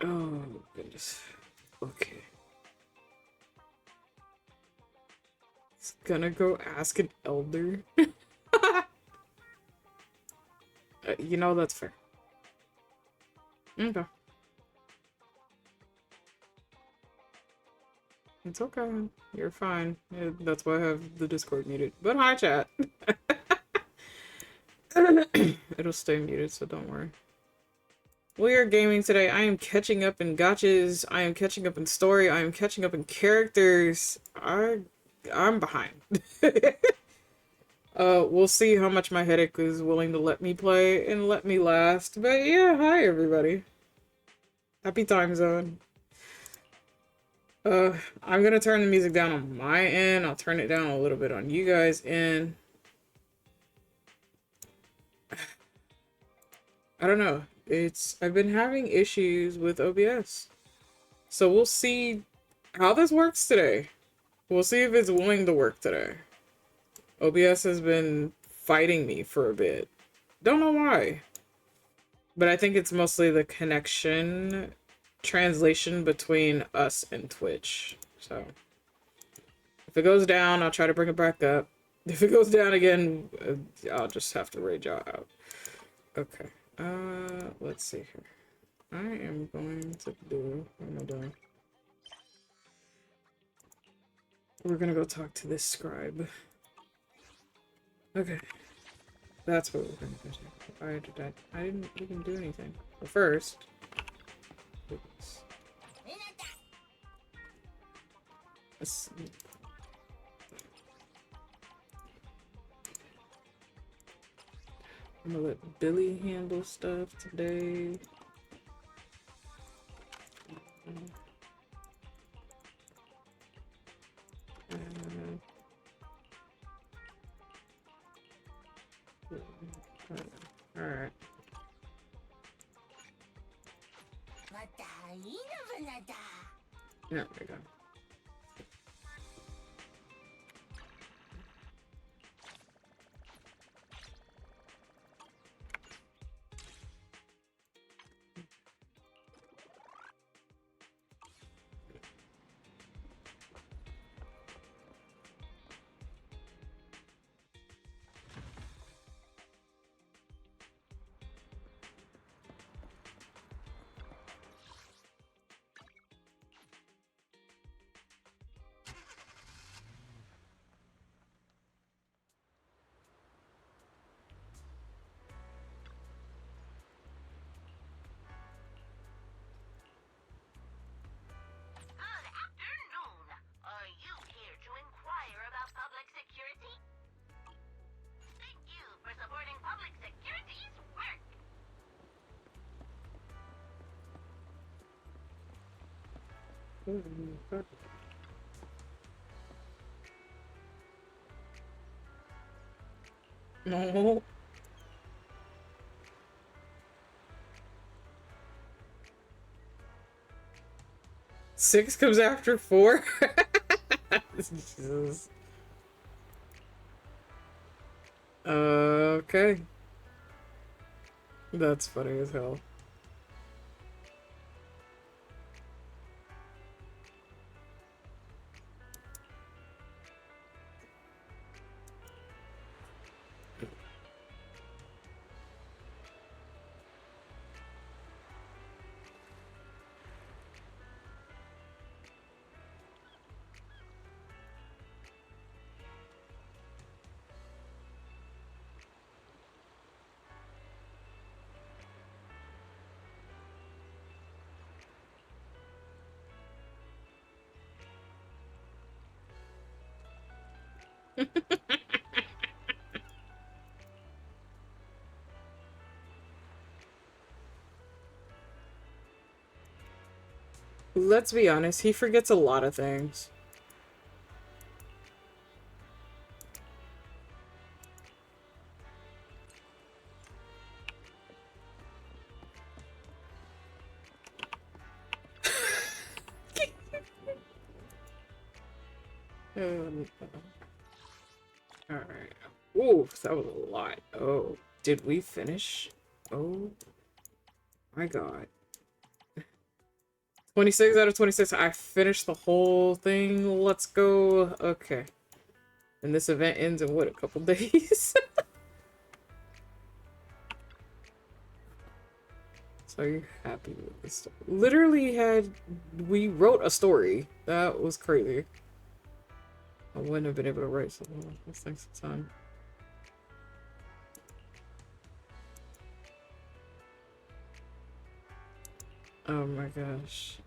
Oh, goodness. Okay. It's gonna go ask an elder. You know, that's fair. Okay. It's okay. You're fine. That's why I have the Discord muted. But hi, chat. It'll stay muted, so don't worry. We are gaming today. I am catching up in gotchas. I am catching up in story. I am catching up in characters. I'm behind. We'll see how much my headache is willing to let me play and let me last. But yeah, hi everybody. Happy time zone. I'm gonna turn the music down on my end. I'll turn it down a little bit on you guys' end. I don't know. I've been having issues with OBS. So we'll see how this works today. We'll see if it's willing to work today. OBS has been fighting me for a bit. Don't know why. But I think it's mostly the connection translation between us and Twitch. So if it goes down, I'll try to bring it back up. If it goes down again, I'll just have to rage out. Okay. Let's see here. I am going to do... What am I doing? We're gonna go talk to this scribe. Okay. That's what we're gonna go do. I didn't even do anything. But first... Oops. Let's... I'm gonna let Billy handle stuff today. Alright. There we go. No. 6 comes after 4? Jesus. Okay. That's funny as hell. Let's be honest, he forgets a lot of things. Alright. Ooh, that was a lot. Oh, did we finish? Oh my god. 26 out of 26. I finished the whole thing. Let's go. Okay. And this event ends in what, a couple days? So you're happy with this story? Literally we wrote a story. That was crazy. I wouldn't have been able to write something like this. Thanks for time. Oh my gosh.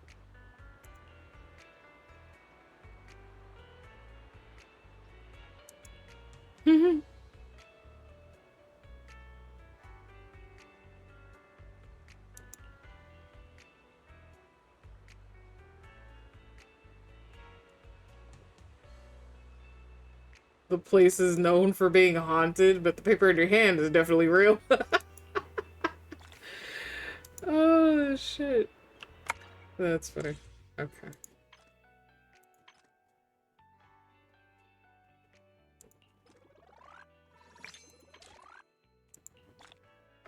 The place is known for being haunted, but the paper in your hand is definitely real. Oh shit. That's funny. Okay.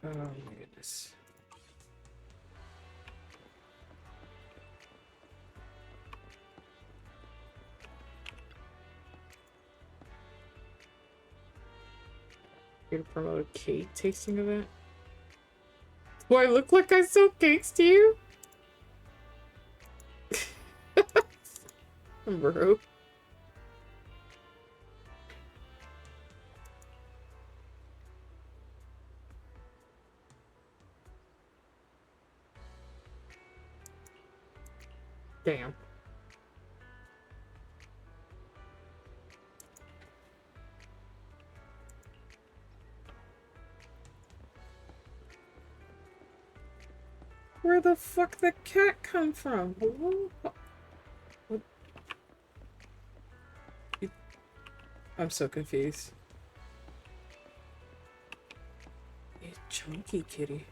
Oh my goodness. Here to promote a cake tasting event. Do I look like I sell cakes to you? Bro. Damn. Where the fuck the cat come from? What? I'm so confused. You chunky kitty.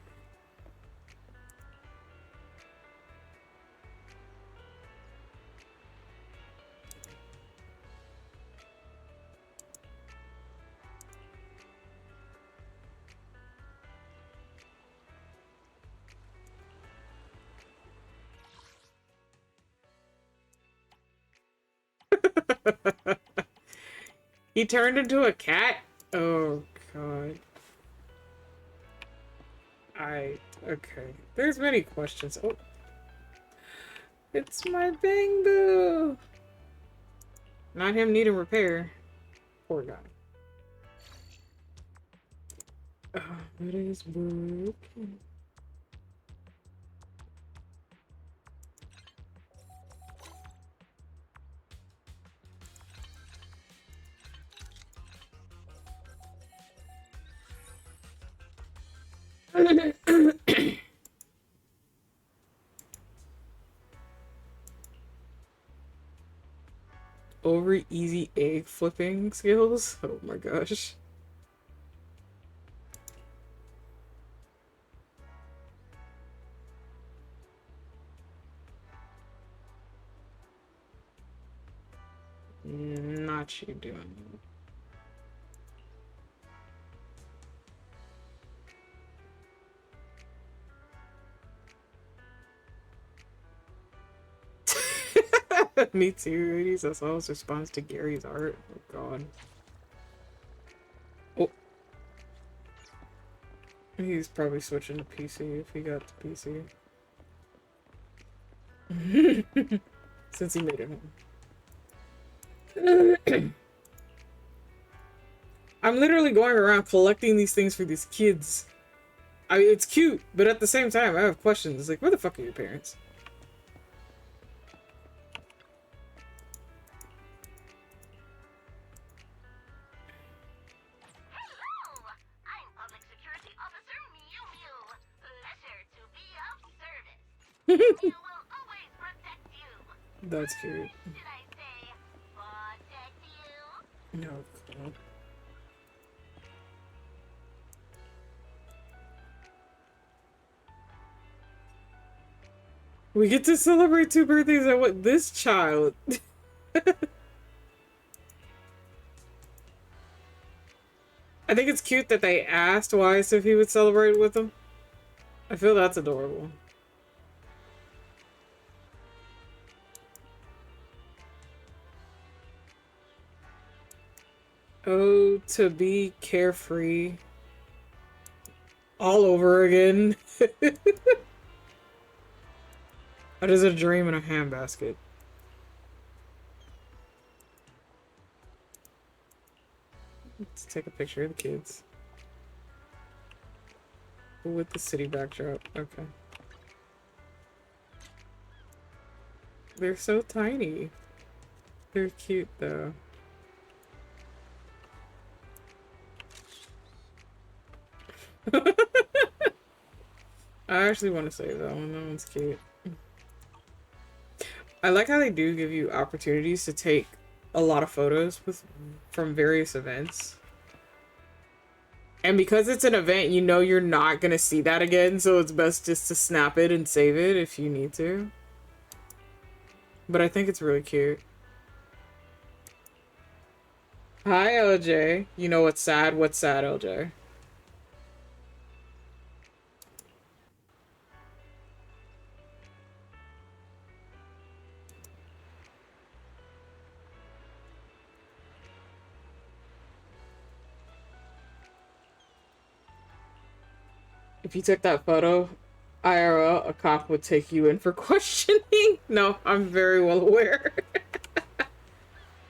He turned into a cat? Oh, God. Okay. There's many questions. Oh. It's my Bango! Not him needing repair. Poor guy. Oh, it is broken. Over easy egg flipping skills? Oh my gosh. Not you doing it. Me too, ladies. That's always response to Gary's art. Oh god. Oh. He's probably switching to PC if he got to PC. Since he made it home. I'm literally going around collecting these things for these kids. I mean, it's cute, but at the same time, I have questions. It's like, where the fuck are your parents? Hello! I'm Public Security Officer Mew Mew. Pleasure to be of service. We will always protect you. That's cute. Should I say, protect you? No, God. We get to celebrate 2 birthdays at what this child. I think it's cute that they asked Weiss if he would celebrate with them. I feel that's adorable. Oh, to be carefree all over again. That is a dream in a handbasket. Let's take a picture of the kids. With the city backdrop. Okay. They're so tiny. They're cute though. I actually want to save that one. That one's cute. I like how they do give you opportunities to take a lot of photos from various events. And because it's an event, you know you're not gonna see that again, so it's best just to snap it and save it if you need to. But I think it's really cute. Hi, LJ. You know what's sad? What's sad, LJ? If you took that photo, IRL, a cop would take you in for questioning. No, I'm very well aware.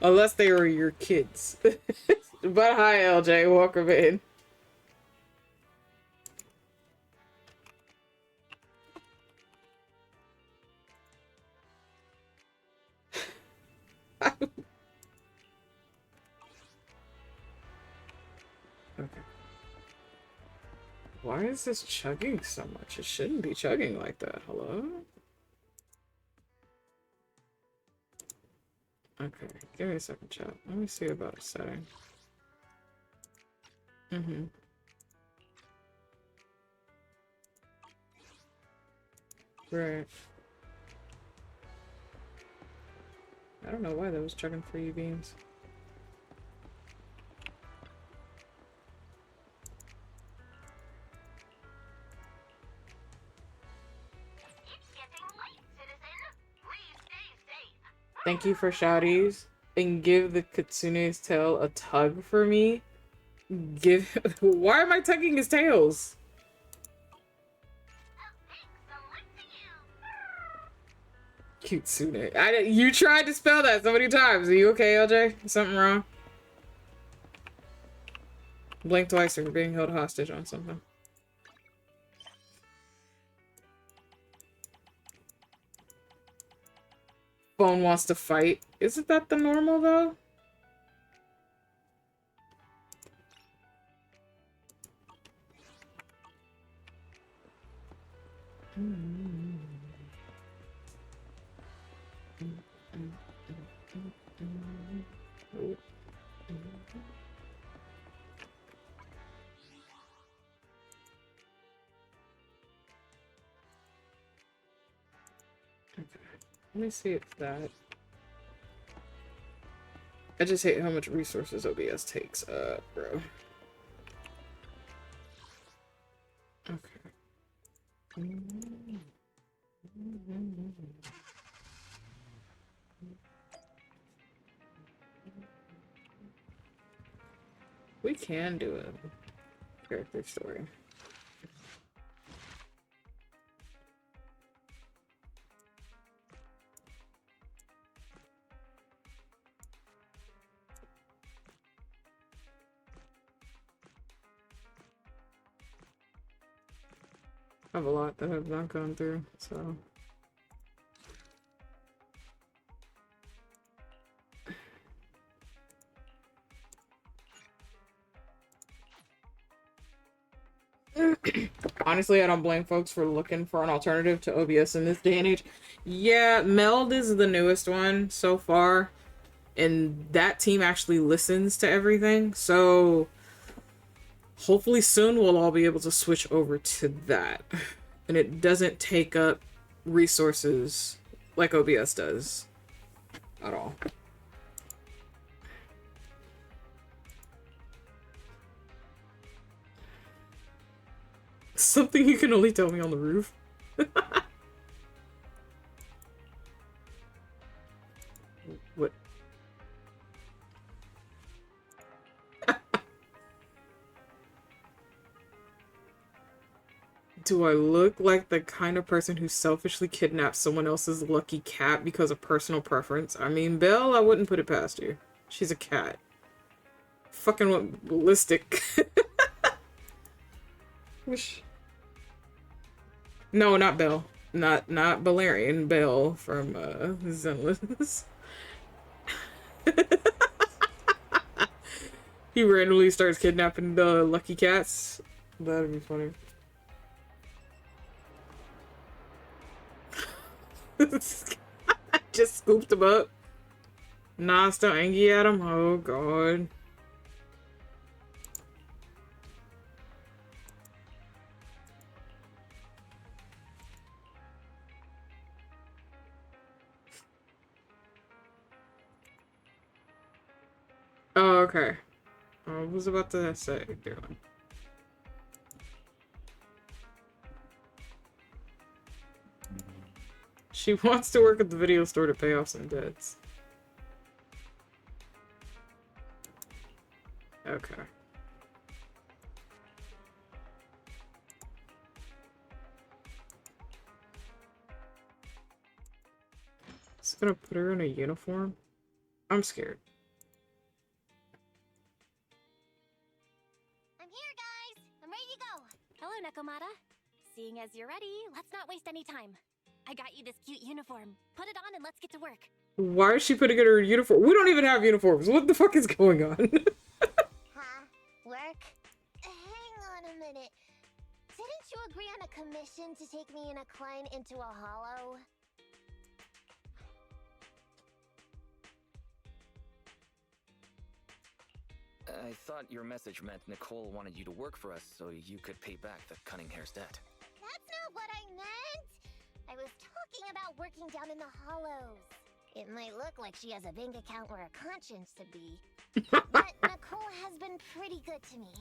Unless they were your kids. But hi, LJ. Welcome in. Okay. Why is this chugging so much? It shouldn't be chugging like that. Hello? Okay, give me a second, chat. Let me see about setting. Mm-hmm. Right. I don't know why that was chugging for you beans. Thank you for shouties. And give the Kitsune's tail a tug for me. Give. Why am I tugging his tails? Kitsune. You tried to spell that so many times. Are you okay, LJ? Something wrong? Blink twice or you're being held hostage on something. Phone wants to fight. Isn't that the normal though? Okay. Let me see if that. I just hate how much resources OBS takes, bro. Okay. We can do a character story. I have a lot that I've not gone through, so. Honestly, I don't blame folks for looking for an alternative to OBS in this day and age. Yeah, Meld is the newest one so far, and that team actually listens to everything, so hopefully soon we'll all be able to switch over to that. And it doesn't take up resources like OBS does at all. Something you can only tell me on the roof. What? Do I look like the kind of person who selfishly kidnaps someone else's lucky cat because of personal preference? I mean, Belle, I wouldn't put it past you. She's a cat. Fucking went ballistic. Wish. No, not Belle. Not Balerion. Belle from Zenless. He randomly starts kidnapping the lucky cats. That'd be funny. Just scooped him up. Nah, still angry at him. Oh god. Oh, okay. I was about to say, doing. She wants to work at the video store to pay off some debts. Okay. It's gonna put her in a uniform? I'm scared. I'm here, guys. I'm ready to go. Hello, Nekomata. Seeing as you're ready, let's not waste any time. I got you this cute uniform. Put it on and let's get to work. Why is she putting in her uniform? We don't even have uniforms. What the fuck is going on? Huh? Work? Hang on a minute. Didn't you agree on a commission to take me and a client into a hollow? I thought your message meant Nicole wanted you to work for us so you could pay back the Cunninghair's debt. That's not what I meant! I was talking about working down in the hollows. It might look like she has a bank account where a conscience should be. But Nicole has been pretty good to me.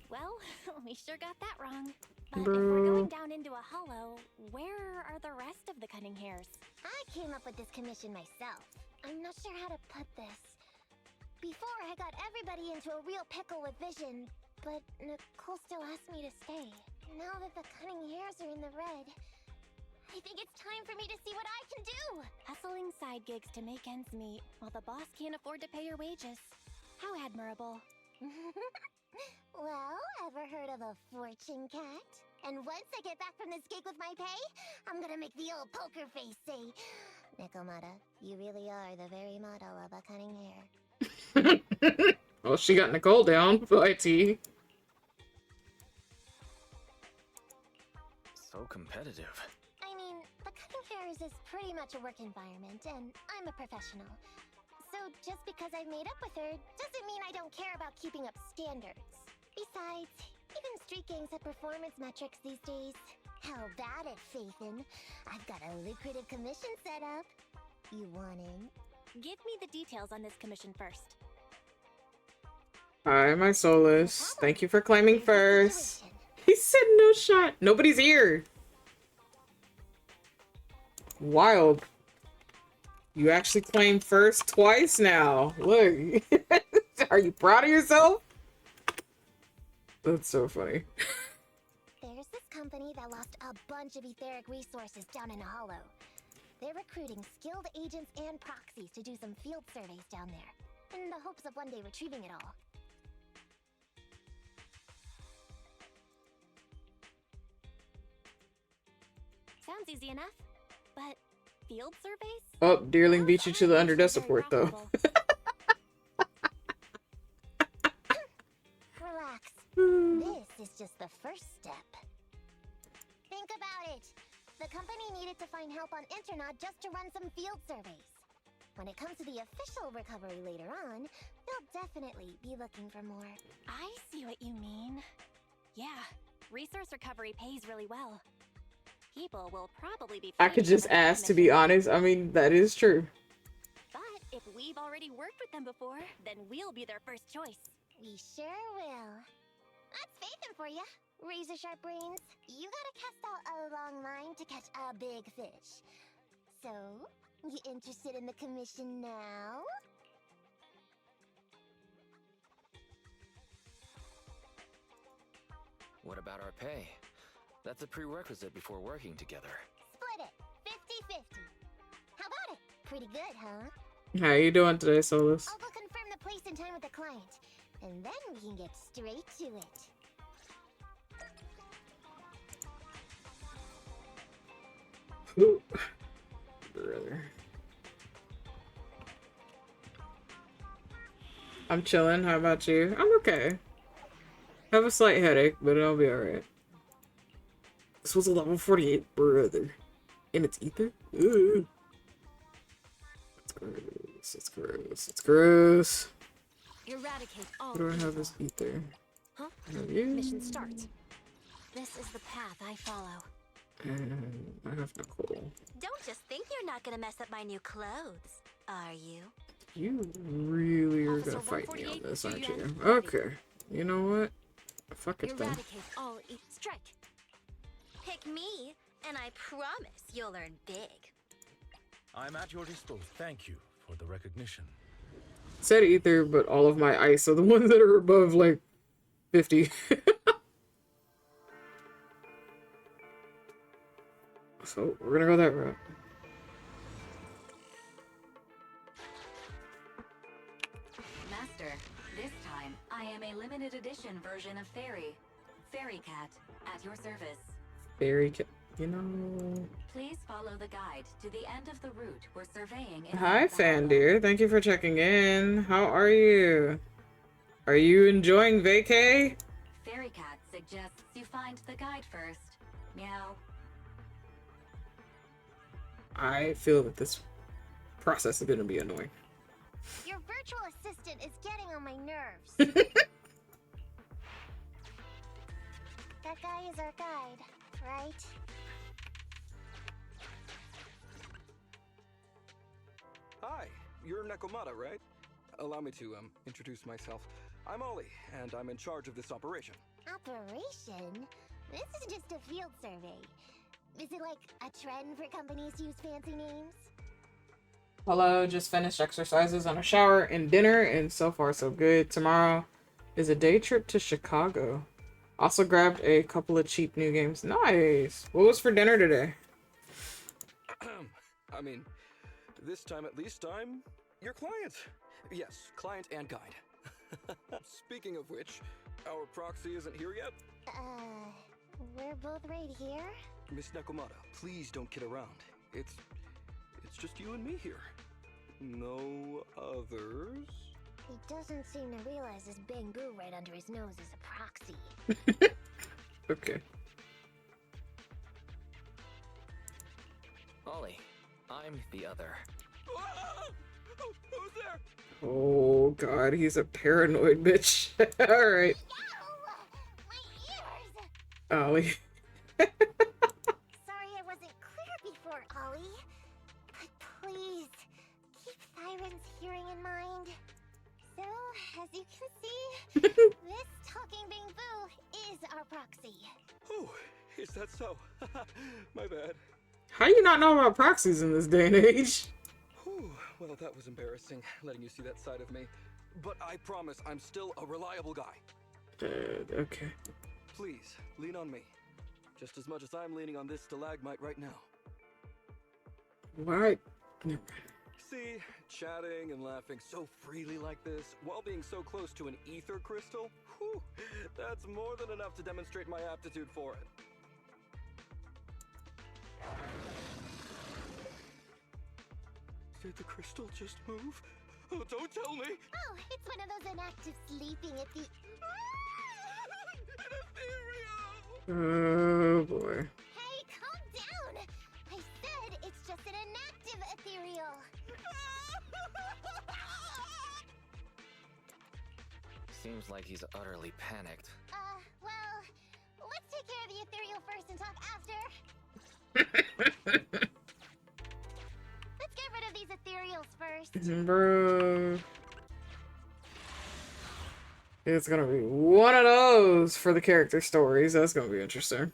Well, we sure got that wrong. But if we're going down into a hollow, where are the rest of the Cunninghairs? I came up with this commission myself. I'm not sure how to put this. Before, I got everybody into a real pickle with Vision, but Nicole still asked me to stay. Now that the Cunninghairs are in the red, I think it's time for me to see what I can do! Hustling side gigs to make ends meet, while the boss can't afford to pay your wages. How admirable. Well, ever heard of a fortune cat? And once I get back from this gig with my pay, I'm gonna make the old poker face say, Nekomata, you really are the very model of a cunning hair. Well, she got Nicole down. IT. So competitive. I mean, the cutting hairs is pretty much a work environment, and I'm a professional. So just because I've made up with her doesn't mean I don't care about keeping up standards. Besides, even street gangs have performance metrics these days. How about it, Faithin? I've got a lucrative commission set up. You want in? Give me the details on this commission first. Hi, my Solus. Thank you for claiming first. He said no shot. Nobody's here. Wild. You actually claimed first twice now. Look. Are you proud of yourself? That's so funny. There's this company that lost a bunch of etheric resources down in a hollow. They're recruiting skilled agents and proxies to do some field surveys down there, in the hopes of one day retrieving it all. Sounds easy enough, but field surveys? Oh, Deerling beat you to the underdesk support, though. Relax. This is just the first step. Think about it. The company needed to find help on Internod just to run some field surveys. When it comes to the official recovery later on, they'll definitely be looking for more. I see what you mean. Yeah, resource recovery pays really well. People will probably be... I could just ask, to be honest. I mean, that is true. But if we've already worked with them before, then we'll be their first choice. We sure will. That's Faithin for you. Razor sharp brains. You gotta cast out a long line to catch a big fish. So, you interested in the commission now? What about our pay? That's a prerequisite before working together. Split it, 50-50. How about it? Pretty good, huh? How you doing today, Solus? I'll go confirm the place and time with the client, and then we can get straight to it. Ooh. Brother. I'm chilling. How about you? I'm okay. Have a slight headache, but it'll be alright. This was a level 48, brother. And it's ether? Ooh. It's gross. It's gross. It's gross. Eradicate all What do I have evil. as ether? Huh? Have you? Mission starts. This is the path I follow. And I have Nicole. Don't just think you're not gonna mess up my new clothes, are you? You really are Officer gonna fight me on 148, this, do aren't your you? end ready. Okay. You know what? Fuck it then. Eradicate all strike. Pick me, and I promise you'll earn big. I'm at your disposal. Thank you for the recognition. Said ether, but all of my ice are the ones that are above like 50. So we're gonna go that route. Master, this time I am a limited edition version of Fairy. Fairy Cat, at your service. Very, you know. Please follow the guide to the end of the route we're surveying. inside Hi, the fan hollow. dear. Thank you for checking in. How are you? Are you enjoying vacay? Fairy Cat suggests you find the guide first. Meow. I feel that this process is gonna be annoying. Your virtual assistant is getting on my nerves. That guy is our guide, right? Hi, you're Nekomata, right? Allow me to, introduce myself. I'm Ollie, and I'm in charge of this operation. Operation? This is just a field survey. Is it like a trend for companies to use fancy names? Hello, just finished exercises on a shower and dinner, and so far so good. Tomorrow is a day trip to Chicago. Also grabbed a couple of cheap new games. Nice. What was for dinner today? I mean, this time at least I'm your client. Yes, client and guide. Speaking of which, our proxy isn't here yet. We're both right here? Miss Nekomata, please don't kid around. It's just you and me here. No others? He doesn't seem to realize this bamboo right under his nose is a proxy. Okay. Ollie, I'm the other. Ah! Who's there? Oh god, he's a paranoid bitch. Alright. Ow! My ears! Ollie. Sorry I wasn't clear before, Ollie. But please, keep Thyron's hearing in mind. So, as you can see, this talking bamboo is our proxy. Oh, is that so? My bad. How do you not know about proxies in this day and age? Whew, well, that was embarrassing, letting you see that side of me. But I promise I'm still a reliable guy. Okay. Please, lean on me. Just as much as I'm leaning on this stalagmite right now. Why? See, chatting and laughing so freely like this, while being so close to an ether crystal, whew, that's more than enough to demonstrate my aptitude for it. Did the crystal just move? Oh, don't tell me! Oh, it's one of those inactive sleeping at the... An Oh ethereal! boy. Hey, calm down! I said it's just an inactive ethereal. Seems like he's utterly panicked. Well, let's take care of the ethereal first and talk after. Let's get rid of these ethereals first. Bro. It's gonna be one of those for the character stories. That's gonna be interesting.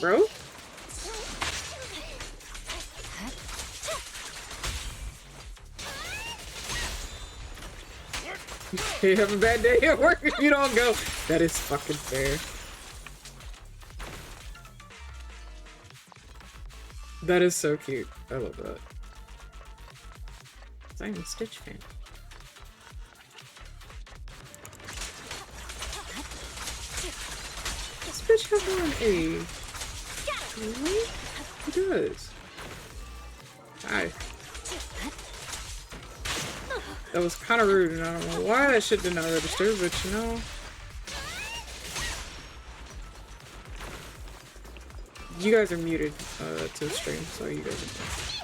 bro. You have a bad day at work if you don't go. That is fucking fair. That is so cute. I love that. I'm a Stitch fan. This bitch has on a... Really? He does. Hi. That was kind of rude, and I don't know why that shit did not register, but you know... You guys are muted to the stream, so you guys are fine.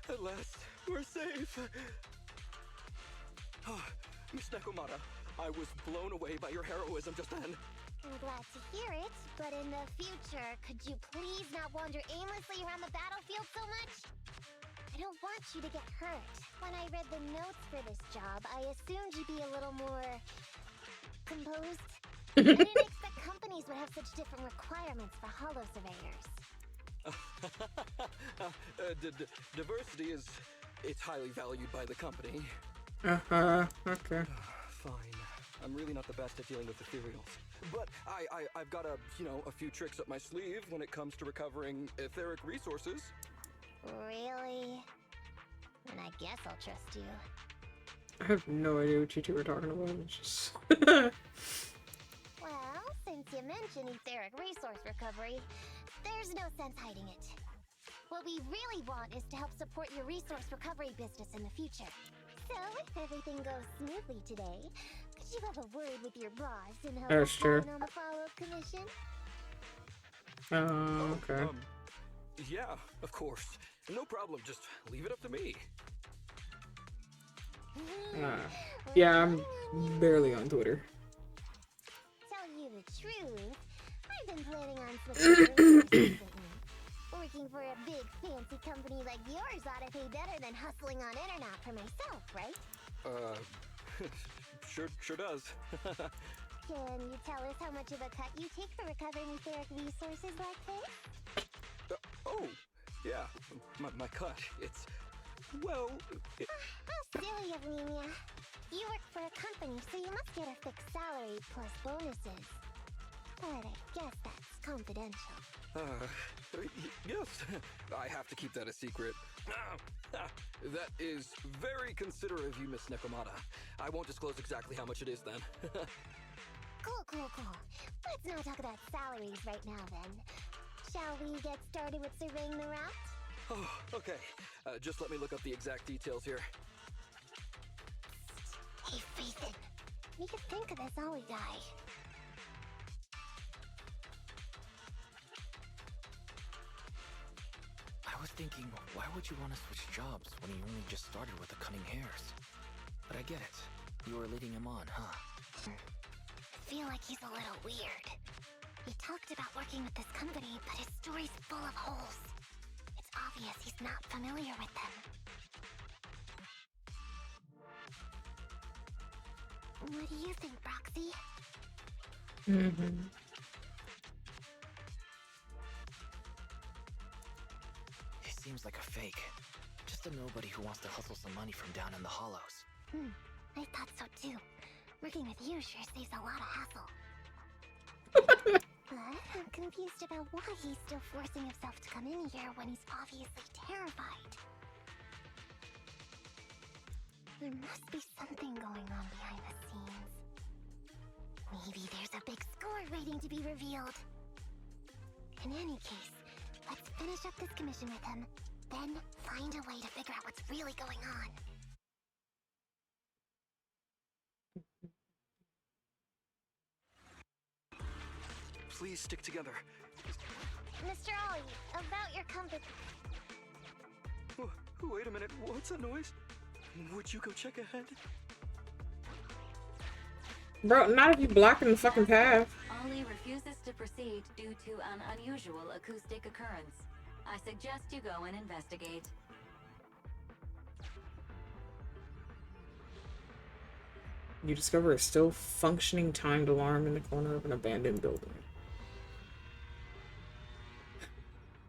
At last, we're safe. Miss Nekomata, I was blown away by your heroism just then. I'm glad to hear it, but in the future, could you please not wander aimlessly around the battlefield so much? I don't want you to get hurt. When I read the notes for this job, I assumed you'd be a little more... composed. I didn't expect companies would have such different requirements for holo surveyors. Diversity is... it's highly valued by the company. Okay. Fine. I'm really not the best at dealing with ethereals. But I've got a few tricks up my sleeve when it comes to recovering etheric resources. Really? Then I guess I'll trust you. I have no idea what you two were talking about. It's just... Well, since you mentioned etheric resource recovery, there's no sense hiding it. What we really want is to help support your resource recovery business in the future. So, if everything goes smoothly today, could you have a word with your boss and help us sign on the follow-up commission? Okay. Yeah, of course. No problem, just leave it up to me. Yeah, I'm barely on Twitter. Tell you the truth, I've been planning on switching recently. Working for a big fancy company like yours ought to pay better than hustling on internet for myself, right? Sure does. Can you tell us how much of a cut you take for recovering etheric resources like this? Oh, yeah, my cut, it's... well... How silly of me, Mia. You work for a company, so you must get a fixed salary plus bonuses. But I guess that's confidential. Yes, I have to keep that a secret. That is very considerate of you, Miss Nekomata. I won't disclose exactly how much it is then. Cool. Let's not talk about salaries right now then. Shall we get started with surveying the route? Oh, okay. Just let me look up the exact details here. Hey, Ethan. We could think of this while we die. I was thinking, why would you want to switch jobs when he only just started with the cutting hairs? But I get it. You were leading him on, huh? I feel like he's a little weird. He talked about working with this company, but his story's full of holes. It's obvious he's not familiar with them. What do you think, Roxy? He seems like a fake. Just a nobody who wants to hustle some money from down in the hollows. I thought so too. Working with you sure saves a lot of hassle. But I'm confused about why he's still forcing himself to come in here when he's obviously terrified. There must be something going on behind the scenes. Maybe there's a big score waiting to be revealed. In any case, let's finish up this commission with him, then find a way to figure out what's really going on. Please stick together. Mr. Ollie, about your company. Wait a minute, what's that noise? Would you go check ahead? Bro, not if you blocking the fucking path. Ollie refuses to proceed due to an unusual acoustic occurrence. I suggest you go and investigate. You discover a still functioning timed alarm in the corner of an abandoned building.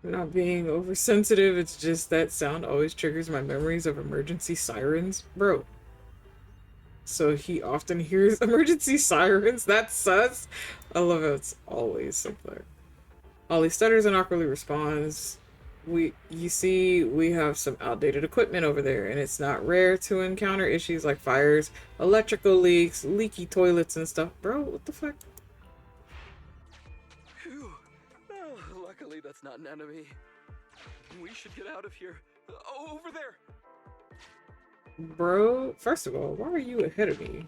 I'm not being oversensitive, it's just that sound always triggers my memories of emergency sirens. Bro. So he often hears emergency sirens? That's sus? I love how it's always simpler. Ollie stutters and awkwardly responds. You see, we have some outdated equipment over there, and it's not rare to encounter issues like fires, electrical leaks, leaky toilets and stuff. Bro, what the fuck? Phew. Oh, luckily that's not an enemy. We should get out of here. Oh, over there! Bro, first of all, why are you ahead of me?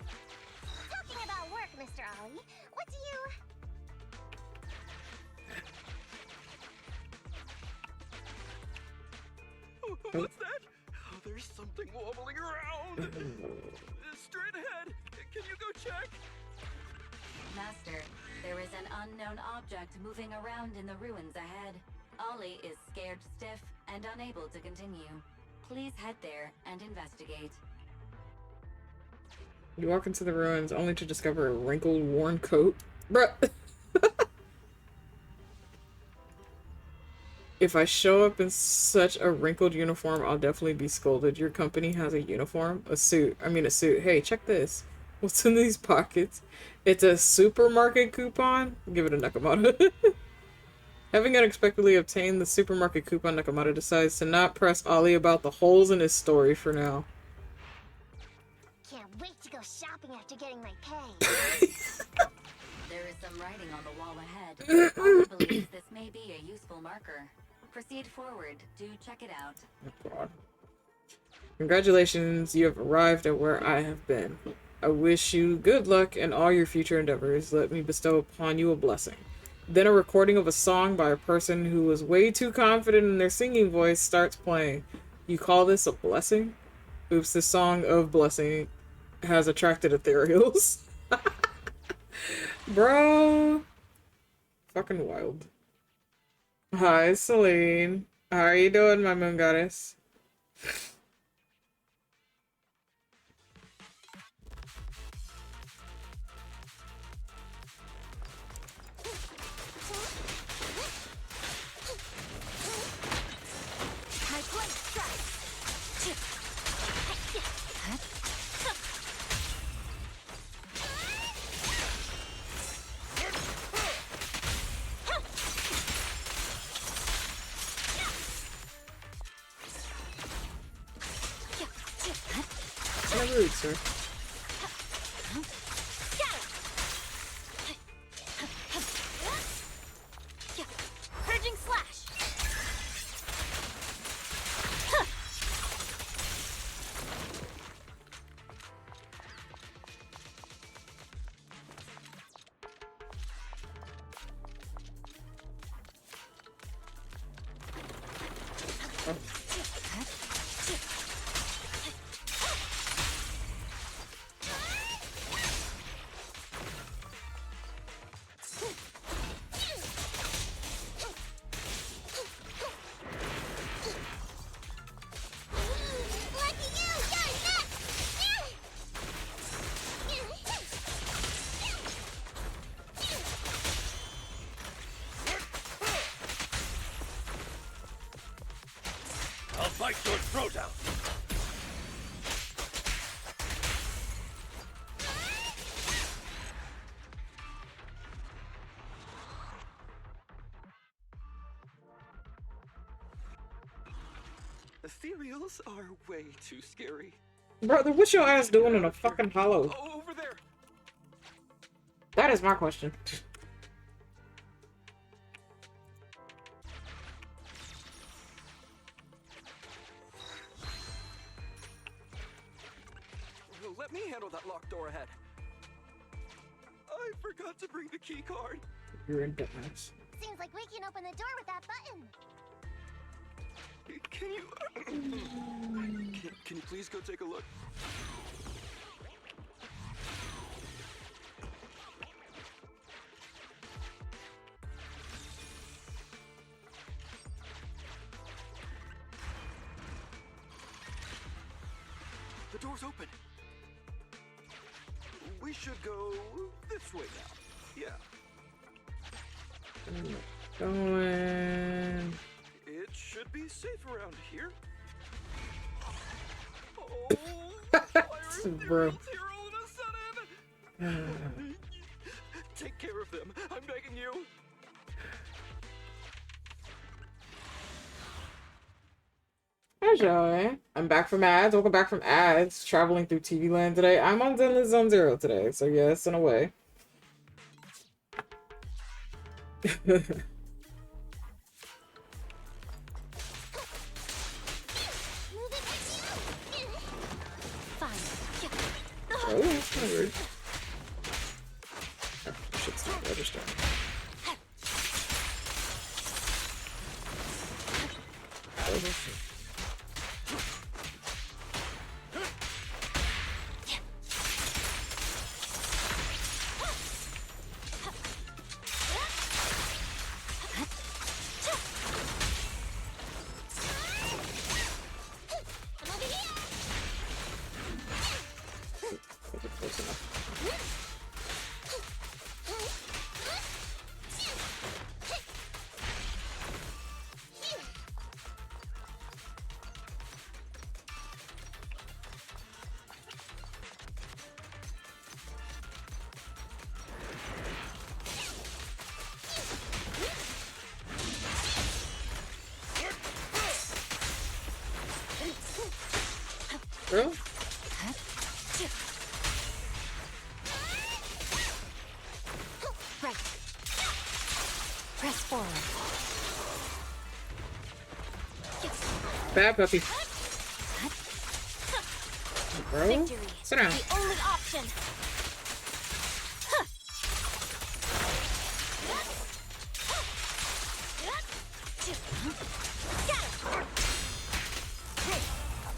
Talking about work, Mr. Ollie, what do you... What's that? Oh, there's something wobbling around. Straight ahead. Can you go check? Master, there is an unknown object moving around in the ruins ahead. Ollie is scared stiff and unable to continue. Please head there and investigate. You walk into the ruins only to discover a wrinkled, worn coat. Bruh. If I show up in such a wrinkled uniform, I'll definitely be scolded. Your company has a uniform? A suit. Hey, check this. What's in these pockets? It's a supermarket coupon? Give it a Nakamata. Having unexpectedly obtained the supermarket coupon, Nakamata decides to not press Ollie about the holes in his story for now. Can't wait to go shopping after getting my pay. There is some writing on the wall ahead. Ollie believes this may be a useful marker. Proceed forward. Do check it out. Oh, God. Congratulations, you have arrived at where I have been. I wish you good luck in all your future endeavors. Let me bestow upon you a blessing. Then a recording of a song by a person who was way too confident in their singing voice starts playing. You call this a blessing? Oops, the song of blessing has attracted ethereals. Bro. Fucking wild. Hi, Celine. How are you doing, my moon goddess? No rude, sir. Purging slash. I'll bite your throat out. Ethereals are way too scary. Brother, what's your ass doing in a fucking hollow? Oh, over there. That is my question. Let me handle that locked door ahead. I forgot to bring the key card. You're in dumbass. Seems like we can open the door with that button. Can you... Can you please go take a look? The door's open. We should go this way now. Yeah. Going. It should be safe around here. Oh, Bro. here all of a sudden. Take care of them. I'm begging you. Enjoy. I'm back from ads. Welcome back from ads. Traveling through TV land today. I'm on Zenless Zone Zero today, so yes, in a way. Oh, that's kind of weird. Oh, shit's not registering. Oh, shit. Close enough. Really? Right. Press forward. Bad puppy. Bro, Victory. sit down. The only option.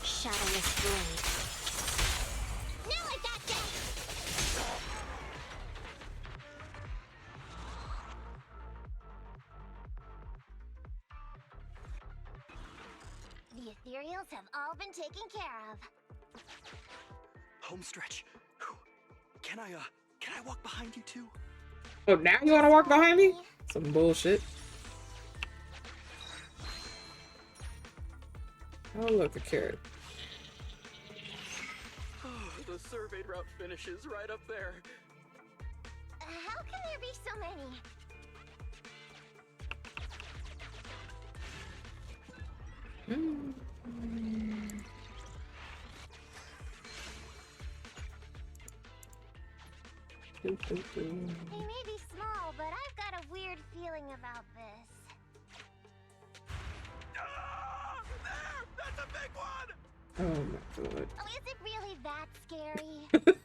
Shadowless blade. Now I got that. The ethereals have all been taken care of. Home stretch. Whew. Can I walk behind you too? Oh, now you want to walk behind me? Some bullshit. Oh, look, a carrot. The surveyed route finishes right up there. How can there be so many? They may be small, but I've got a weird feeling about this. Ah, there! That's a big one! Oh my god. Oh, is it really that scary?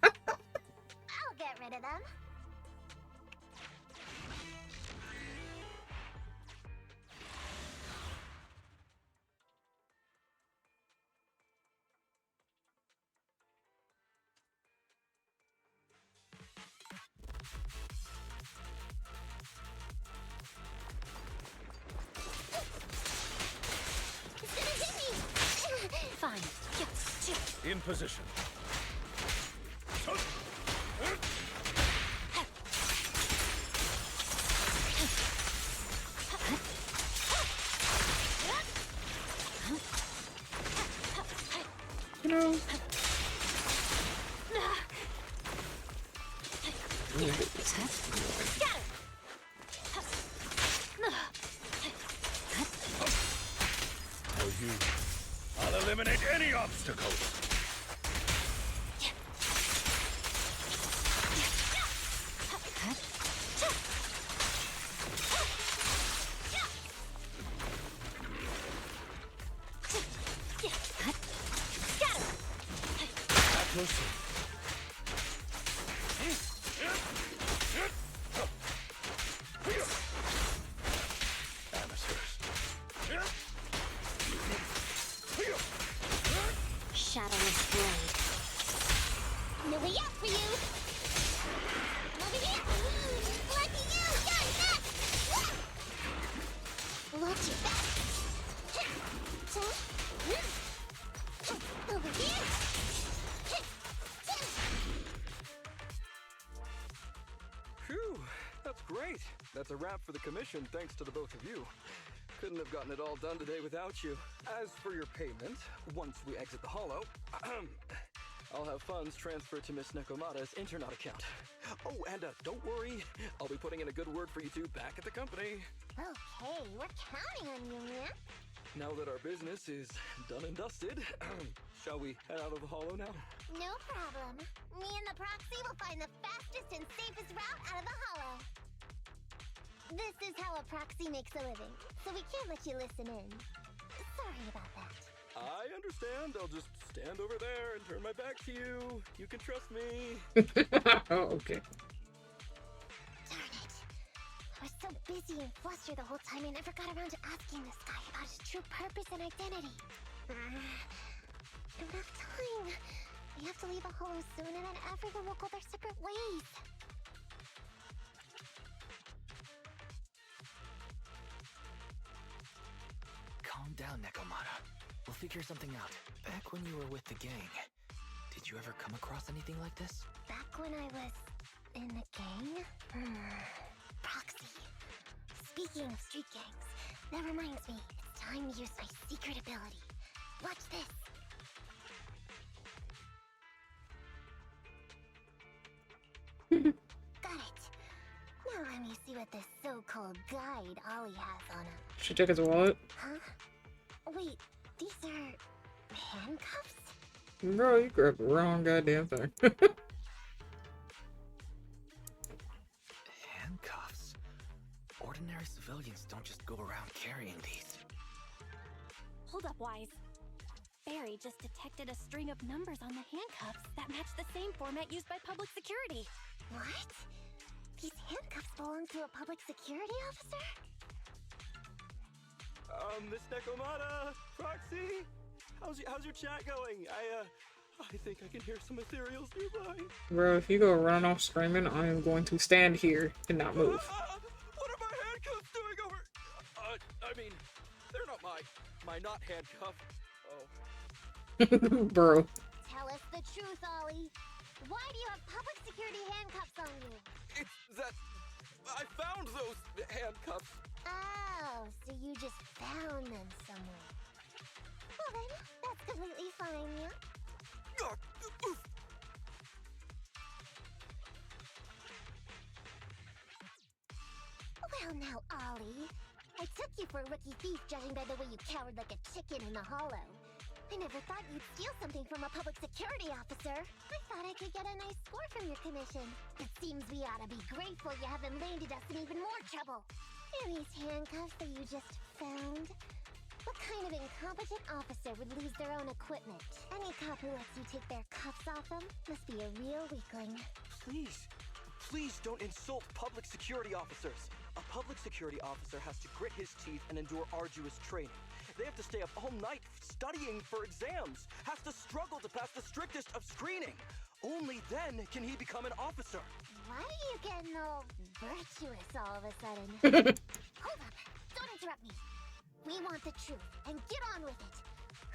I'll get rid of them. It's gonna hit me! Fine. In position. You know. For you, I'll eliminate any obstacles. Over here. Phew, that's great. That's a wrap for the commission, thanks to the both of you. Couldn't have gotten it all done today without you. As for your payment, once we exit the hollow, I'll have funds transferred to Miss Nekomata's Internet account. Oh, and don't worry, I'll be putting in a good word for you two back at the company. Okay, we're counting on you, man. Now that our business is done and dusted, shall we head out of the hollow now? No problem. Me and the proxy will find the fastest and safest route out of the hollow. This is how a proxy makes a living, so we can't let you listen in. Sorry about that. I understand. I'll just stand over there and turn my back to you. You can trust me. Oh, okay. Darn it. I was so busy and flustered the whole time I never got around to asking this guy about his true purpose and identity. I don't have time. We have to leave the hollow soon and then everyone will go their separate ways. Calm down, Nekomata. We'll figure something out. Back when you were with the gang, did you ever come across anything like this? Back when I was in the gang? Proxy. Speaking of street gangs, that reminds me, it's time to use my secret ability. Watch this. Got it. Now let me see what this so-called guide Ollie has on him. Should check his wallet. Huh? Wait, these are handcuffs? Bro, you grabbed the wrong goddamn thing. Handcuffs? Ordinary civilians don't just go around carrying these. Hold up, Wise. Barry just detected a string of numbers on the handcuffs that match the same format used by public security. What? These handcuffs belong to a public security officer? Miss Nekomata, Proxy, how's your chat going? I think I can hear some ethereals nearby. Bro, if you go running off screaming, I am going to stand here and not move. What are my handcuffs doing over? I mean, they're not my not handcuff. Oh. Bro. Tell us the truth, Ollie. Why do you have public security handcuffs on you? It's that I found those handcuffs. Oh, so you just found them somewhere. Well then, that's completely fine, yeah? Well now, Ollie. I took you for a rookie thief judging by the way you cowered like a chicken in the hollow. I never thought you'd steal something from a public security officer. I thought I could get a nice score from your commission. It seems we ought to be grateful you haven't landed us in even more trouble. And these handcuffs that you just found? What kind of incompetent officer would lose their own equipment? Any cop who lets you take their cuffs off them must be a real weakling. Please don't insult public security officers. A public security officer has to grit his teeth and endure arduous training. They have to stay up all night studying for exams, has to struggle to pass the strictest of screening. Only then can he become an officer. Why are you getting all virtuous all of a sudden? Hold up! Don't interrupt me! We want the truth, and get on with it!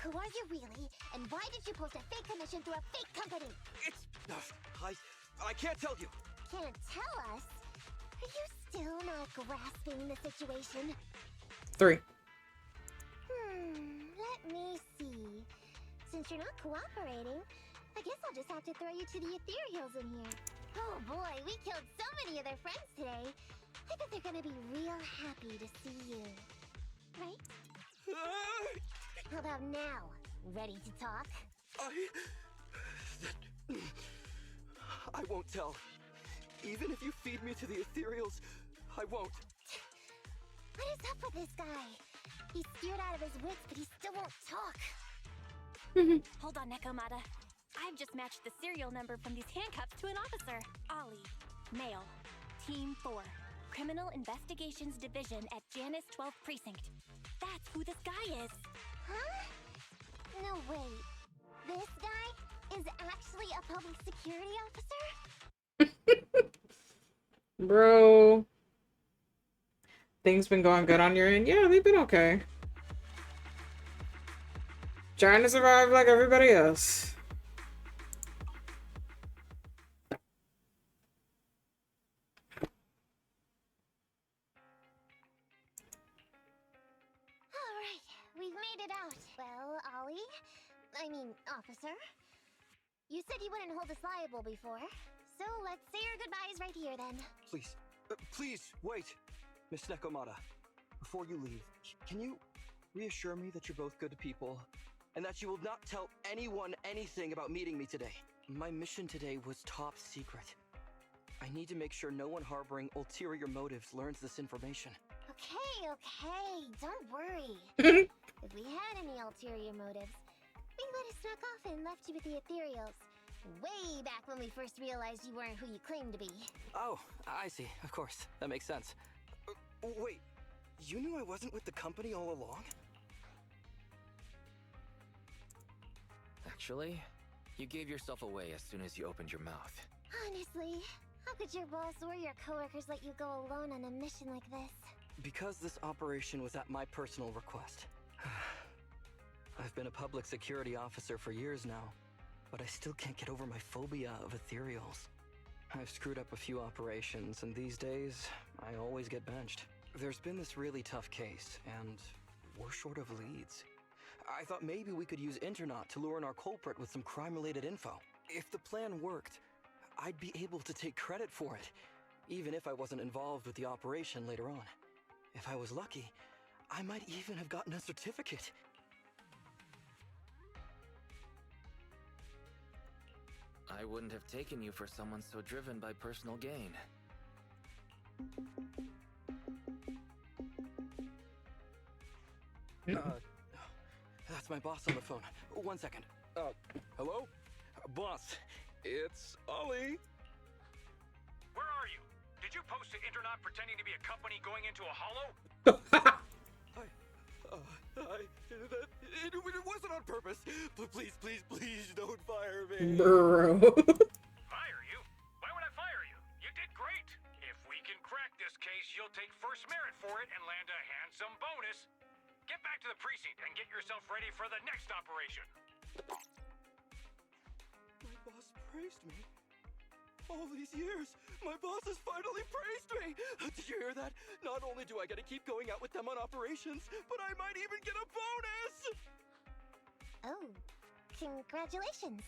Who are you really, and why did you post a fake commission through a fake company? I can't tell you! Can't tell us? Are you still not grasping the situation? 3. Let me see. Since you're not cooperating, I guess I'll just have to throw you to the ethereals in here. Oh boy, we killed so many of their friends today. I bet they're gonna be real happy to see you. Right? How about now? Ready to talk? I won't tell. Even if you feed me to the ethereals, I won't. What is up with this guy? He's scared out of his wits, but he still won't talk. Hold on, Nekomata. I've just matched the serial number from these handcuffs to an officer. Ollie, male, Team 4, Criminal Investigations Division at Janus 12th Precinct. That's who this guy is. Huh? No, wait. This guy is actually a public security officer? Bro. Things been going good on your end? Yeah, they've been okay. Trying to survive like everybody else. Alright, we've made it out. Well, Ollie? I mean, officer? You said you wouldn't hold us liable before. So let's say our goodbyes right here then. Please, please, wait. Miss Nekomata, before you leave, can you reassure me that you're both good people and that you will not tell anyone anything about meeting me today? My mission today was top secret. I need to make sure no one harboring ulterior motives learns this information. Okay, don't worry. If we had any ulterior motives, we would have snuck off and left you with the ethereals. Way back when we first realized you weren't who you claimed to be. Oh, I see. Of course. That makes sense. Wait, you knew I wasn't with the company all along? Actually, you gave yourself away as soon as you opened your mouth. Honestly, how could your boss or your coworkers let you go alone on a mission like this? Because this operation was at my personal request. I've been a public security officer for years now, but I still can't get over my phobia of ethereals. I've screwed up a few operations, and these days, I always get benched. There's been this really tough case, and we're short of leads. I thought maybe we could use Internaut to lure in our culprit with some crime-related info. If the plan worked, I'd be able to take credit for it, even if I wasn't involved with the operation later on. If I was lucky, I might even have gotten a certificate. I wouldn't have taken you for someone so driven by personal gain. That's my boss on the phone. 1 second. Hello? Boss, it's Ollie. Where are you? Did you post to Internaut pretending to be a company going into a hollow? It wasn't on purpose. Please don't fire me. Bro. Fire you? Why would I fire you? You did great. If we can crack this case, you'll take first merit for it and land a handsome bonus. Get back to the precinct and get yourself ready for the next operation. My boss praised me. All these years, my boss has finally praised me! Did you hear that? Not only do I get to keep going out with them on operations, but I might even get a bonus! Oh, congratulations.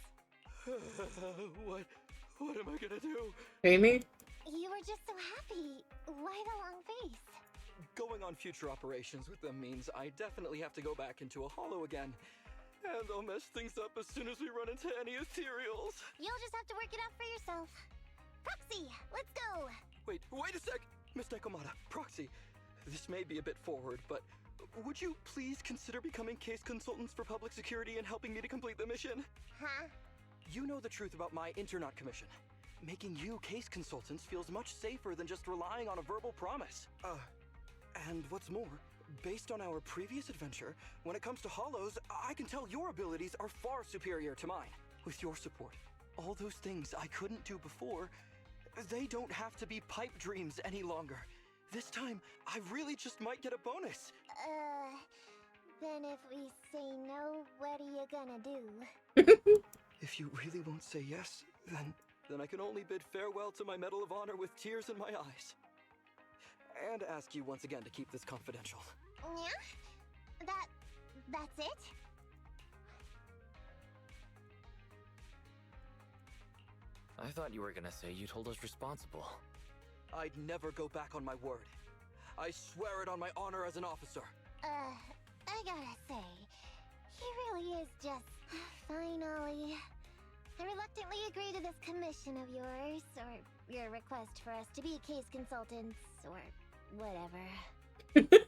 What am I gonna do? Amy? You were just so happy. Why the long face? Going on future operations with them means I definitely have to go back into a hollow again. And I'll mess things up as soon as we run into any ethereals. You'll just have to work it out for yourself. Proxy, let's go! Wait a sec! Miss Nekomata, Proxy, this may be a bit forward, but would you please consider becoming case consultants for public security and helping me to complete the mission? Huh? You know the truth about my Internaut commission. Making you case consultants feels much safer than just relying on a verbal promise. And what's more, based on our previous adventure, when it comes to hollows, I can tell your abilities are far superior to mine. With your support, all those things I couldn't do before, they don't have to be pipe dreams any longer. This time, I really just might get a bonus. Then if we say no, what are you gonna do? If you really won't say yes, then I can only bid farewell to my Medal of Honor with tears in my eyes. And ask you once again to keep this confidential. Yeah? That's it? I thought you were gonna say you'd hold us responsible. I'd never go back on my word. I swear it on my honor as an officer. I gotta say, he really is just... Fine, Ollie. I reluctantly agree to this commission of yours, or your request for us to be case consultants, or whatever.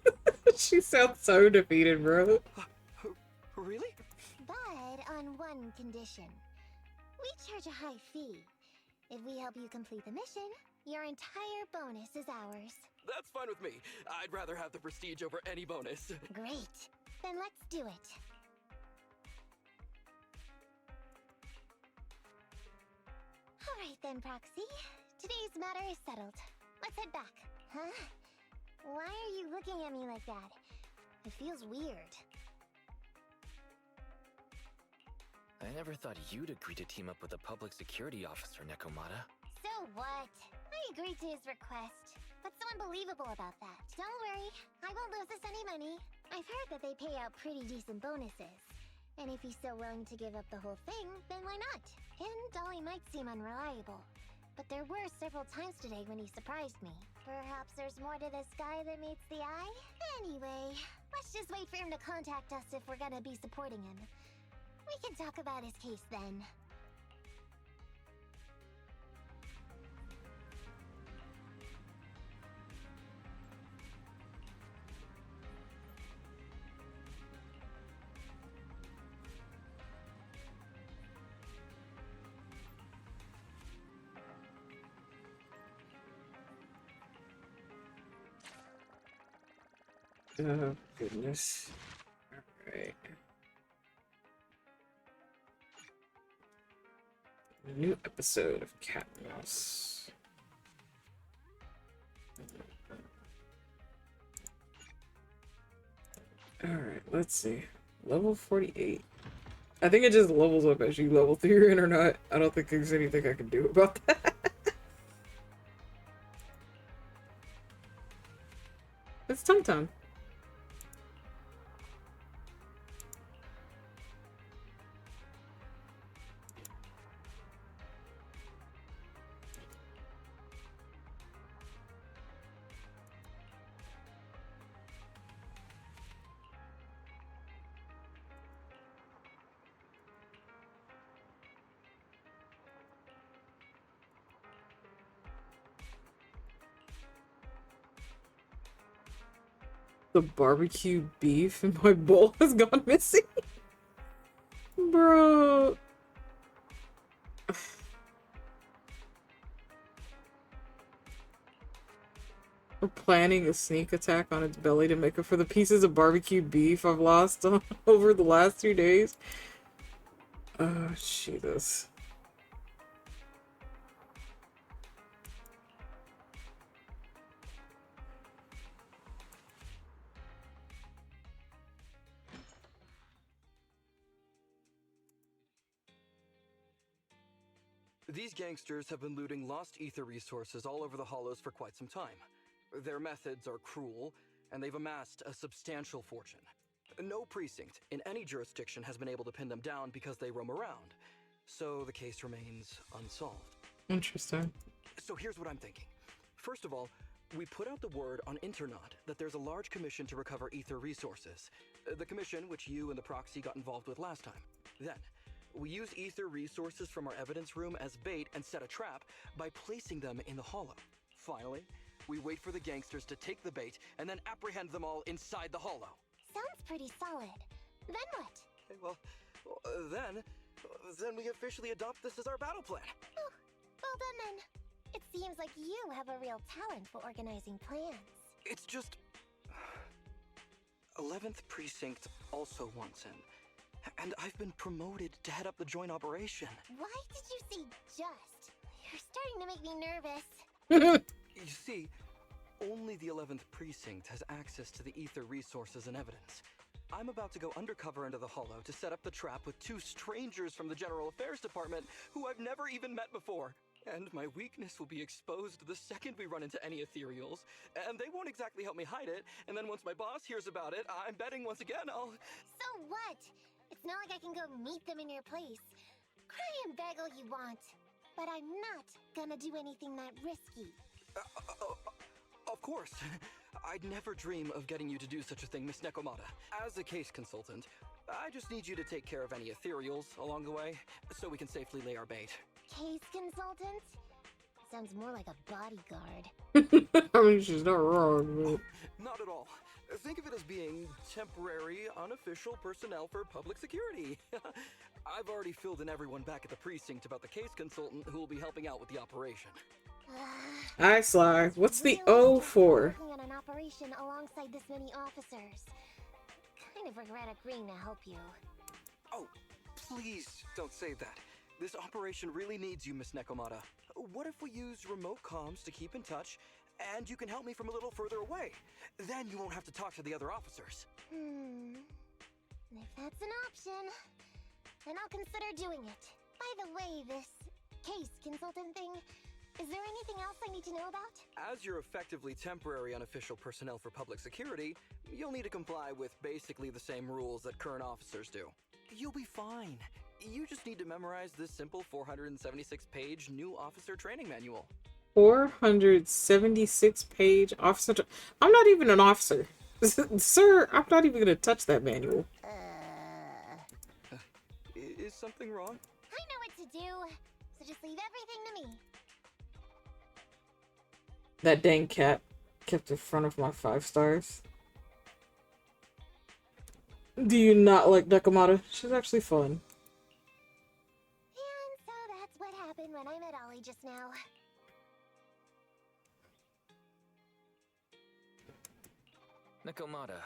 She sounds so defeated, bro. Really? But on one condition. We charge a high fee. If we help you complete the mission, your entire bonus is ours. That's fine with me. I'd rather have the prestige over any bonus. Great. Then let's do it. Alright then, Proxy. Today's matter is settled. Let's head back. Huh? Why are you looking at me like that? It feels weird. I never thought you'd agree to team up with a public security officer, Nekomata. So what? I agreed to his request. What's so unbelievable about that? Don't worry, I won't lose us any money. I've heard that they pay out pretty decent bonuses. And if he's so willing to give up the whole thing, then why not? And Dolly might seem unreliable, but there were several times today when he surprised me. Perhaps there's more to this guy than meets the eye? Anyway, let's just wait for him to contact us if we're gonna be supporting him. We can talk about his case then. Oh, goodness. Alright. A new episode of Cat and Mouse. Alright, let's see. Level 48. I think it just levels up as you level through your internet. I don't think there's anything I can do about that. It's time. The barbecue beef in my bowl has gone missing. Bro. We're planning a sneak attack on its belly to make up for the pieces of barbecue beef I've lost over the last 2 days. Oh, Jesus. These gangsters have been looting lost ether resources all over the hollows for quite some time. Their methods are cruel, and they've amassed a substantial fortune. No precinct in any jurisdiction has been able to pin them down because they roam around, so the case remains unsolved. Interesting. So here's what I'm thinking. First of all, we put out the word on Internet that there's a large commission to recover ether resources. The commission which you and the proxy got involved with last time. Then, we use ether resources from our evidence room as bait and set a trap by placing them in the hollow. Finally, we wait for the gangsters to take the bait and then apprehend them all inside the hollow. Sounds pretty solid. Then what? Okay, well, then we officially adopt this as our battle plan. Oh, well done then. It seems like you have a real talent for organizing plans. It's just 11th Precinct also wants in. And I've been promoted to head up the joint operation. Why did you say just? You're starting to make me nervous. You see, only the 11th Precinct has access to the ether resources and evidence. I'm about to go undercover into the hollow to set up the trap with 2 strangers from the General Affairs Department who I've never even met before. And my weakness will be exposed the second we run into any ethereals, and they won't exactly help me hide it, and then once my boss hears about it, I'm betting once again I'll... So what? It's not like I can go meet them in your place. Cry and beg all you want. But I'm not gonna do anything that risky. Of course. I'd never dream of getting you to do such a thing, Miss Nekomata. As a case consultant, I just need you to take care of any ethereals along the way, so we can safely lay our bait. Case consultant? Sounds more like a bodyguard. I mean, she's not wrong, but... Not at all. Think of it as being temporary, unofficial personnel for public security. I've already filled in everyone back at the precinct about the case consultant who will be helping out with the operation. Hi, Sly. What's the Really O just for? Working on an operation alongside this many officers. Kind of regret agreeing to help you. Oh, please don't say that. This operation really needs you, Miss Nekomata. What if we use remote comms to keep in touch, and you can help me from a little further away? Then you won't have to talk to the other officers. If that's an option. and I'll consider doing it. By the way, this case consultant thing, is there anything else I need to know about? As you're effectively temporary unofficial personnel for public security, you'll need to comply with basically the same rules that current officers do. You'll be fine. You just need to memorize this simple 476-page new officer training manual. 476-page officer. I'm not even an officer. Sir, I'm not even gonna touch that manual. Is something wrong? I know what to do, so just leave everything to me. That dang cat kept in front of my 5 stars. Do you not like Nakamata? She's actually fun. And so that's what happened when I met Ollie just now. Nakomata,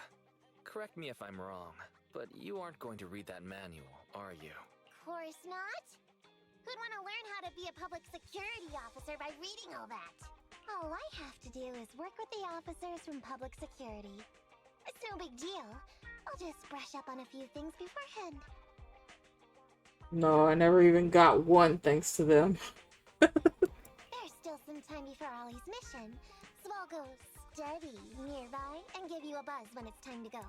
correct me if I'm wrong, but you aren't going to read that manual, are you? Of course not. Who'd want to learn how to be a public security officer by reading all that? All I have to do is work with the officers from public security. It's no big deal. I'll just brush up on a few things beforehand. No, I never even got one thanks to them. There's still some time before Ollie's mission, so I'll go study nearby and give you a buzz when it's time to go.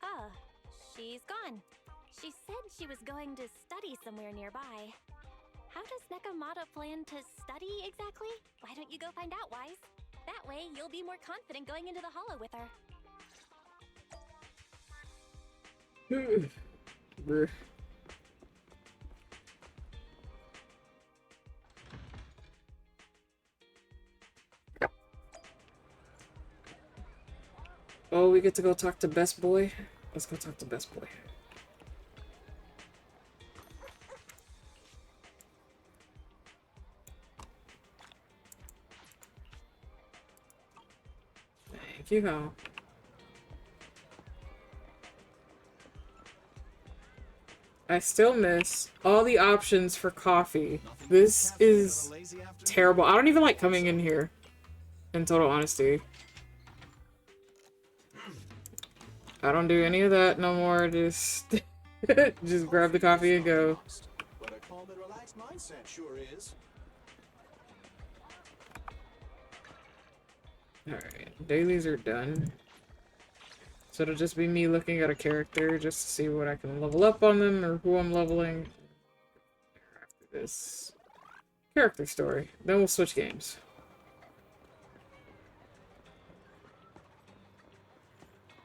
Ah, she's gone. She said she was going to study somewhere nearby. How does Nakamata plan to study exactly? Why don't you go find out, Wise? That way, you'll be more confident going into the hollow with her. Brr. Oh, we get to go talk to Best Boy? Let's go talk to Best Boy. Thank you, Hal. I still miss all the options for coffee. This is terrible. I don't even like coming in here, in total honesty. I don't do any of that no more. Just just grab the coffee and go. But a calm and relaxed mindset sure is. Alright, dailies are done. So it'll just be me looking at a character just to see what I can level up on them or who I'm leveling. After this character story. Then we'll switch games.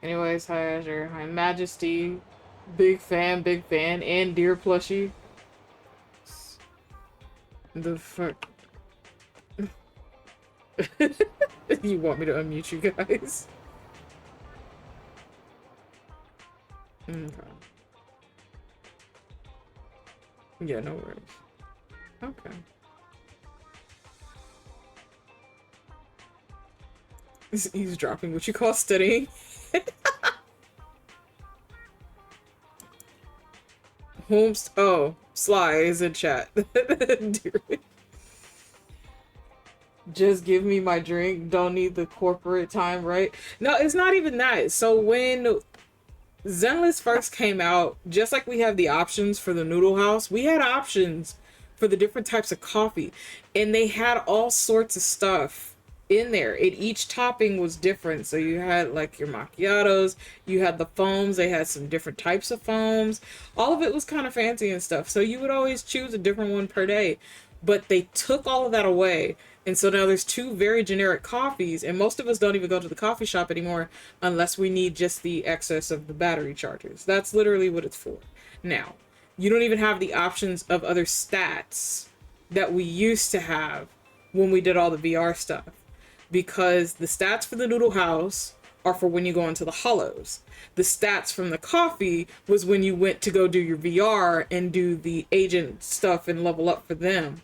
Anyways, hi Azure, hi Majesty, big fan, and dear plushie. The fuck? You want me to unmute you guys? Okay. Yeah, no worries. Okay. This is eavesdropping, what you call studying. Oh, Sly is in chat. Just give me my drink. Don't need the corporate time, right? No, it's not even that. So when Zenless first came out, just like we have the options for the Noodle House, we had options for the different types of coffee. And they had all sorts of stuff in there. Each topping was different. So you had like your macchiatos, you had the foams, they had some different types of foams. All of it was kind of fancy and stuff. So you would always choose a different one per day. But they took all of that away. And so now there's 2 very generic coffees, and most of us don't even go to the coffee shop anymore unless we need just the excess of the battery chargers. That's literally what it's for. Now, you don't even have the options of other stats that we used to have when we did all the VR stuff. Because the stats for the Noodle House are for when you go into the hollows. The stats from the coffee was when you went to go do your VR and do the agent stuff and level up for them.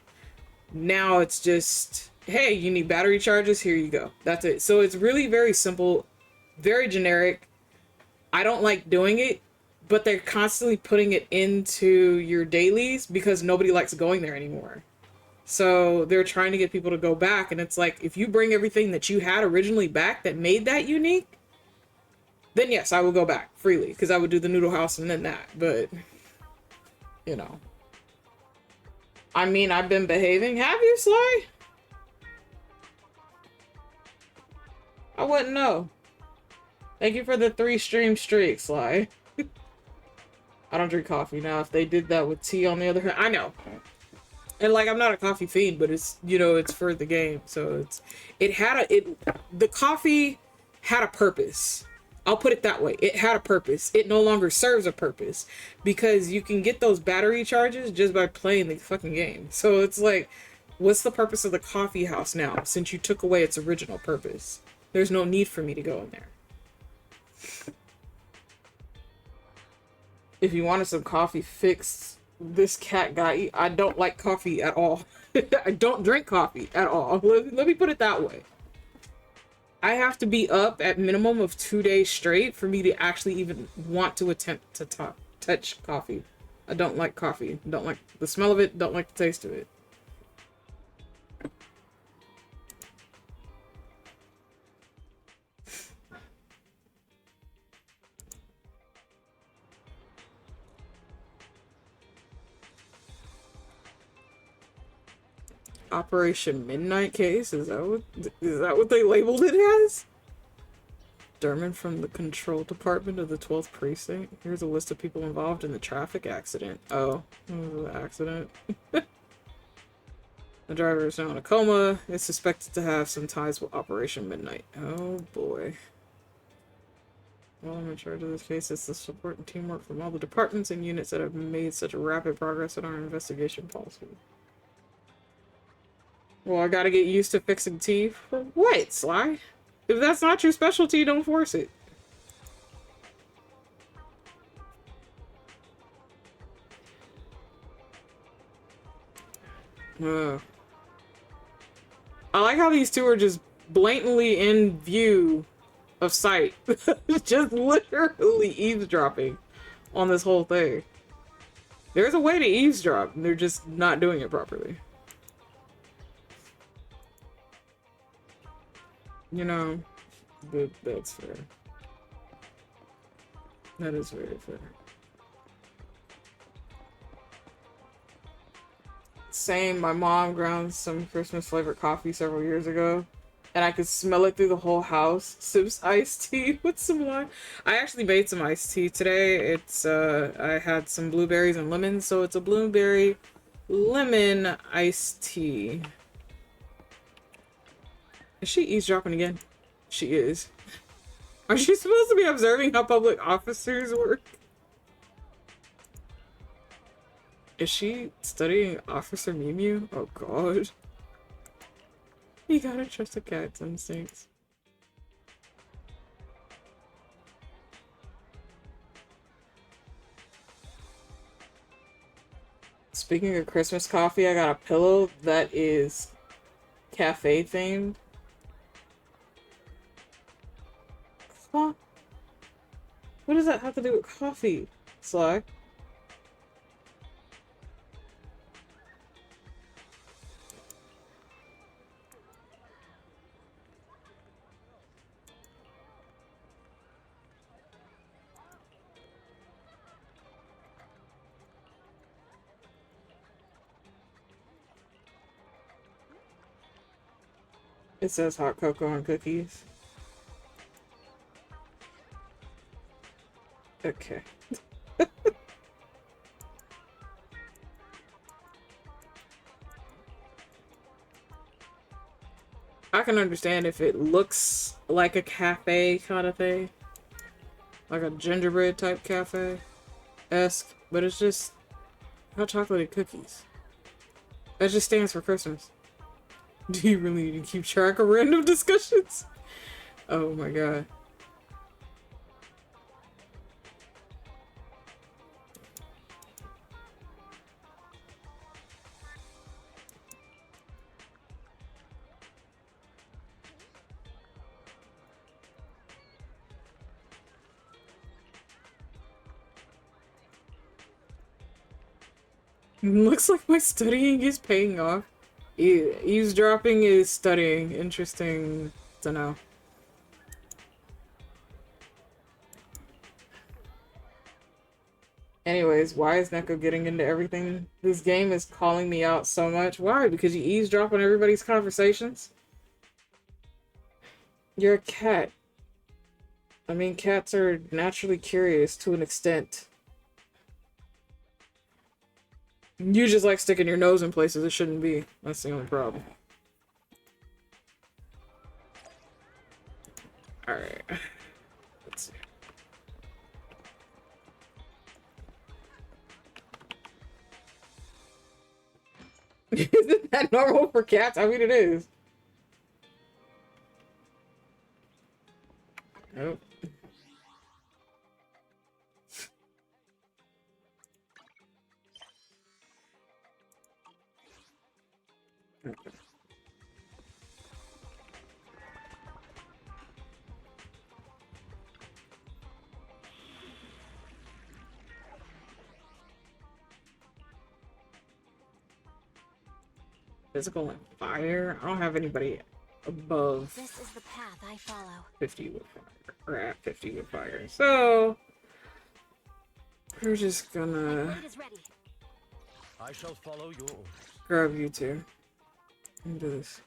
Now it's just, hey, you need battery charges, here you go. That's it. So it's really very simple, very generic. I don't like doing it, but they're constantly putting it into your dailies because nobody likes going there anymore. So they're trying to get people to go back, and it's like, if you bring everything that you had originally back that made that unique, then yes, I will go back freely because I would do the noodle house and then that. But you know, I mean, I've been behaving. Have you, Sly? I wouldn't know. Thank you for the 3 stream streak, Sly. I don't drink coffee now. If they did that with tea on the other hand, I know. And like, I'm not a coffee fiend, but it's, you know, it's for the game. So the coffee had a purpose. I'll put it that way. It had a purpose. It no longer serves a purpose because you can get those battery charges just by playing the fucking game. So it's like, what's the purpose of the coffee house now since you took away its original purpose? There's no need for me to go in there. If you wanted some coffee fixed, this cat guy, I don't like coffee at all. I don't drink coffee at all. Let me put it that way. I have to be up at minimum of 2 days straight for me to actually even want to attempt to touch coffee. I don't like coffee. Don't like the smell of it. Don't like the taste of it. Operation Midnight Case? Is that what they labeled it as? Derman from the Control Department of the 12th Precinct. Here's a list of people involved in the traffic accident. Oh, it was an accident. The driver is now in a coma. Is suspected to have some ties with Operation Midnight. Oh boy. Well, I'm in charge of this case. It's the support and teamwork from all the departments and units that have made such rapid progress in our investigation policy. Well, I gotta get used to fixing tea. For what, Sly? If that's not your specialty, don't force it. I like how these two are just blatantly in view of sight. Just literally eavesdropping on this whole thing. There's a way to eavesdrop, and they're just not doing it properly. You know, that's fair. That is very fair. Same, my mom ground some Christmas flavored coffee several years ago, and I could smell it through the whole house. Sips iced tea with some lime. I actually made some iced tea today. It's, I had some blueberries and lemons, so it's a blueberry lemon iced tea. Is she eavesdropping again? She is. Are she supposed to be observing how public officers work? Is she studying Officer Mew Mew? Oh god. You gotta trust a cat's instincts. Speaking of Christmas coffee, I got a pillow that is cafe themed. Huh? What does that have to do with coffee, Sly? It says hot cocoa and cookies. Okay. I can understand if it looks like a cafe kind of thing. Like a gingerbread type cafe-esque. But it's just hot chocolate cookies. That just stands for Christmas. Do you really need to keep track of random discussions? Oh my god. Looks like my studying is paying off. Eavesdropping is studying. Interesting to know. Anyways, why is Neko getting into everything? This game is calling me out so much. Why? Because you eavesdrop on everybody's conversations? You're a cat. I mean, cats are naturally curious to an extent. You just like sticking your nose in places it shouldn't be. That's the only problem. Alright. Let's see. Isn't that normal for cats? I mean, it is. Nope. Physical and fire. I don't have anybody above This is the path I follow. 50 with fire. Or at 50 with fire. So we're just gonna I shall follow your orders. grab you two and do this.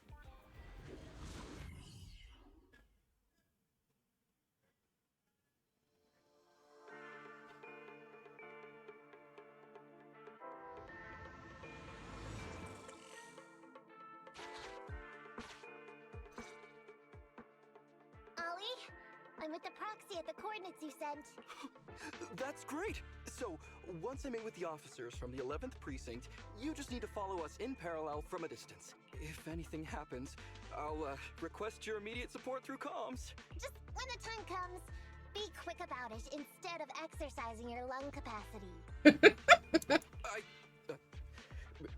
Ollie, I'm with the proxy at the coordinates you sent. That's great! So, once I'm in with the officers from the 11th Precinct, you just need to follow us in parallel from a distance. If anything happens, I'll request your immediate support through comms. Just when the time comes, be quick about it instead of exercising your lung capacity.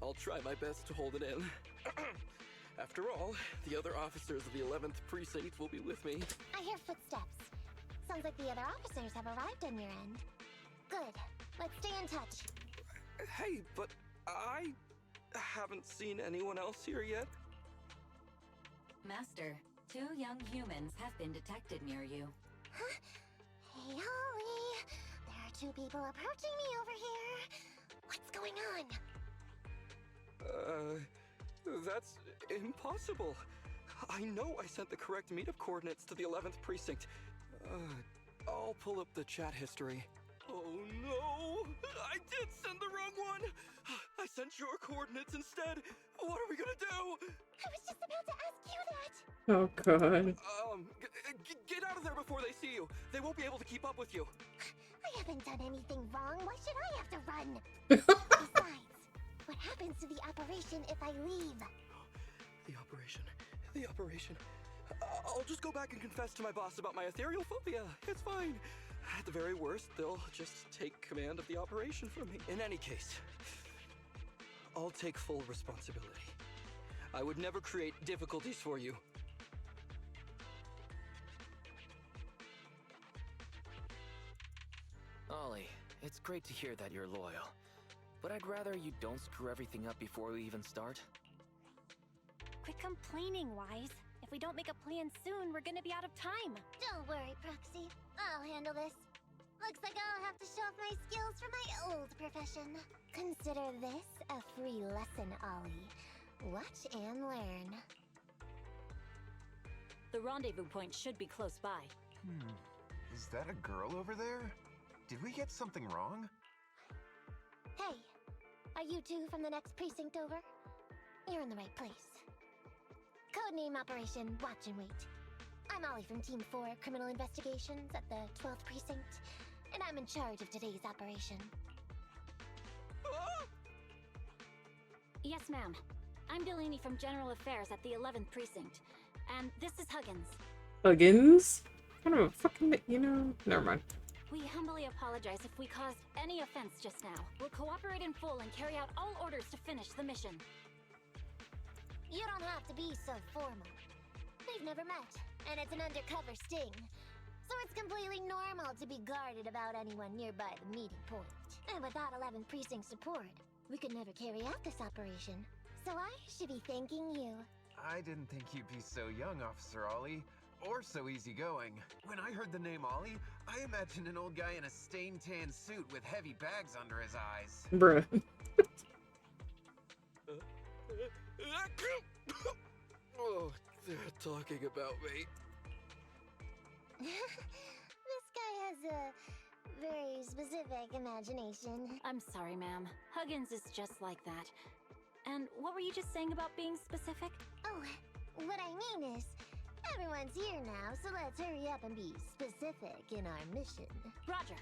I'll try my best to hold it in. After all, the other officers of the 11th Precinct will be with me. I hear footsteps. Sounds like the other officers have arrived on your end. Good. Let's stay in touch. Hey, but I haven't seen anyone else here yet. Master, 2 young humans have been detected near you. Huh? Hey, Ollie. There are 2 people approaching me over here. What's going on? That's impossible. I know I sent the correct meetup coordinates to the 11th Precinct. I'll pull up the chat history. Oh no! I did send the wrong one! I sent your coordinates instead! What are we gonna do? I was just about to ask you that! Oh god. Get out of there before they see you! They won't be able to keep up with you! I haven't done anything wrong. Why should I have to run? Besides, what happens to the operation if I leave? The operation. I'll just go back and confess to my boss about my ethereal phobia. It's fine. At the very worst, they'll just take command of the operation from me. In any case, I'll take full responsibility. I would never create difficulties for you. Ollie, it's great to hear that you're loyal. But I'd rather you don't screw everything up before we even start. Quit complaining, Wise. If we don't make a plan soon, we're gonna be out of time. Don't worry, Proxy. I'll handle this. Looks like I'll have to show off my skills from my old profession. Consider this a free lesson, Ollie. Watch and learn. The rendezvous point should be close by. Is that a girl over there? Did we get something wrong? Hey, are you 2 from the next precinct over? You're in the right place. Codename Operation Watch and Wait. I'm Ollie from Team 4 Criminal Investigations at the 12th Precinct, and I'm in charge of today's operation. Yes, ma'am. I'm Delaney from General Affairs at the 11th Precinct. And this is Huggins. Huggins? Kind of a fucking, never mind. We humbly apologize if we caused any offense just now. We'll cooperate in full and carry out all orders to finish the mission. You don't have to be so formal. We've never met, and it's an undercover sting. So it's completely normal to be guarded about anyone nearby the meeting point. And without 11th Precinct support, we could never carry out this operation. So I should be thanking you. I didn't think you'd be so young, Officer Ollie. or so easygoing. When I heard the name Ollie, I imagined an old guy in a stained tan suit with heavy bags under his eyes. Bruh. Oh, they're talking about me. This guy has a very specific imagination. I'm sorry, ma'am. Huggins is just like that. And what were you just saying about being specific? Oh, what I mean is, everyone's here now, so let's hurry up and be specific in our mission. Roger.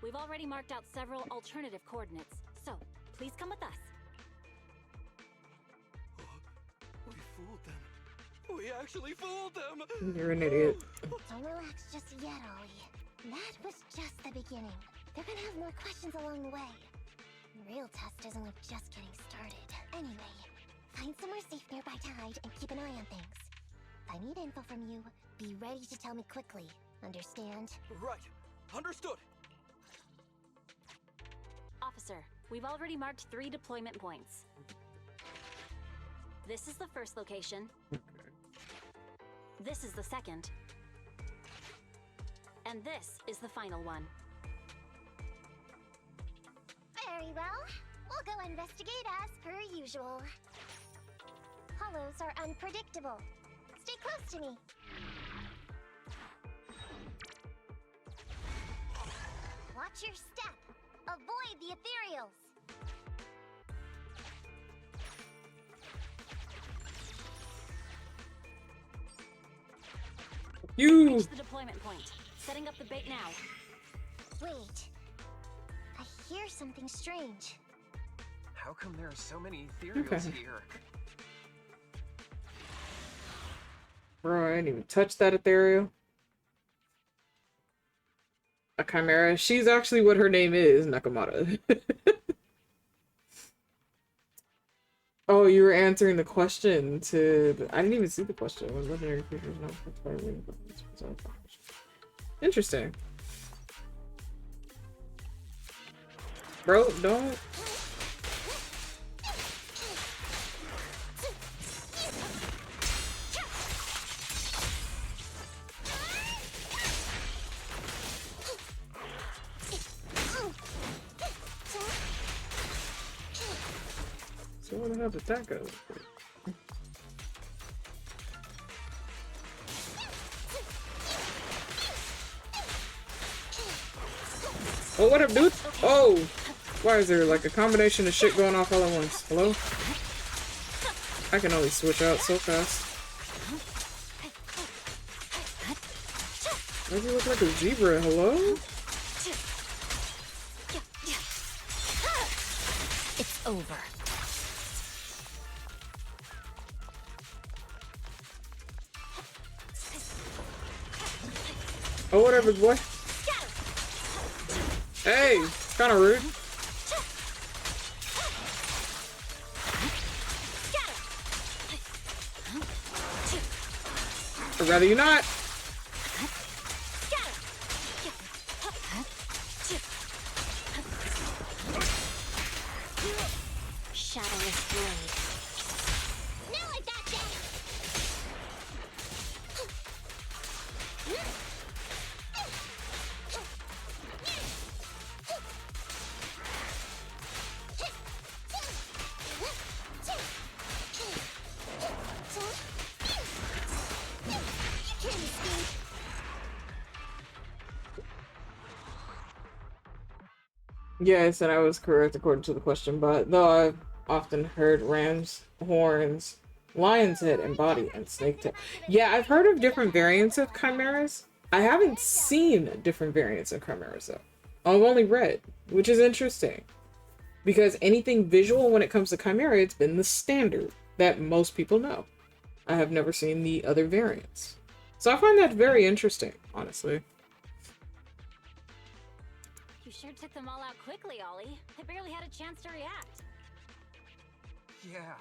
We've already marked out several alternative coordinates, so please come with us. We fooled them. We actually fooled them! You're an idiot. Don't relax just yet, Ollie. That was just the beginning. They're gonna have more questions along the way. The real test isn't like just getting started. Anyway, find somewhere safe nearby to hide and keep an eye on things. If I need info from you, be ready to tell me quickly. Understand? Right. Understood. Officer, we've already marked 3 deployment points. This is the first location. This is the second. And this is the final one. Very well. We'll go investigate as per usual. Hollows are unpredictable. Stay close to me. Watch your step. Avoid the ethereals. You. Reach the deployment point. Setting up the bait now. Wait. I hear something strange. How come there are so many ethereals here? Bro, I didn't even touch that ethereal. A chimera. She's actually what her name is, Nakamata. Oh, you were answering the question to... I didn't even see the question. When legendary creatures not... Interesting. Bro, don't... So where the hell did that go? Oh, what up, dude? Oh! Why is there like a combination of shit going off all at once? Hello? I can only switch out so fast. Why does he look like a zebra? Hello? It's over. Oh, whatever, boy. Hey, it's kind of rude. I'd rather you not. Shadowless blade. Now I got that! Yes, and I was correct according to the question, but though I've often heard ram's horns, lion's head and body, and snake tail. Yeah, I've heard of different variants of chimeras. I haven't seen different variants of chimeras though. I've only read, which is interesting. Because anything visual when it comes to chimera, it's been the standard that most people know. I have never seen the other variants. So I find that very interesting, honestly. You sure took them all out quickly, Ollie. I barely had a chance to react. Yeah,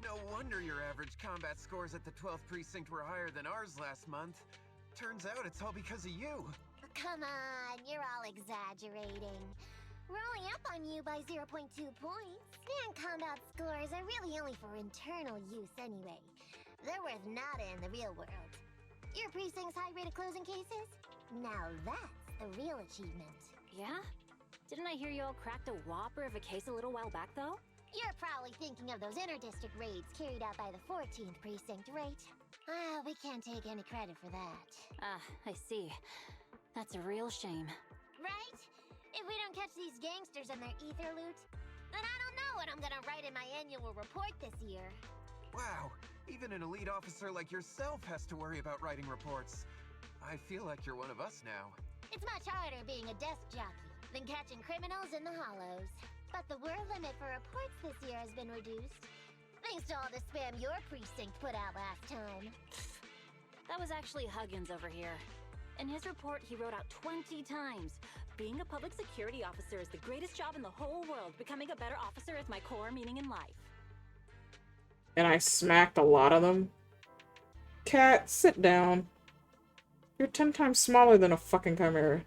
no wonder your average combat scores at the 12th precinct were higher than ours last month. Turns out it's all because of you. Come on, you're all exaggerating. We're only up on you by 0.2 points. And combat scores are really only for internal use anyway. They're worth nada in the real world. Your precinct's high rate of closing cases? Now that's the real achievement. Yeah? Didn't I hear you all cracked a whopper of a case a little while back, though? You're probably thinking of those inter-district raids carried out by the 14th precinct, right? Ah, we can't take any credit for that. Ah, I see. That's a real shame. Right? If we don't catch these gangsters and their ether loot, then I don't know what I'm gonna write in my annual report this year. Wow, even an elite officer like yourself has to worry about writing reports. I feel like you're one of us now. It's much harder being a desk jockey than catching criminals in the hollows. But the word limit for reports this year has been reduced. Thanks to all the spam your precinct put out last time. That was actually Huggins over here. In his report, he wrote out 20 times. Being a public security officer is the greatest job in the whole world. Becoming a better officer is my core meaning in life. And I smacked a lot of them. Cat, sit down. You're 10 times smaller than a fucking chimera.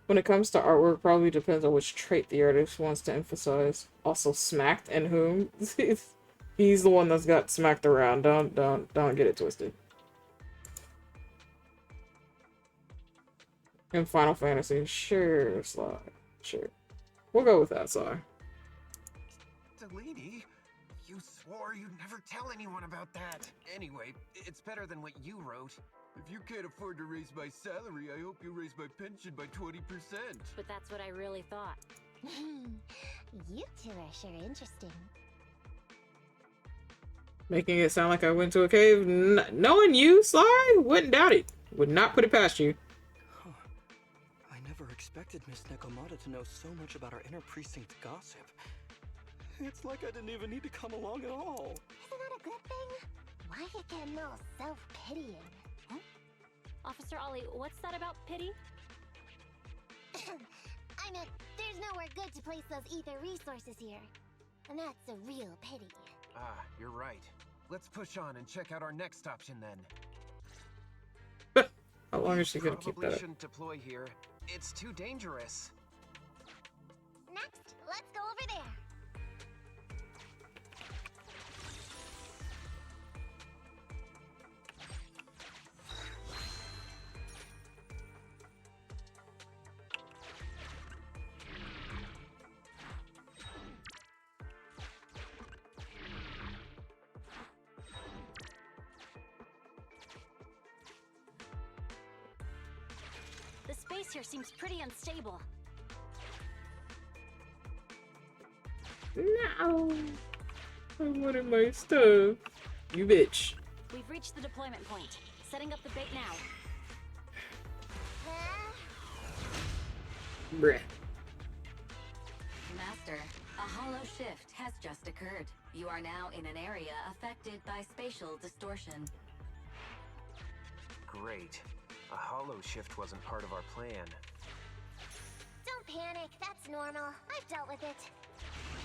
When it comes to artwork, probably depends on which trait the artist wants to emphasize. Also, smacked and whom? He's the one that's got smacked around. Don't get it twisted. In Final Fantasy, sure, Sly. Sure. We'll go with that, Sly. Delaney, you swore you'd never tell anyone about that. Anyway, it's better than what you wrote. If you can't afford to raise my salary, I hope you raise my pension by 20%. But that's what I really thought. You two are sure interesting. Making it sound like I went to a cave. Knowing you, Sly, wouldn't doubt it. Would not put it past you. Huh. I never expected Miss Nekomata to know so much about our inner precinct gossip. It's like I didn't even need to come along at all. Isn't that a good thing? Why you getting all self-pitying? Huh? Officer Ollie, what's that about pity? I meant, there's nowhere good to place those ether resources here. And that's a real pity. Ah, you're right. Let's push on and check out our next option then. How long is she gonna keep Probably that? shouldn't deploy here. It's too dangerous. Next, let's go over there. The space here seems pretty unstable. No! I wanted my stuff. You bitch. We've reached the deployment point. Setting up the bait now. Bruh. Master, a hollow shift has just occurred. You are now in an area affected by spatial distortion. Great. A hollow shift wasn't part of our plan. Don't panic, that's normal. I've dealt with it.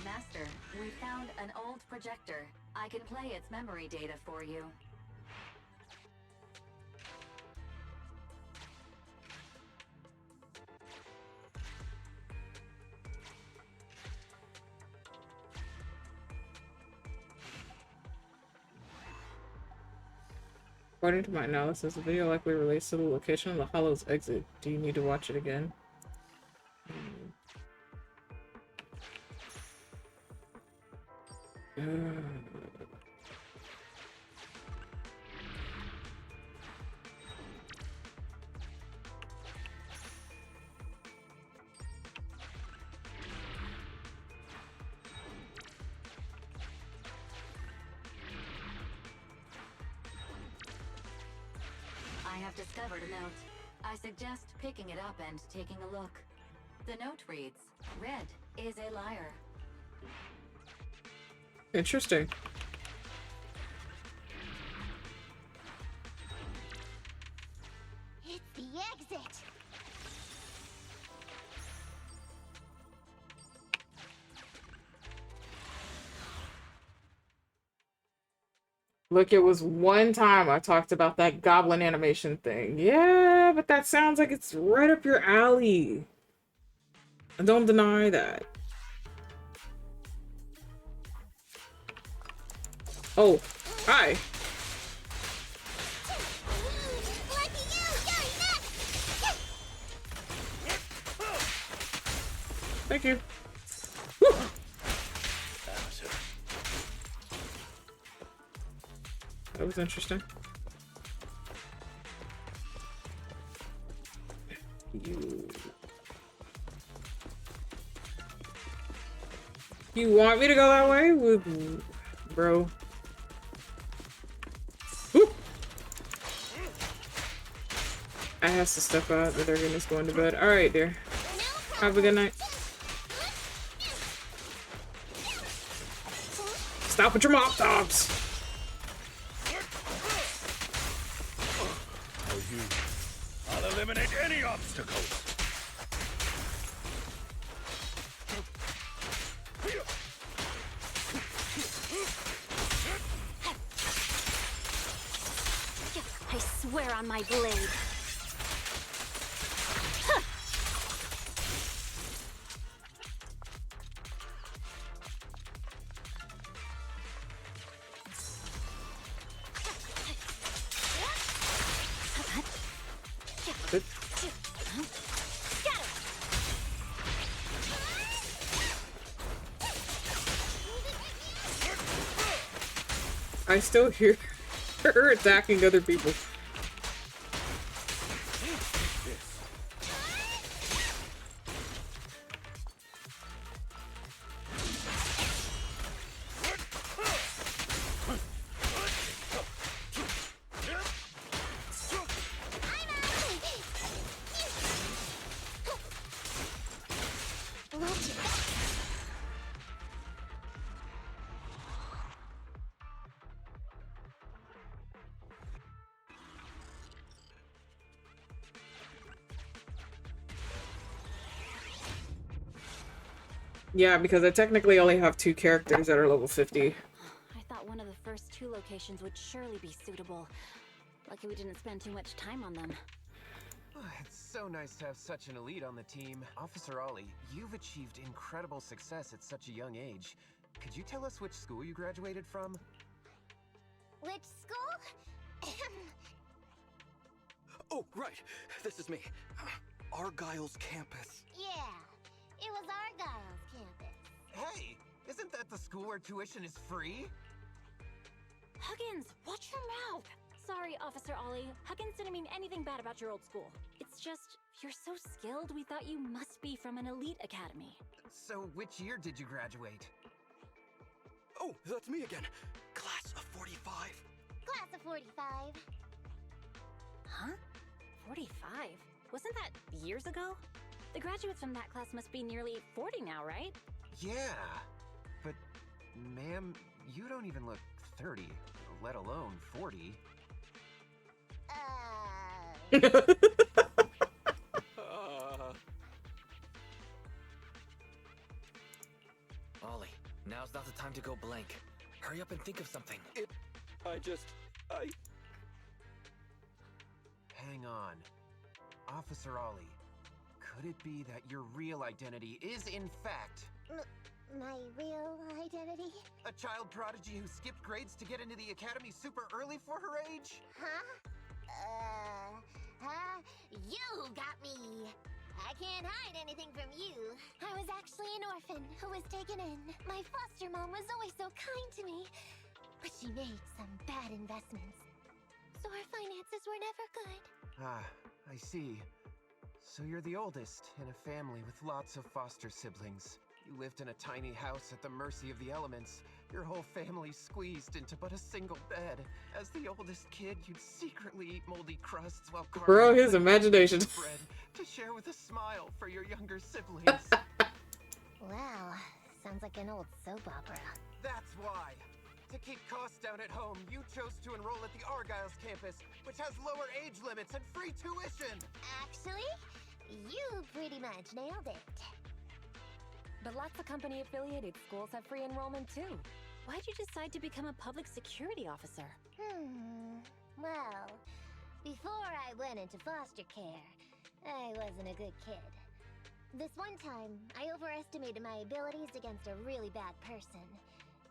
Master, we found an old projector. I can play its memory data for you. According to my analysis, the video likely relates to the location of the Hollow's exit. Do you need to watch it again? I have discovered a note. I suggest picking it up and taking a look. The note reads, "Red is a liar." Interesting. It's the exit. Look, it was one time I talked about that goblin animation thing. Yeah, but that sounds like it's right up your alley. I don't deny that. Oh, hi. Thank you. Woo! That was interesting. You want me to go that way? With bro. Woo! I have to step out. The Durgan is going to bed. Alright, dear. Have a good night. Stop with your mop tops! I'll eliminate any obstacles. I swear on my blade. I still hear her attacking other people. Yeah, because I technically only have 2 characters that are level 50. I thought one of the first 2 locations would surely be suitable. Lucky we didn't spend too much time on them. It's so nice to have such an elite on the team. Officer Ollie, you've achieved incredible success at such a young age. Could you tell us which school you graduated from? Which school? Oh, right. This is me. Argyle's campus. Yeah, it was Argyle's campus. Hey, isn't that the school where tuition is free? Huggins, watch your mouth! Sorry, Officer Ollie. Huggins didn't mean anything bad about your old school. It's just, you're so skilled, we thought you must be from an elite academy. So which year did you graduate? Oh, that's me again. Class of 45. Class of 45. Huh? 45? Wasn't that years ago? The graduates from that class must be nearly 40 now, right? Yeah, but ma'am, you don't even look 30, let alone 40. Ollie, now's not the time to go blank. Hurry up and think of something. Hang on. Officer Ollie, could it be that your real identity is in fact My real identity? a child prodigy who skipped grades to get into the academy super early for her age? You got me! I can't hide anything from you. I was actually an orphan who was taken in. My foster mom was always so kind to me, but she made some bad investments. So our finances were never good. Ah, I see. So you're the oldest in a family with lots of foster siblings. You lived in a tiny house at the mercy of the elements. Your whole family squeezed into but a single bed. As the oldest kid, you'd secretly eat moldy crusts while carving Bro, up his the imagination. bread to share with a smile for your younger siblings. Wow, sounds like an old soap opera. That's why. To keep costs down at home, you chose to enroll at the Argyle's campus, which has lower age limits and free tuition. Actually, you pretty much nailed it. But lots of company-affiliated schools have free enrollment too. Why'd you decide to become a public security officer? Well, before I went into foster care, I wasn't a good kid. This one time, I overestimated my abilities against a really bad person,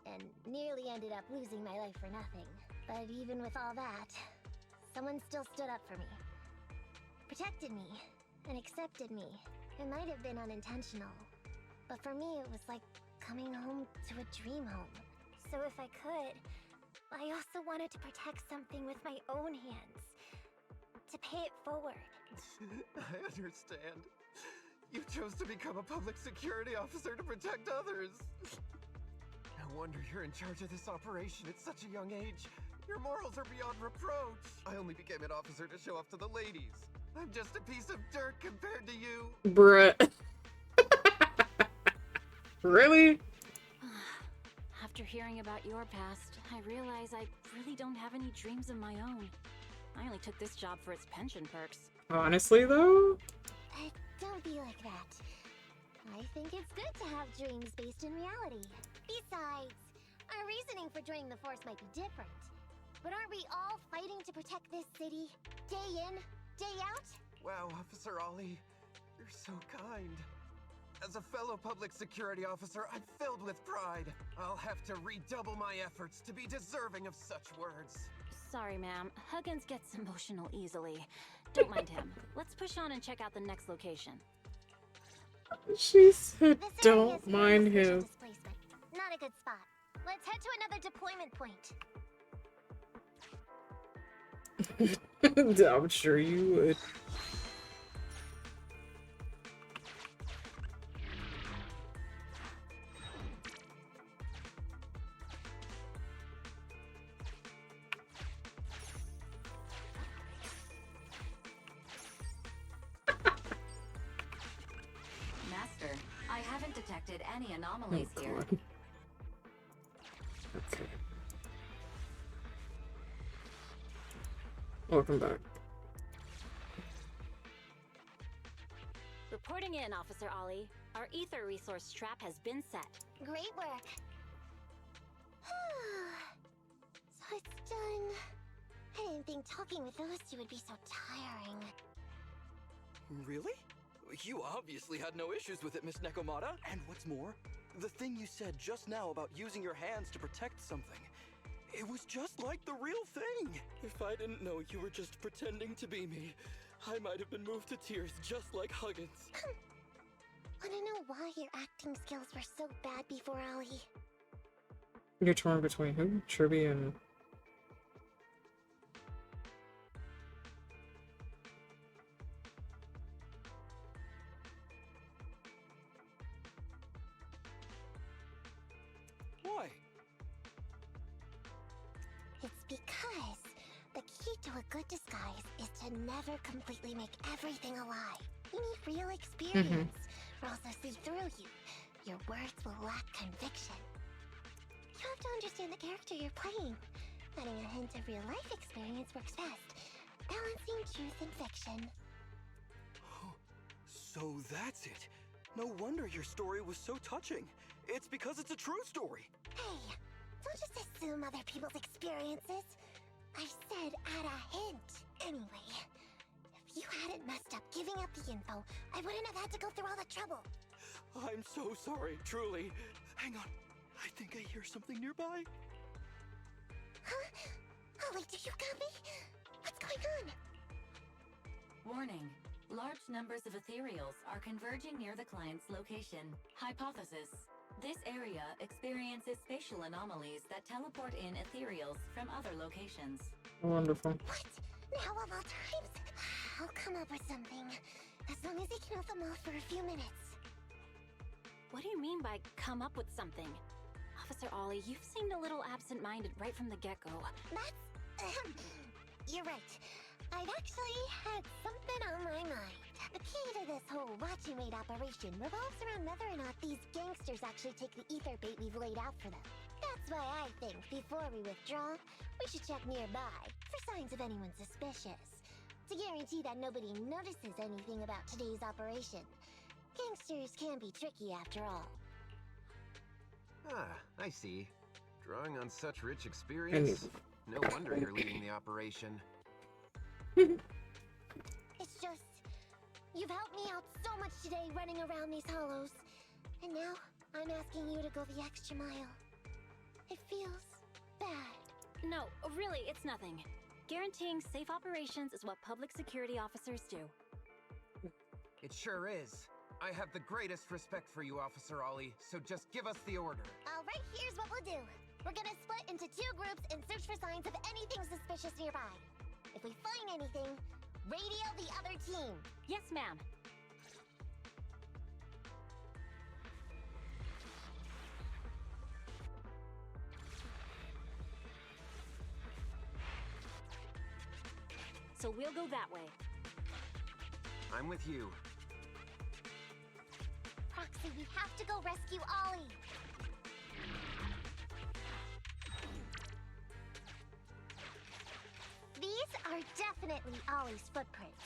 and nearly ended up losing my life for nothing. But even with all that, someone still stood up for me, protected me, and accepted me. It might have been unintentional, But for me, it was like coming home to a dream home. So if I could, I also wanted to protect something with my own hands. To pay it forward. I understand. You chose to become a public security officer to protect others. No wonder you're in charge of this operation at such a young age. Your morals are beyond reproach. I only became an officer to show off to the ladies. I'm just a piece of dirt compared to you. Bruh. Really? After hearing about your past, I realize I really don't have any dreams of my own. I only took this job for its pension perks. Honestly, though? Don't be like that. I think it's good to have dreams based in reality. Besides, our reasoning for joining the force might be different. But aren't we all fighting to protect this city, day in, day out? Wow, Officer Ollie, you're so kind. As a fellow public security officer, I'm filled with pride. I'll have to redouble my efforts to be deserving of such words. Sorry, ma'am. Huggins gets emotional easily. Don't mind him. Let's push on and check out the next location. She said, This area don't is mind special him. displacement. Not a good spot. Let's head to another deployment point. I'm sure you would. Master, I haven't detected any anomalies Oh, here. God. Okay. Welcome back. Reporting in, Officer Ollie. Our ether resource trap has been set. Great work. So it's done. I didn't think talking with those two would be so tiring. Really? You obviously had no issues with it, Miss Nekomata. And what's more, the thing you said just now about using your hands to protect something, it was just like the real thing. If I didn't know you were just pretending to be me, I might have been moved to tears just like Huggins. Wanna know why your acting skills were so bad before, Ollie? You're torn between who? Tribby and... Why? It's because the key to a good disguise is to never completely make everything a lie. You need real experience, or else they'll see through you. Your words will lack conviction. You have to understand the character you're playing. Adding a hint of real life experience works best, balancing truth and fiction. So that's it. No wonder your story was so touching. It's because it's a true story. Hey, don't just assume other people's experiences. I said add a hint. Anyway, if you hadn't messed up giving up the info, I wouldn't have had to go through all the trouble. I'm so sorry, truly. Hang on. I think I hear something nearby. Huh? Ollie, do you got me? What's going on? Warning. Large numbers of ethereals are converging near the client's location. Hypothesis. This area experiences spatial anomalies that teleport in ethereals from other locations. Wonderful. What? Now of all times? I'll come up with something. As long as I can hold them off for a few minutes. What do you mean by come up with something? Officer Ollie, you've seemed a little absent-minded right from the get-go. That's... You're right. I've actually had something on my mind. The key to this whole watch and wait operation revolves around whether or not these gangsters actually take the ether bait we've laid out for them. That's why I think before we withdraw, we should check nearby for signs of anyone suspicious. To guarantee that nobody notices anything about today's operation. Gangsters can be tricky after all. Ah, I see. Drawing on such rich experience. No wonder you're leading the operation. It's just, you've helped me out so much today running around these hollows. And now, I'm asking you to go the extra mile. It feels bad. No, really, it's nothing. Guaranteeing safe operations is what public security officers do. It sure is. I have the greatest respect for you, Officer Ollie, so just give us the order. Alright, here's what we'll do. We're gonna split into 2 groups and search for signs of anything suspicious nearby. If we find anything, radio the other team. Yes, ma'am. So we'll go that way. I'm with you. Proxy, we have to go rescue Ollie. These are definitely Ollie's footprints.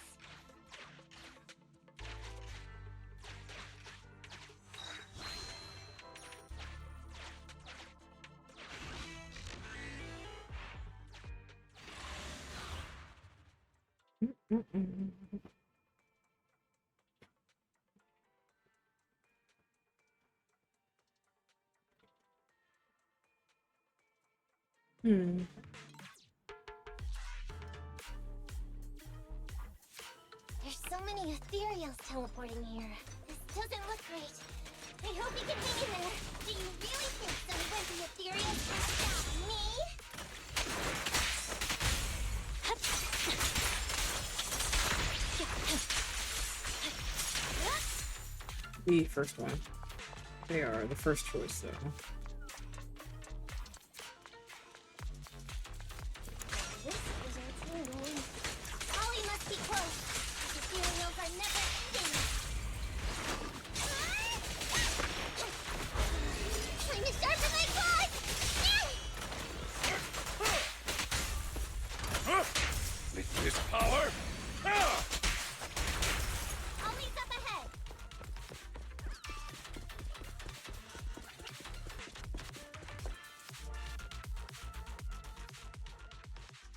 There's so many ethereals teleporting here. This doesn't look great. I hope you can hang in there. Do you really think some wimpy ethereals can stop me? The first one. They are the first choice, though. This is entangled. Ollie must be close. The ethereals are never ending. Time to sharpen my claws! With this power? Ah! Ollie's up ahead.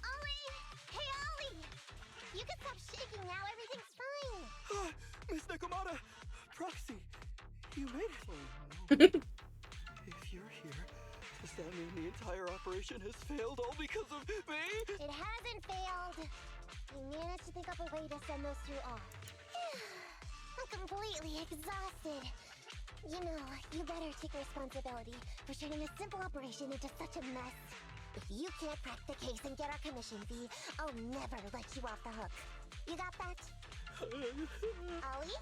Ollie! Hey, Ollie! You can stop shaking now. Everything's fine. Miss Nekomata! Proxy! You made it! Oh no. If you're here, does that mean the entire operation has failed all because of me? It hasn't failed. We managed to think up a way to send those 2 off. I'm completely exhausted. You know, you better take responsibility for turning a simple operation into such a mess. If you can't crack the case and get our commission fee, I'll never let you off the hook. You got that? Ollie?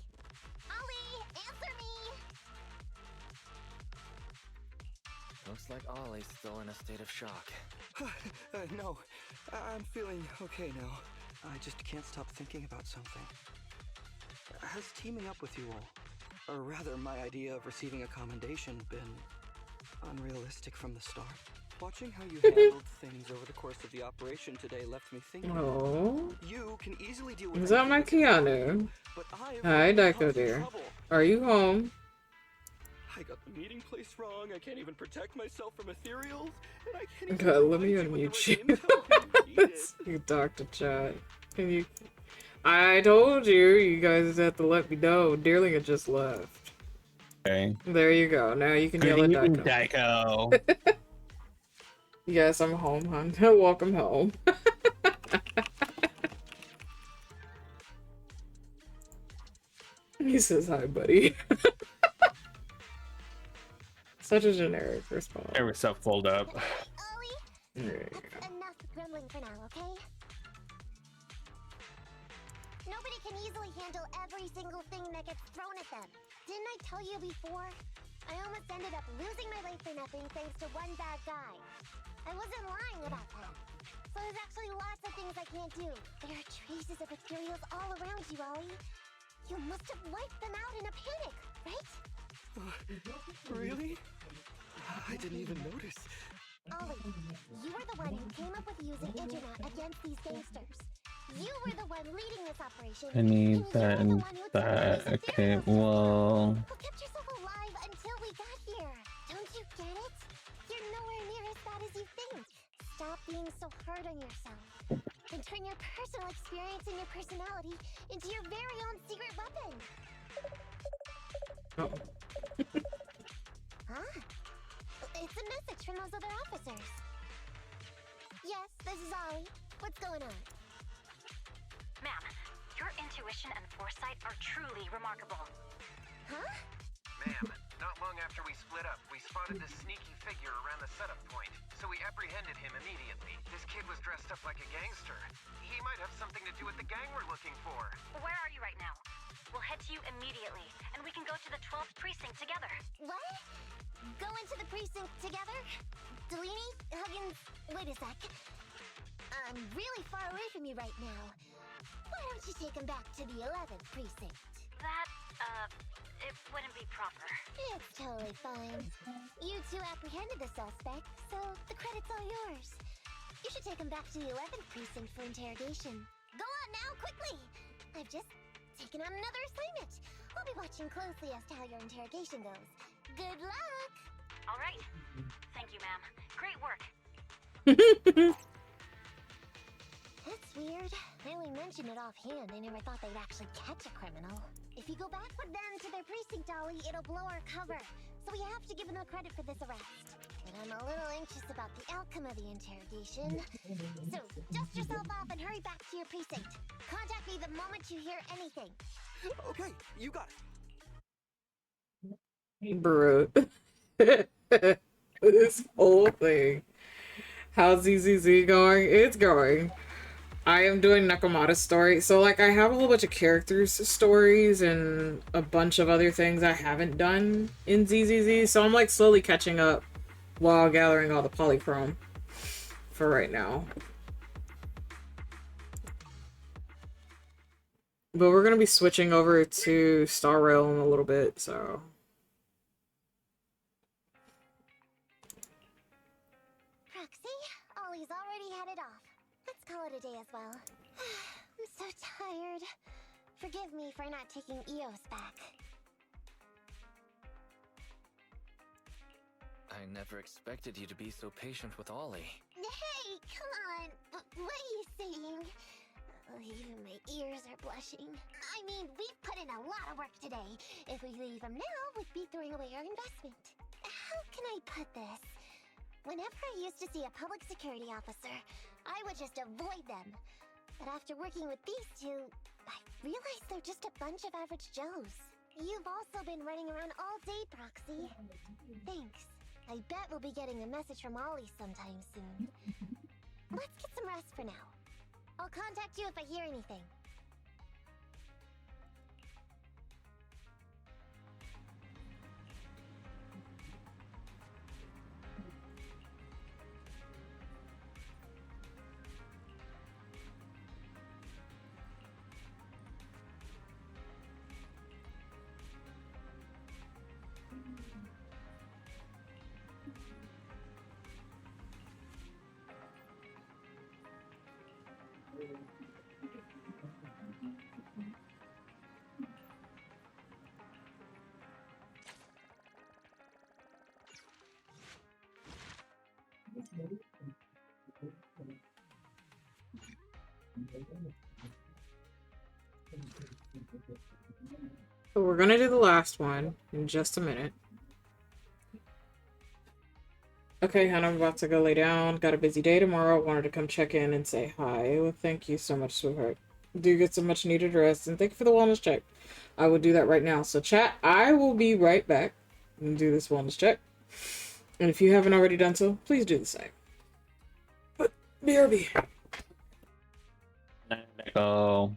Ollie, answer me! Looks like Ollie's still in a state of shock. No, I'm feeling okay now. I just can't stop thinking about something. Has teaming up with you all, or rather my idea of receiving a commendation, been unrealistic from the start? Watching how you handled things over the course of the operation today left me thinking. Oh. You can easily deal with Is that my Keanu? but I Hi, Deco dear. Are you home? I got the meeting place wrong. I can't even protect myself from ethereals, and I can't even God, let me provide you with unmute the you. right intel you needed. You talk to chat. Can you? I told you, you guys have to let me know. Dearling had just left. Okay. There you go. Now you can Good yell at evening, Deco. Deco. Yes, I'm home, hon. Welcome home. He says hi, buddy. Such a generic response. Every stuff pulled up. Ollie? There you That's enough grumbling for now, okay? Nobody can easily handle every single thing that gets thrown at them. Didn't I tell you before? I almost ended up losing my life for nothing thanks to one bad guy. I wasn't lying about that. So there's actually lots of things I can't do. There are traces of ethereals all around you, Ollie. You must have wiped them out in a panic, right? Really? I didn't even notice. Ollie, you were the one who came up with using internet against these gangsters. You were the one leading this operation. I need that and that. Okay, well. Who kept yourself alive until we got here? Don't you get it? You're nowhere near as bad as you think. Stop being so hard on yourself. And turn your personal experience and your personality into your very own secret weapon. Oh. Huh? It's a message from those other officers. Yes, this is Ollie. What's going on? Ma'am, your intuition and foresight are truly remarkable. Huh? Ma'am, not long after we split up, we spotted this sneaky figure around the setup point, so we apprehended him immediately. This kid was dressed up like a gangster. He might have something to do with the gang we're looking for. Where are you right now? We'll head to you immediately, and we can go to the 12th precinct together. What? Go into the precinct together? Delaney? Huggins? Wait a sec. I'm really far away from you right now. Why don't you take him back to the 11th precinct? That, it wouldn't be proper. It's totally fine. You two apprehended the suspect, so the credit's all yours. You should take him back to the 11th precinct for interrogation. Go on now, quickly! I've just taken on another assignment. I'll be watching closely as to how your interrogation goes. Good luck! All right. Thank you, ma'am. Great work. That's weird. I only mentioned it offhand. I never thought they'd actually catch a criminal. If you go back with them to their precinct, Ollie, it'll blow our cover. So we have to give them the credit for this arrest. But I'm a little anxious about the outcome of the interrogation. So dust yourself off and hurry back to your precinct. Contact me the moment you hear anything. Okay, you got it. Bro. This whole thing. How's ZZZ going? It's going. I am doing Nakamata's story. So, like, I have a whole bunch of characters' stories and a bunch of other things I haven't done in ZZZ. So I'm, like, slowly catching up while gathering all the polychrome for right now. But we're going to be switching over to Star Rail in a little bit, so... Proxy, Ollie's already headed off. Let's call it a day as well. I'm so tired. Forgive me for not taking Eos back. I never expected you to be so patient with Ollie. Hey, come on. What are you saying? Oh, even my ears are blushing. I mean, we've put in a lot of work today. If we leave them now, we'd be throwing away our investment. How can I put this? Whenever I used to see a public security officer, I would just avoid them. But after working with these two, I realized they're just a bunch of average Joes. You've also been running around all day, Proxy. Thanks. I bet we'll be getting a message from Ollie sometime soon. Let's get some rest for now. I'll contact you if I hear anything. So we're gonna do the last one in just a minute. Okay, hon, I'm about to go lay down. Got a busy day tomorrow. Wanted to come check in and say hi. Well, thank you so much, sweetheart. Do get some much needed rest, and thank you for the wellness check. I will do that right now. So, chat, I will be right back and do this wellness check. And if you haven't already done so, please do the same. But, BRB. Go.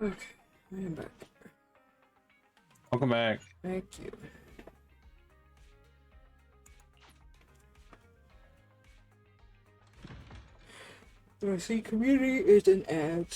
Okay, I am back. Welcome back. Thank you. So I see community is an ad.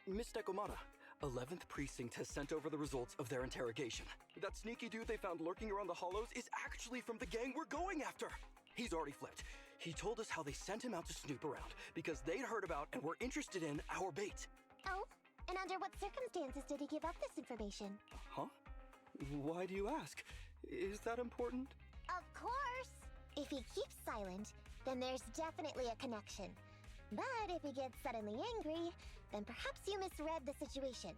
Miss Nekomata, 11th Precinct has sent over the results of their interrogation. That sneaky dude they found lurking around the hollows is actually from the gang we're going after. He's already flipped. He told us how they sent him out to snoop around because they'd heard about and were interested in our bait. Oh? And under what circumstances did he give up this information? Huh? Why do you ask? Is that important? Of course! If he keeps silent, then there's definitely a connection. But if he gets suddenly angry, then perhaps you misread the situation.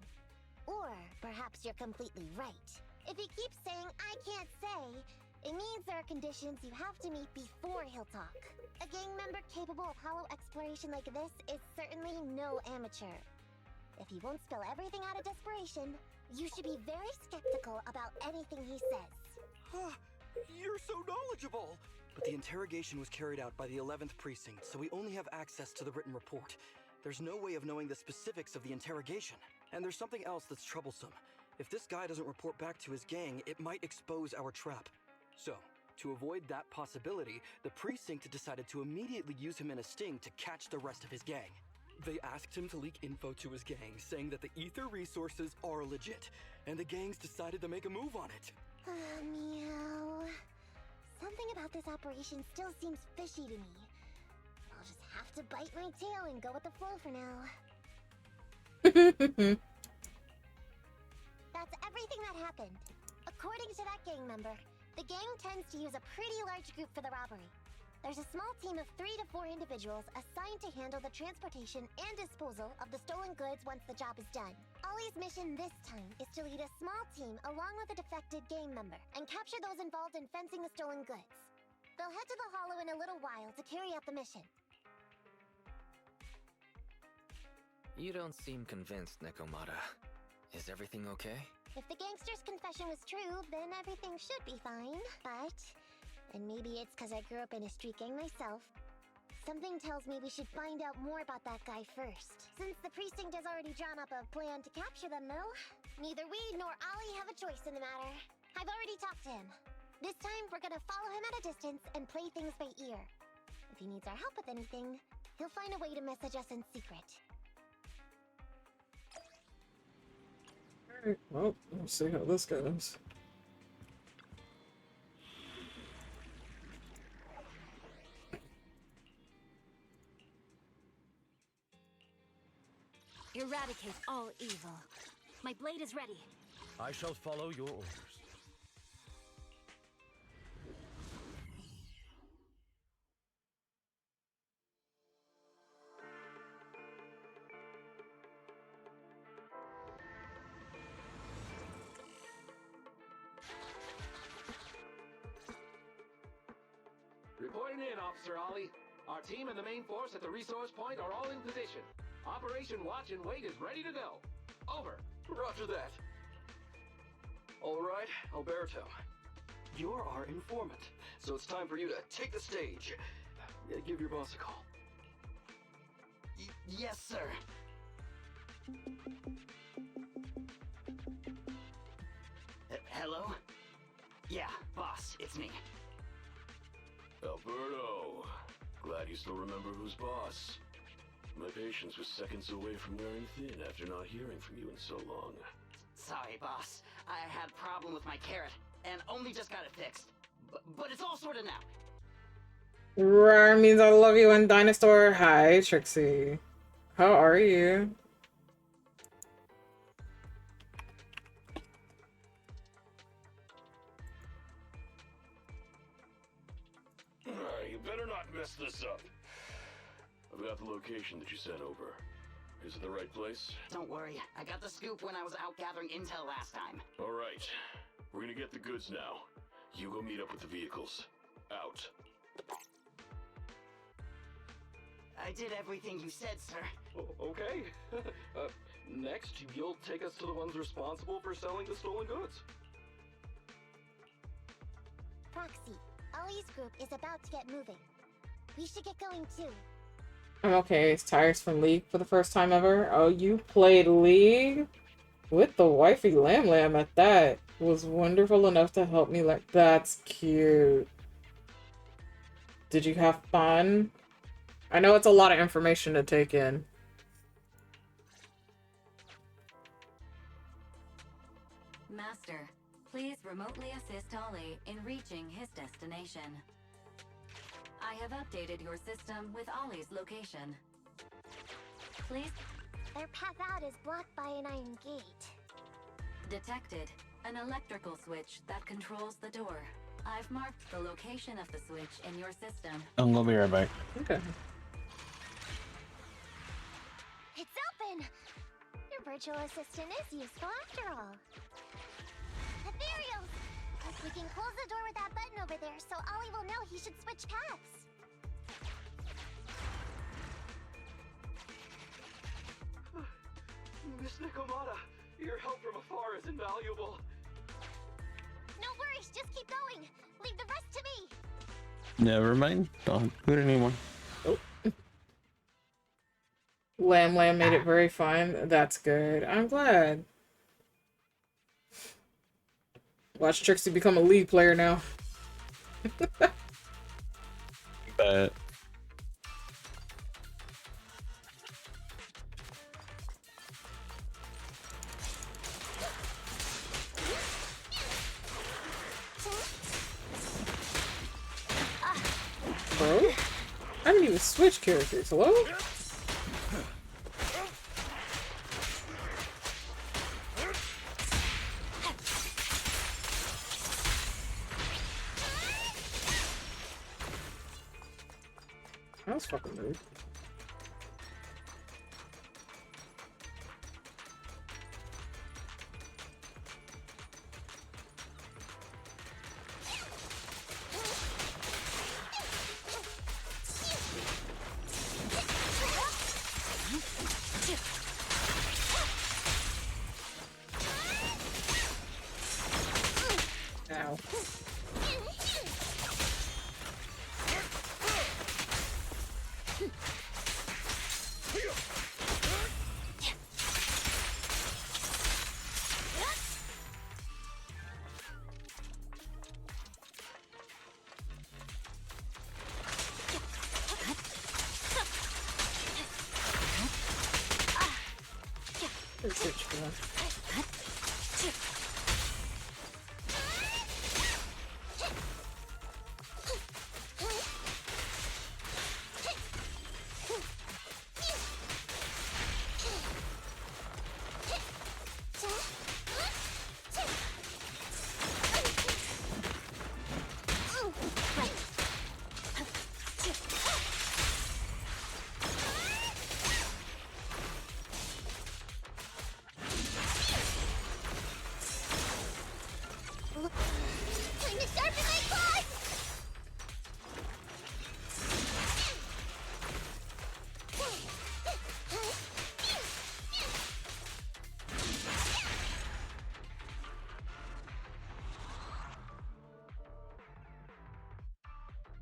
Or perhaps you're completely right. If he keeps saying, "I can't say," it means there are conditions you have to meet before he'll talk. A gang member capable of hollow exploration like this is certainly no amateur. If he won't spill everything out of desperation, you should be very skeptical about anything he says. You're so knowledgeable! But the interrogation was carried out by the 11th Precinct, so we only have access to the written report. There's no way of knowing the specifics of the interrogation. And there's something else that's troublesome. If this guy doesn't report back to his gang, it might expose our trap. So, to avoid that possibility, the Precinct decided to immediately use him in a sting to catch the rest of his gang. They asked him to leak info to his gang, saying that the ether resources are legit, and the gangs decided to make a move on it. Meow. Something about this operation still seems fishy to me. I'll just have to bite my tail and go with the flow for now. That's everything that happened. According to that gang member, the gang tends to use a pretty large group for the robbery. There's a small team of 3 to 4 individuals assigned to handle the transportation and disposal of the stolen goods once the job is done. Ollie's mission this time is to lead a small team along with a defected gang member and capture those involved in fencing the stolen goods. They'll head to the hollow in a little while to carry out the mission. You don't seem convinced, Nekomata. Is everything okay? If the gangster's confession was true, then everything should be fine. But, and maybe it's because I grew up in a street gang myself, something tells me we should find out more about that guy first. Since the precinct has already drawn up a plan to capture them, though, neither we nor Ollie have a choice in the matter. I've already talked to him. This time, we're gonna follow him at a distance and play things by ear. If he needs our help with anything, he'll find a way to message us in secret. Alright, well, let's see how this goes. Eradicate all evil. My blade is ready. I shall follow your orders. Reporting in, Officer Ollie. Our team and the main force at the resource point are all in position. Operation Watch and Wait is ready to go. Over. Roger that. All right, Alberto. You're our informant, so it's time for you to take the stage. Give your boss a call. Yes, sir. Hello? Yeah, boss, it's me. Alberto, glad you still remember who's boss. My patience was seconds away from wearing thin after not hearing from you in so long. Sorry, boss. I had a problem with my carrot, and only just got it fixed. But it's all sorted now. Rar means I love you and Dinosaur. Hi, Trixie. How are you? You better not mess this up. I've got the location that you sent over. Is it the right place? Don't worry, I got the scoop when I was out gathering intel last time. All right. We're gonna get the goods now. You go meet up with the vehicles. Out. I did everything you said, sir. Okay. Next, you'll take us to the ones responsible for selling the stolen goods. Proxy, Ollie's group is about to get moving. We should get going too. I'm okay. It's Tires from League for the first time ever. Oh, you played League? With the wifey Lam Lam at that. Was wonderful enough to help me like that's cute. Did you have fun? I know it's a lot of information to take in. Master, please remotely assist Ollie in reaching his destination. I have updated your system with Ollie's location. Please. Their path out is blocked by an iron gate. Detected. An electrical switch that controls the door. I've marked the location of the switch in your system. I'm gonna be right back. Okay. It's open! Your virtual assistant is useful after all. Ethereals! We can close the door with that button over there so Ollie will know he should switch paths. Miss Nikomata, your help from afar is invaluable. No worries, just keep going. Leave the rest to me. Never mind. Don't do it anymore. Oh. Lam Lam made it very fun. That's good. I'm glad. Watch Trixie become a League player now. But bro, I didn't even switch characters. Hello? That was fucking rude. Time to sharpen my claws!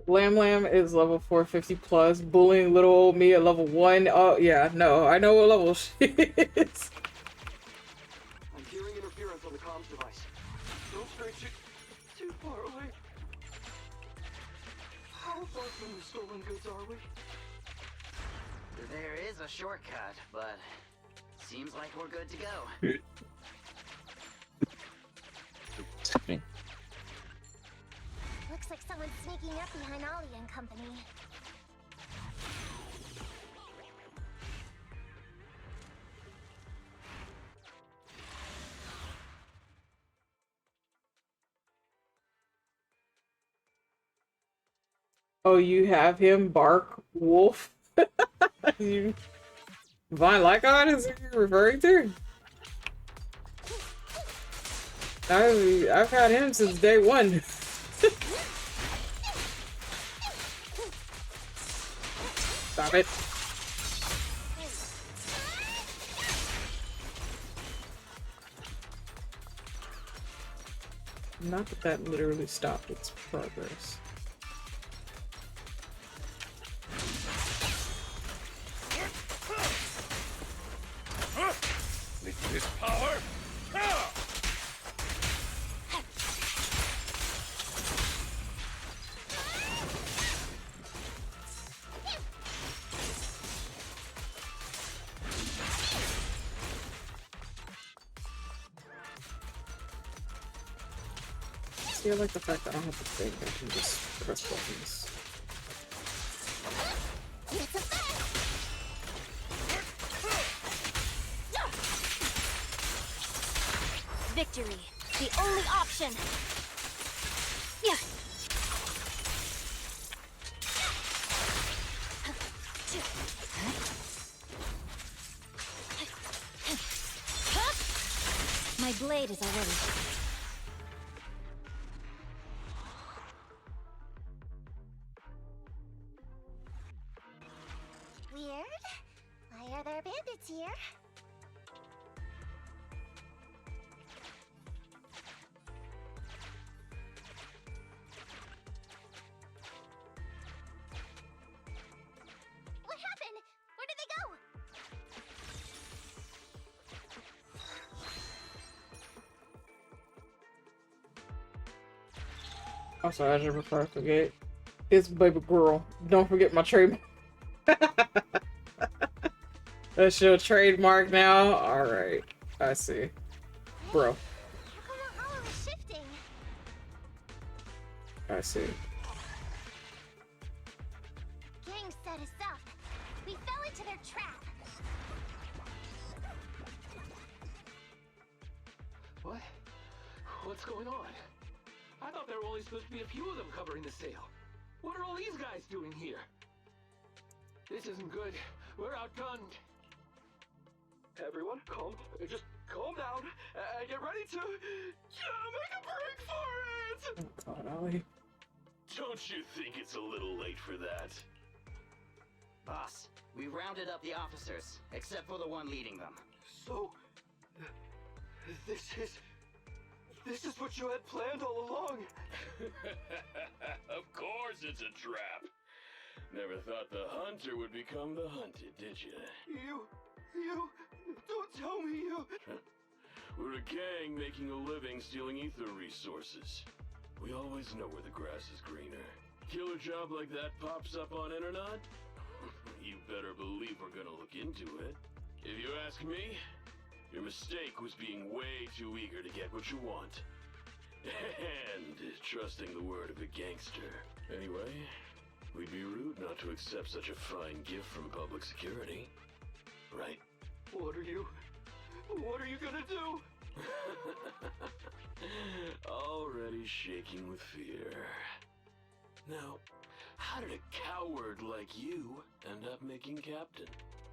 Lam Lam is level 450 plus, bullying little old me at level 1. Oh, yeah, no, I know what level she is. I'm hearing interference on the comms device. Don't stray too far away. How far from the stolen goods are we? There is a shortcut, but seems like we're good to go. Looks like someone's sneaking up behind Ollie and company. Oh, you have him bark wolf? You... Vine Lycon is what you're referring to? I've had him since day one. Stop it. Not that that literally stopped its progress. This power. See, I like the fact that I don't have to think, I can just press buttons. Victory, the only option. Yeah. My blade is already. Weird. Why are there bandits here? What happened? Where did they go? Also, I just before I forget, it's baby girl. Don't forget my trademark. That's your trademark now? Alright. I see. Bro. How come the hollow is shifting? I see. Gang set us up. We fell into their trap. What? What's going on? I thought there were only supposed to be a few of them covering the sale. What are all these guys doing here? This isn't good. We're outgunned. Everyone, just calm down and get ready to make a break for it! Oh god, Ollie. Don't you think it's a little late for that? Boss, we rounded up the officers, except for the one leading them. So, this is what you had planned all along? Of course it's a trap. Never thought the hunter would become the hunted, did you? You, don't tell me you... We're a gang making a living stealing ether resources. We always know where the grass is greener. Killer job like that pops up on internet? You better believe we're gonna look into it. If you ask me, Your mistake was being way too eager to get what you want. And trusting the word of a gangster. Anyway, we'd be rude not to accept such a fine gift from public security. Right? What are you gonna do? Already shaking with fear. Now, how did a coward like you end up making captain?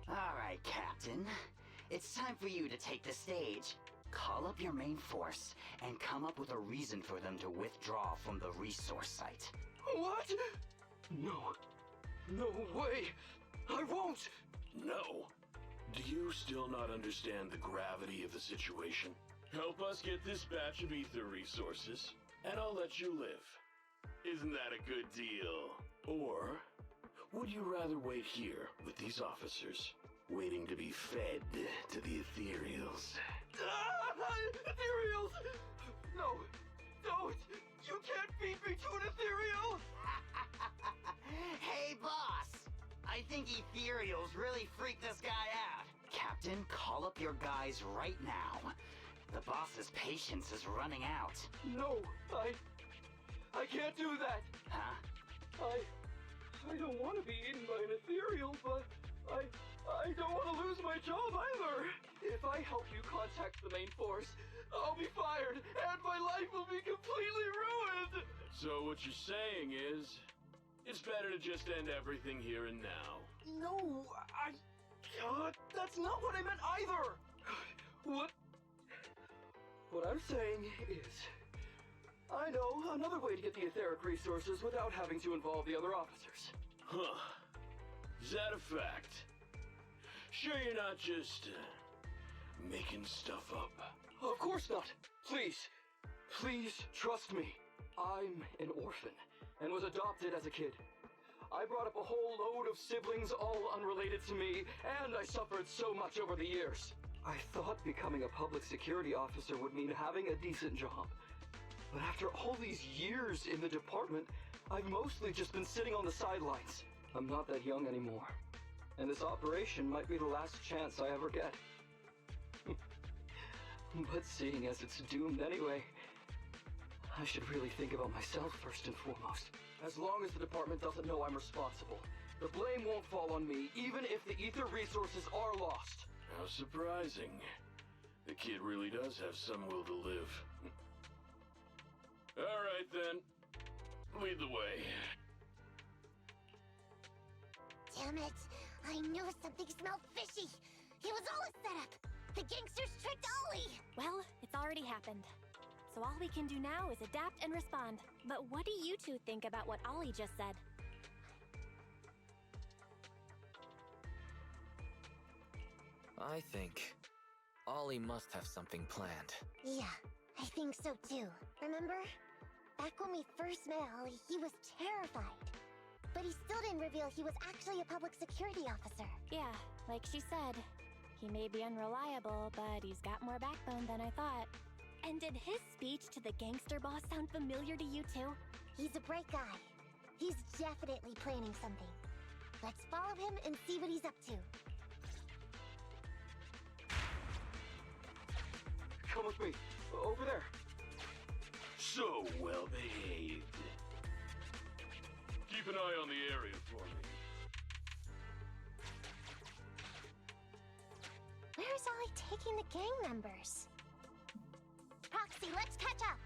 Alright, Captain. It's time for you to take the stage. Call up your main force and come up with a reason for them to withdraw from the resource site. What? No. No way. I won't. No. Do you still not understand the gravity of the situation? Help us get this batch of ether resources, and I'll let you live. Isn't that a good deal? Or would you rather wait here with these officers, waiting to be fed to the ethereals? Ethereals! No, don't! You can't feed me to an ethereal! Hey, boss! I think ethereals really freaked this guy out. Captain, call up your guys right now. The boss's patience is running out. No, I can't do that. Huh? I don't want to be eaten by an ethereal, but I don't want to lose my job either. If I help you contact the main force, I'll be fired, and my life will be completely ruined! So what you're saying is, it's better to just end everything here and now. No, that's not what I meant either! What I'm saying is, I know another way to get the etheric resources without having to involve the other officers. Huh. Is that a fact? Sure you're not just, making stuff up? Of course not. Please trust me. I'm an orphan and was adopted as a kid. I brought up a whole load of siblings all unrelated to me, and I suffered so much over the years. I thought becoming a public security officer would mean having a decent job. But after all these years in the department, I've mostly just been sitting on the sidelines. I'm not that young anymore. And this operation might be the last chance I ever get. But seeing as it's doomed anyway, I should really think about myself first and foremost. As long as the department doesn't know I'm responsible, the blame won't fall on me, even if the ether resources are lost. How surprising. The kid really does have some will to live. Alright then. Lead the way. Damn it! I knew something smelled fishy! It was all a setup! The gangsters tricked Ollie! Well, it's already happened. So all we can do now is adapt and respond. But what do you two think about what Ollie just said? I think Ollie must have something planned. Yeah, I think so too. Remember? Back when we first met Ollie, he was terrified. But he still didn't reveal he was actually a public security officer. Yeah, like she said, he may be unreliable, but he's got more backbone than I thought. And did his speech to the gangster boss sound familiar to you too? He's a bright guy. He's definitely planning something. Let's follow him and see what he's up to. Come with me. Over there. So well behaved. Keep an eye on the area for me. Where's Ollie taking the gang members? Proxy, let's catch up!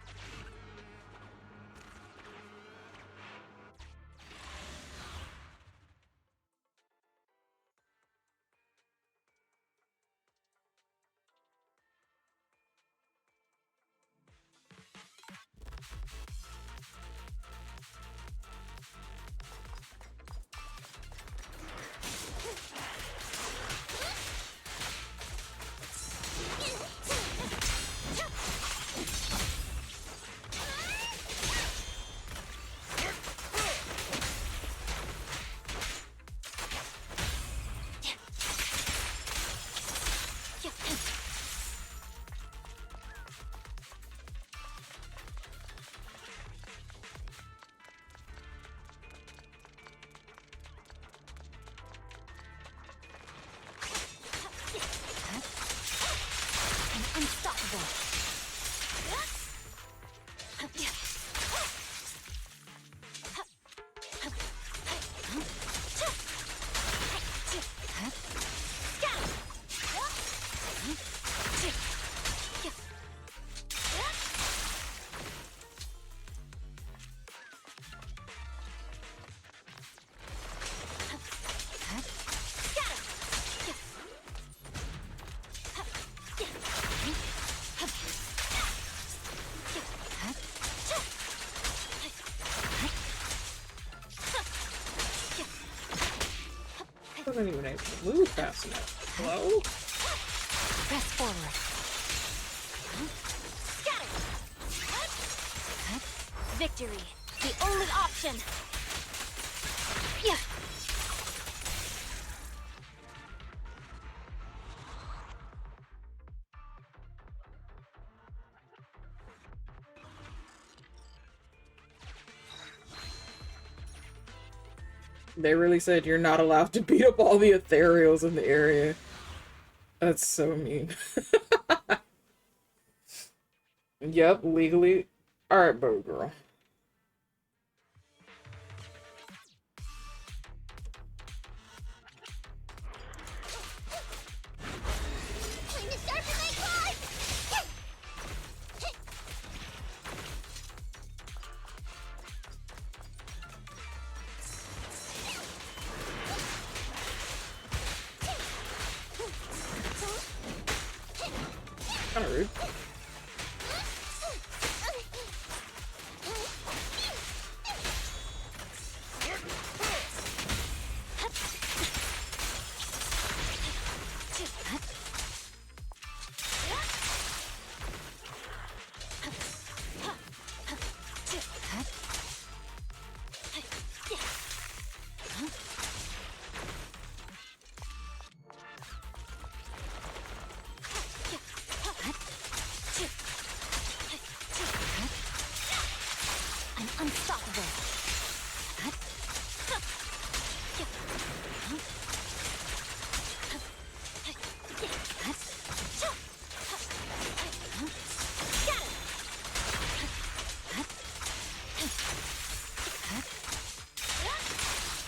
wasn't even able to move fast enough. Hello? Press forward. Victory, the only option. Yeah. They really said you're not allowed to beat up all the ethereals in the area. That's so mean. Yep, legally. Alright, bow girl. Kinda rude.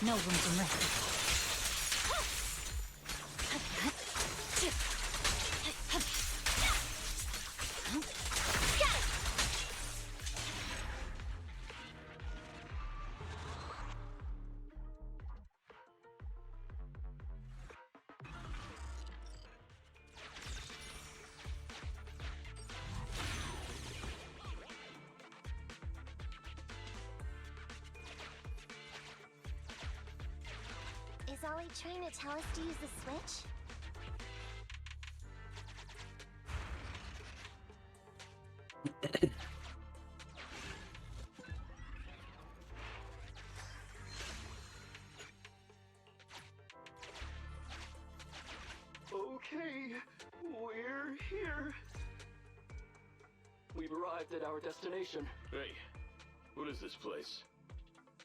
No room for mercy. Is Ollie trying to tell us to use the switch? Okay, we're here. We've arrived at our destination. Hey, what is this place?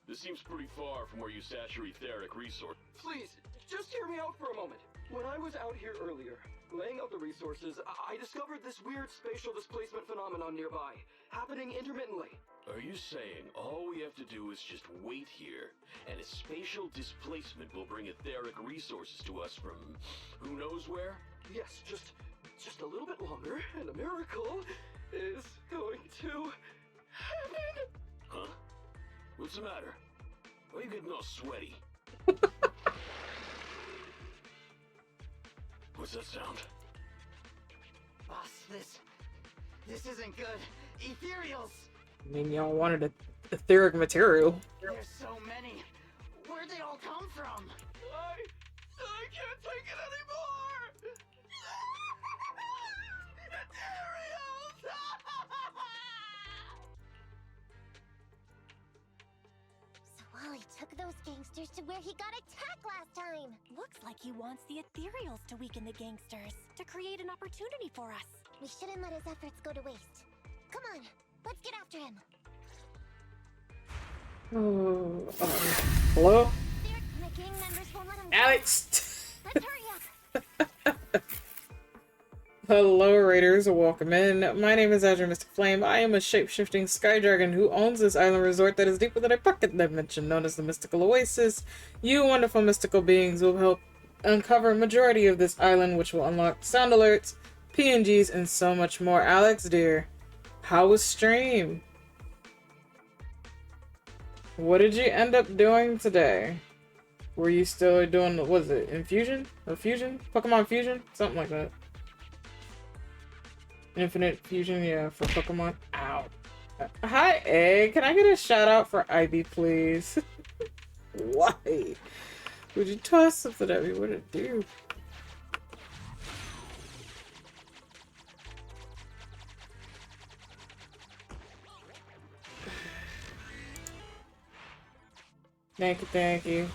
This seems pretty far from where you stash your etheric resource. Please, just hear me out for a moment. When I was out here earlier, laying out the resources, I discovered this weird spatial displacement phenomenon nearby, happening intermittently. Are you saying all we have to do is just wait here, and a spatial displacement will bring etheric resources to us from who knows where? Yes, just a little bit longer, and a miracle is going to happen. Huh? What's the matter? Why are you getting all sweaty? What's that sound? Boss, this isn't good. Ethereals! I mean, y'all wanted a etheric material. There's so many. Where'd they all come from? I can't take it anymore! Ethereals! So Ollie took those gangsters to where he got attacked last time. Looks like he wants the ethereals to weaken the gangsters, to create an opportunity for us. We shouldn't let his efforts go to waste. Come on, let's get after him. Hello? The gang members won't let him go. Alex! Let's hurry up. Hello, Raiders. Welcome in. My name is Azure Mystic Flame. I am a shape-shifting sky dragon who owns this island resort that is deep within a pocket dimension known as the Mystical Oasis. You wonderful mystical beings will help uncover a majority of this island, which will unlock sound alerts, PNGs, and so much more. Alex, dear, how was stream? What did you end up doing today? Were you still doing, what is it, Infusion? Or Fusion? Pokemon Fusion? Something like that. Infinite Fusion, yeah, for Pokemon. Ow. Hi, Egg. Can I get a shout out for Ivy, please? Why? Would you toss something at me? What'd it do? Thank you, thank you.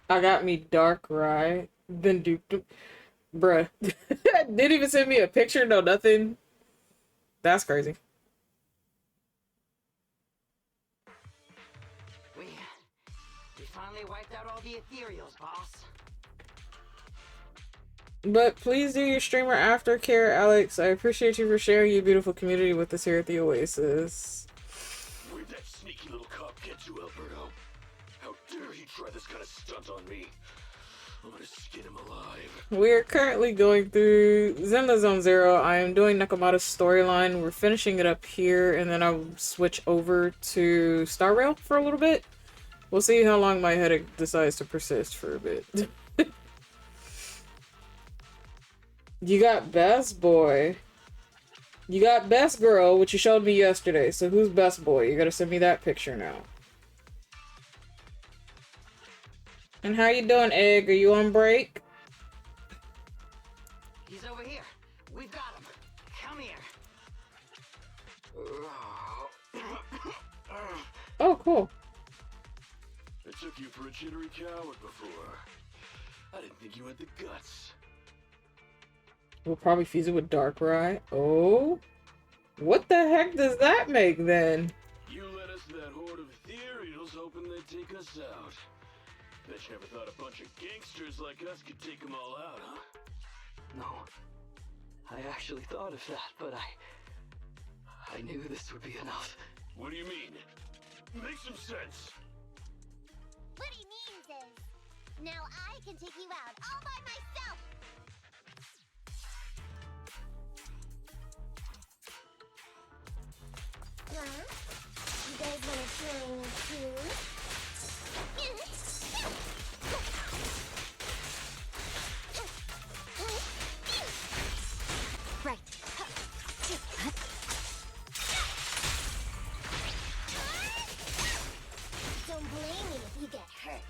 I got me dark right. Then do bruh. Didn't even send me a picture, no nothing. That's crazy. We finally wiped out all the ethereals, boss. But please do your streamer aftercare, Alex. I appreciate you for sharing your beautiful community with us here at the Oasis. Where'd that sneaky little cop get to, Alberto? How dare he try this kind of stunt on me? I'm gonna skin him alive. We are currently going through Zenless Zone Zero. I am doing Nakamata's storyline. We're finishing it up here, and then I'll switch over to Star Rail for a little bit. We'll see how long my headache decides to persist for a bit. You got best boy. You got best girl, which you showed me yesterday. So who's best boy? You gotta send me that picture now. And how you doing, Egg? Are you on break? He's over here. We've got him. Come here. Oh, cool. I took you for a jittery coward before. I didn't think you had the guts. We'll probably fuse it with Darkrai. Oh. What the heck does that make then? You led us to that horde of ethereals hoping they'd take us out. Bet you never thought a bunch of gangsters like us could take them all out, huh? No. I actually thought of that, but I knew this would be enough. What do you mean? Make some sense. What he means is, now I can take you out all by myself. Huh? You guys wanna try me too? Right. Don't blame me if you get hurt.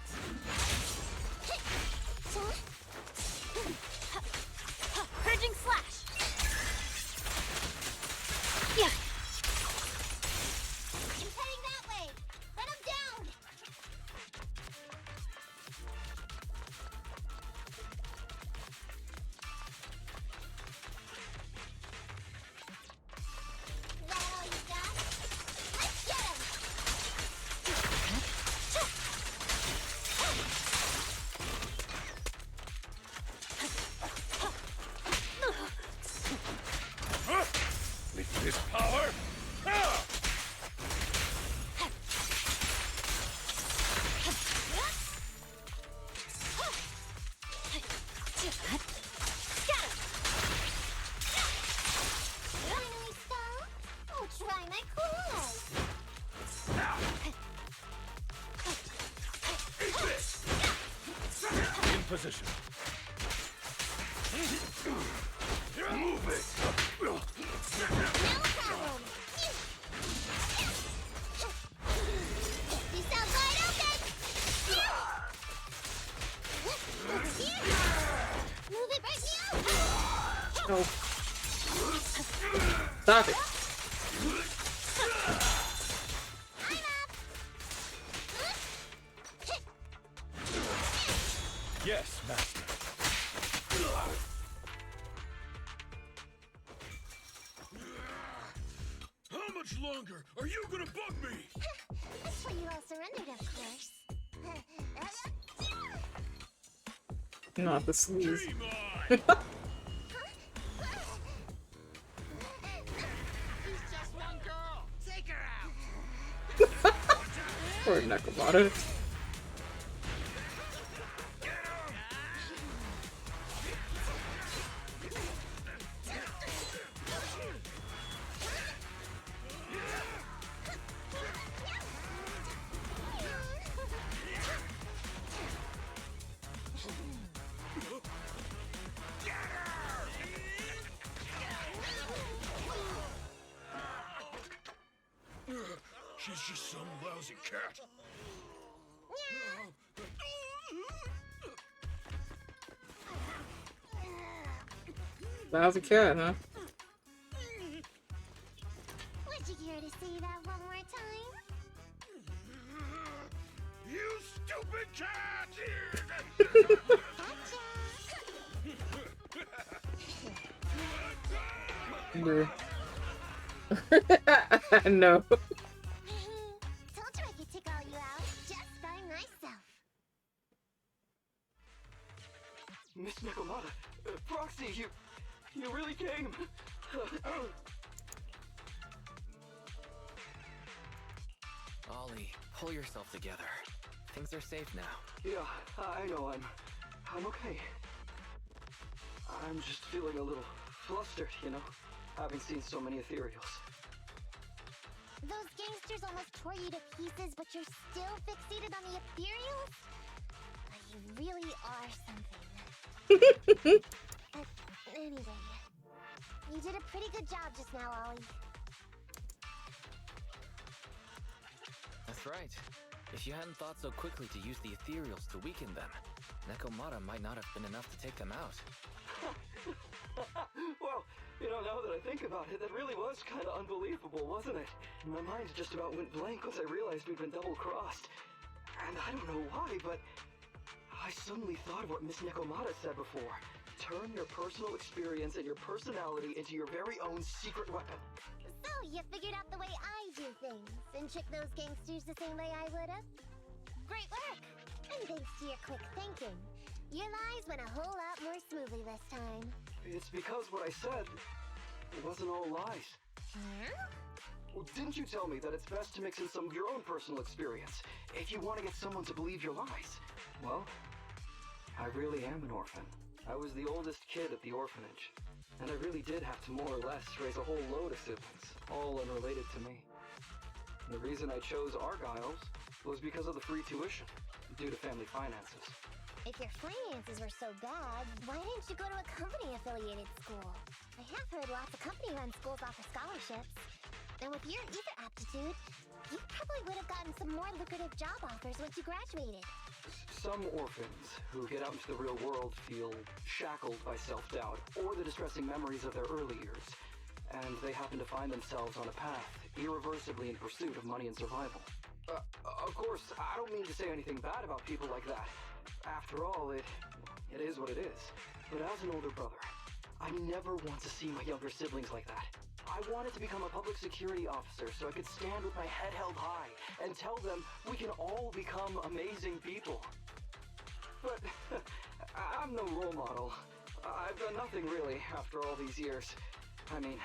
Purging slash. Yeah. He's heading that way. Let him down. Is that all you got? Let's get him. With this power? Ah! Finally stop. Oh, try my coolest. In position. Move it! No problem. This sounds wide open. Over here. Move it right now. Oh. Stop it. I'm up. Yes, master. How much longer are you gonna bug me? That's why you all surrendered, of course. Not the sleaze. Dream on! She's just one girl. Take her out. Poor Nakamata. She's just some lousy cat. That was a cat, huh? Would you care to say that one more time? You stupid cat! Bruh. No. Told you I could take all you out just by myself. Miss Nekomata, Proxy, you really came. Ollie, pull yourself together. Things are safe now. Yeah, I know. I'm okay. I'm just feeling a little flustered, you know, having seen so many ethereals. Those gangsters almost tore you to pieces, but you're still fixated on the ethereals? You really are something. Anyway, you did a pretty good job just now, Ollie. That's right. If you hadn't thought so quickly to use the ethereals to weaken them, Nekomata might not have been enough to take them out. Well, you know, now that I think about it, that really was kind of unbelievable, wasn't it? My mind just about went blank once I realized we'd been double-crossed. And I don't know why, but I suddenly thought of what Miss Nekomata said before. Turn your personal experience and your personality into your very own secret weapon. So, you figured out the way I do things, and tricked those gangsters the same way I would've? Great work! And thanks to your quick thinking, your lies went a whole lot more smoothly this time. It's because what I said, it wasn't all lies. Huh? Well, didn't you tell me that it's best to mix in some of your own personal experience if you want to get someone to believe your lies? Well, I really am an orphan. I was the oldest kid at the orphanage, and I really did have to more or less raise a whole load of siblings, all unrelated to me. The reason I chose Argyle's was because of the free tuition, due to family finances. If your finances were so bad, why didn't you go to a company-affiliated school? I have heard lots of company-run schools offer scholarships. And with your ether aptitude, you probably would have gotten some more lucrative job offers once you graduated. Some orphans who get out into the real world feel shackled by self-doubt or the distressing memories of their early years, and they happen to find themselves on a path irreversibly in pursuit of money and survival. Of course, I don't mean to say anything bad about people like that. After all, it is what it is. But as an older brother, I never want to see my younger siblings like that. I wanted to become a public security officer so I could stand with my head held high and tell them we can all become amazing people. But I'm no role model. I've done nothing really after all these years. I mean,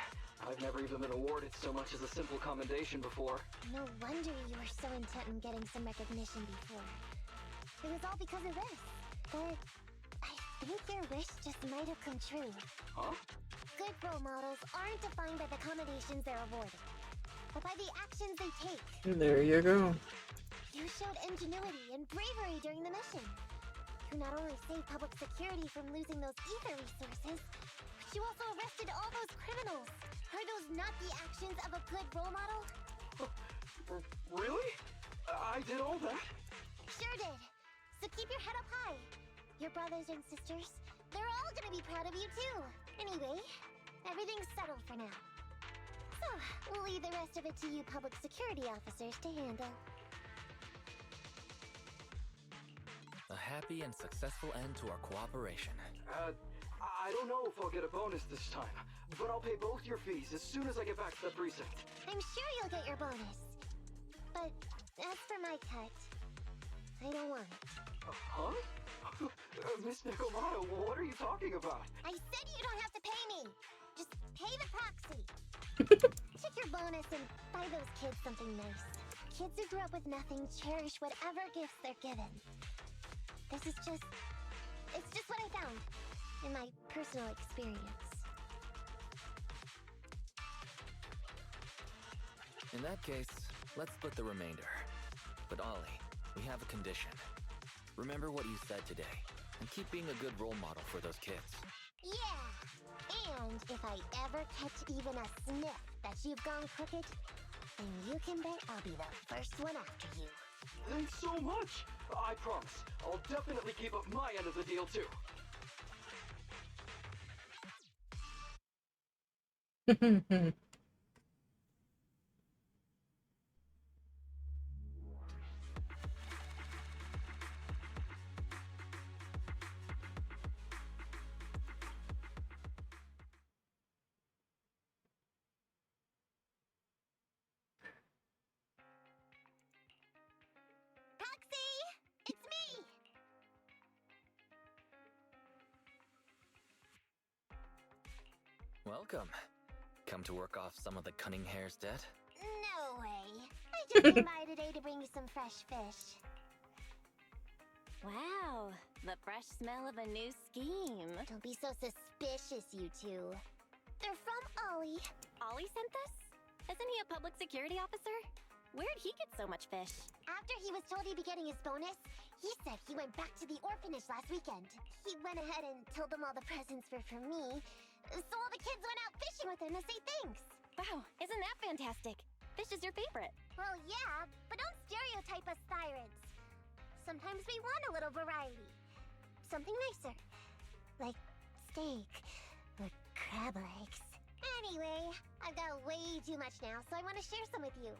I've never even been awarded so much as a simple commendation before. No wonder you were so intent on getting some recognition before. It was all because of this. But I think your wish just might have come true. Huh? Good role models aren't defined by the accommodations they're awarded, but by the actions they take. There you go. You showed ingenuity and bravery during the mission. You not only saved public security from losing those ether resources, but you also arrested all those criminals. Are those not the actions of a good role model? Really? I did all that? Sure did. So keep your head up high. Your brothers and sisters, they're all gonna be proud of you too. Anyway, everything's settled for now. So, we'll leave the rest of it to you public security officers to handle. A happy and successful end to our cooperation. I don't know if I'll get a bonus this time, but I'll pay both your fees as soon as I get back to the precinct. I'm sure you'll get your bonus. But as for my cut, I don't want it. Huh? Miss Nekomata, what are you talking about? I said you don't have to pay me! Just pay the proxy! Take your bonus and buy those kids something nice. Kids who grew up with nothing cherish whatever gifts they're given. It's just what I found in my personal experience. In that case, let's split the remainder. But Ollie, we have a condition. Remember what you said today, and keep being a good role model for those kids. Yeah! And if I ever catch even a sniff that you've gone crooked, then you can bet I'll be the first one after you. Thanks so much! I promise, I'll definitely keep up my end of the deal too. Roxy, it's me. Welcome. Come to work off some of the cunning hair's debt? No way. I just came by today to bring you some fresh fish. Wow, the fresh smell of a new scheme. Don't be so suspicious, you two. They're from Ollie. Ollie sent this? Isn't he a public security officer? Where'd he get so much fish? After he was told he'd be getting his bonus, he said he went back to the orphanage last weekend. He went ahead and told them all the presents were from me, so all the kids went out fishing with him to say thanks. Wow, isn't that fantastic? Fish is your favorite. Well, yeah, but don't stereotype us Sirens. Sometimes we want a little variety. Something nicer. Like steak or crab legs. Anyway, I've got way too much now, so I want to share some with you.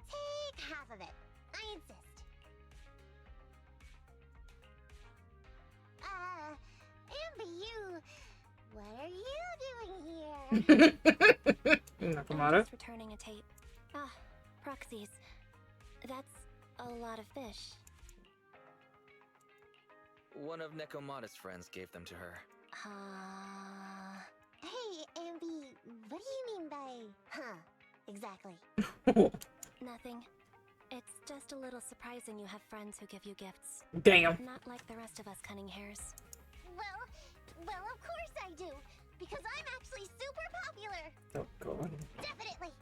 Take half of it. I insist. Amber, what are you doing here? Nakamata. Just returning a tape. Ah, proxies. That's a lot of fish. One of Nekomata's friends gave them to her. Hey, Amby, what do you mean by, exactly? Nothing. It's just a little surprising you have friends who give you gifts. Damn. Not like the rest of us cunning hairs. Well, of course I do, because I'm actually super popular. Oh god. Definitely.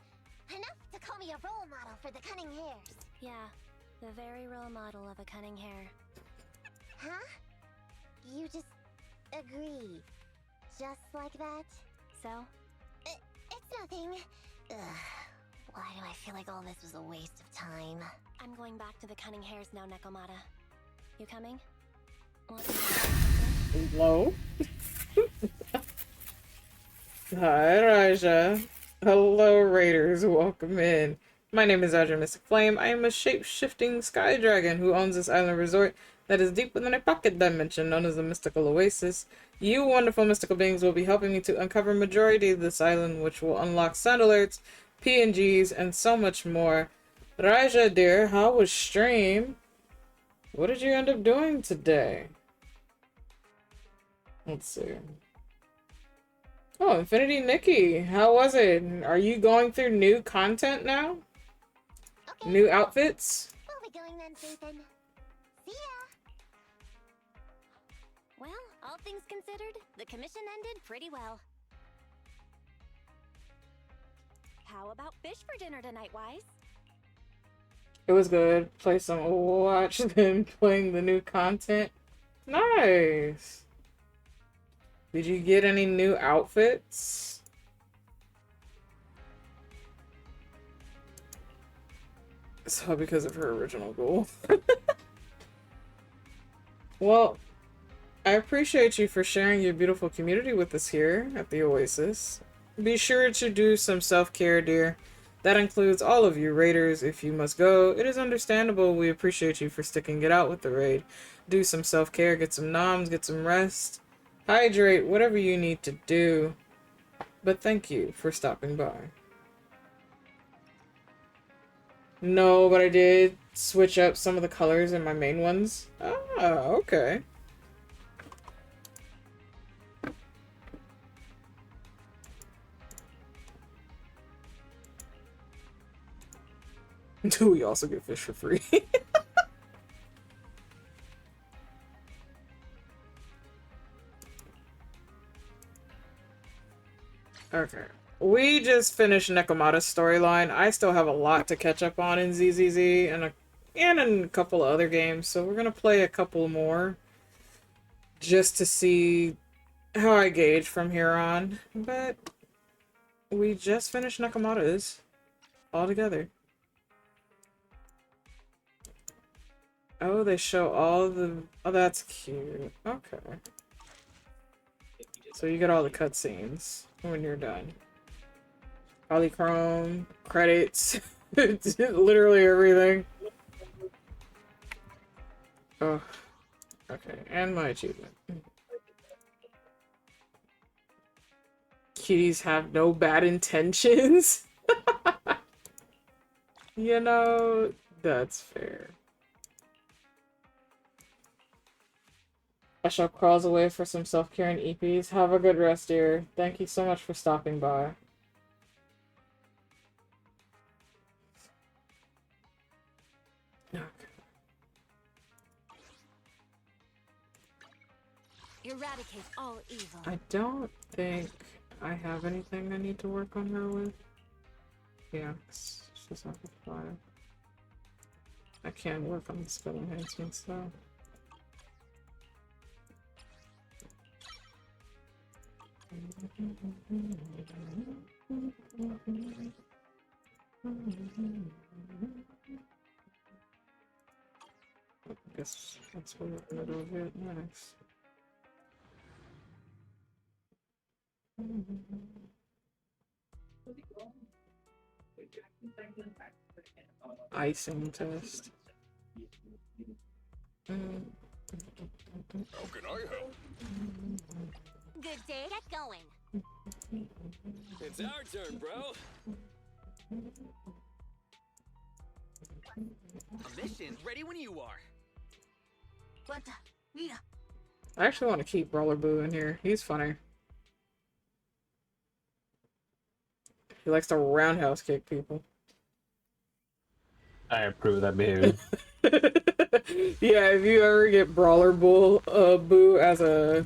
Enough to call me a role model for the cunning hairs. Yeah, the very role model of a cunning hair. Huh? You just agree. Just like that? So? It's nothing. Ugh. Why do I feel like all this was a waste of time? I'm going back to the cunning hairs now, Nekomata. You coming? Hello? Hi, Raja. Hello, Raiders. Welcome in. My name is Raja Mystic Flame. I am a shape-shifting sky dragon who owns this island resort that is deep within a pocket dimension known as the Mystical Oasis. You wonderful mystical beings will be helping me to uncover majority of this island, which will unlock sound alerts, PNGs, and so much more. Raja, dear, how was stream? What did you end up doing today? Let's see. Oh, Infinity Nikki, how was it? Are you going through new content now? Okay. New outfits? We'll be going then, Nathan. See ya! Well, all things considered, the commission ended pretty well. How about fish for dinner tonight, Wise? It was good. Play some Overwatch, then playing the new content. Nice! Did you get any new outfits? It's all because of her original goal. Well, I appreciate you for sharing your beautiful community with us here at the Oasis. Be sure to do some self-care, dear. That includes all of you raiders. If you must go, it is understandable. We appreciate you for sticking it out with the raid. Do some self-care, get some noms, get some rest. Hydrate, whatever you need to do. But thank you for stopping by. No, but I did switch up some of the colors in my main ones. Ah, okay. Do we also get fish for free? Okay. We just finished Nekomata's storyline. I still have a lot to catch up on in ZZZ and in a couple of other games, so we're gonna play a couple more just to see how I gauge from here on. But we just finished Nekomata's all together. Oh, they show all the... Oh, that's cute. Okay. So you get all the cutscenes when you're done. Polychrome, credits, literally everything. Oh, okay, and my achievement. Kitties have no bad intentions. You know, that's fair. I shall crawls away for some self-care and EPs. Have a good rest, dear. Thank you so much for stopping by. Okay. Eradicate all evil. I don't think I have anything I need to work on her with. Yeah, she's not a 5. I can work on the skill enhancements though. I guess that's what we're gonna do here next. Icing test. How can I help? Good day. Get going. It's our turn, bro. A mission ready when you are. What? Yeah. I actually want to keep Roller Boo in here. He's funny. He likes to roundhouse kick people. I approve of that behavior. Yeah, if you ever get Brawler Boo as a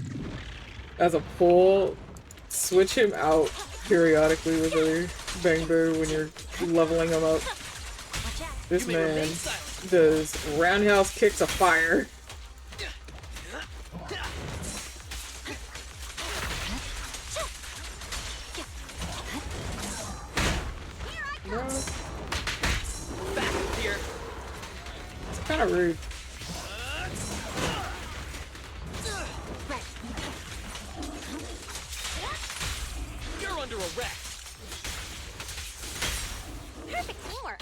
pull, switch him out periodically with other Bang Boo when you're leveling him up. This man does roundhouse kicks of fire. No. It's kind of rude. You're under arrest. Perfect teamwork.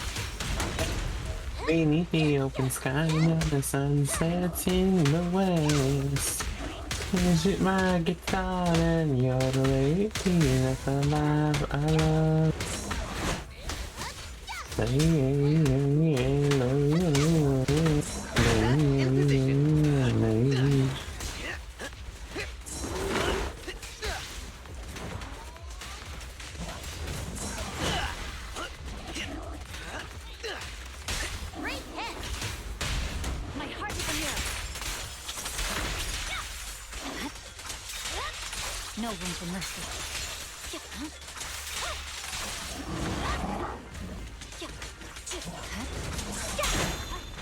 Beneath the open sky, and the sun sets in the west. Hit my guitar and you're the lady that's alive. I love. Great hit. My heart is a mirror. No room for mercy.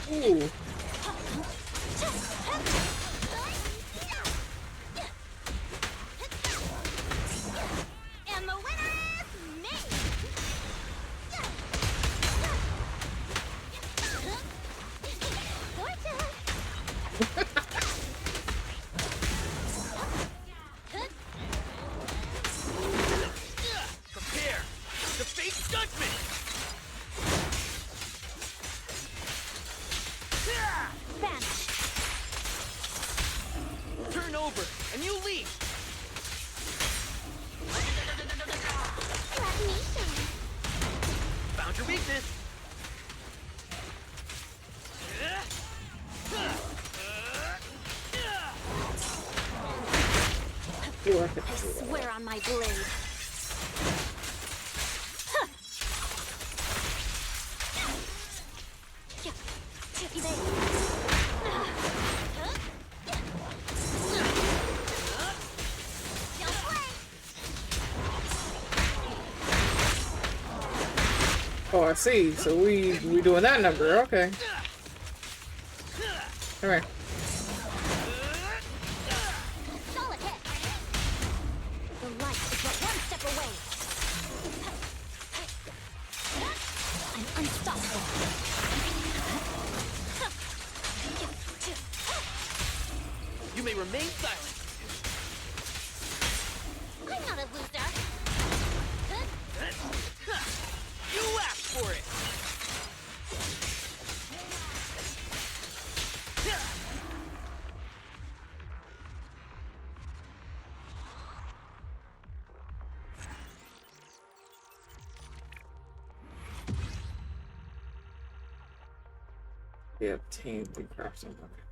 Ooh. And the winner is me. Prepare to face judgment. Vanish. Turn over and you leave. Let me shine. Found your weakness. I swear on my blade. Oh, I see. So we doing that number. Okay. All right. Solid hit. The light is but one step away. I'm unstoppable. You may remain silent. I'm not a loser. for it. We obtained the crafting. Okay.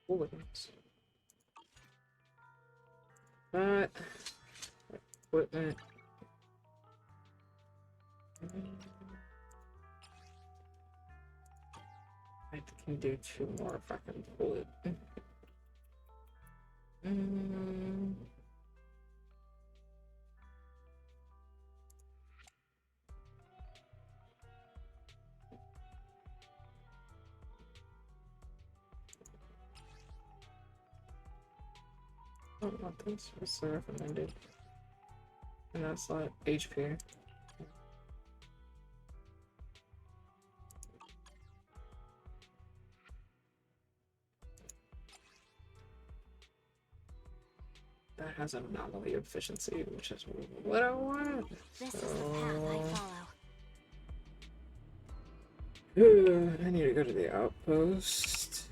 Bullets. That equipment. I can do 2 more if I can pull it. I don't want this. What's the recommended? And that's like HP. That has anomaly efficiency, which is what I want. This is the path I follow. I need to go to the outpost.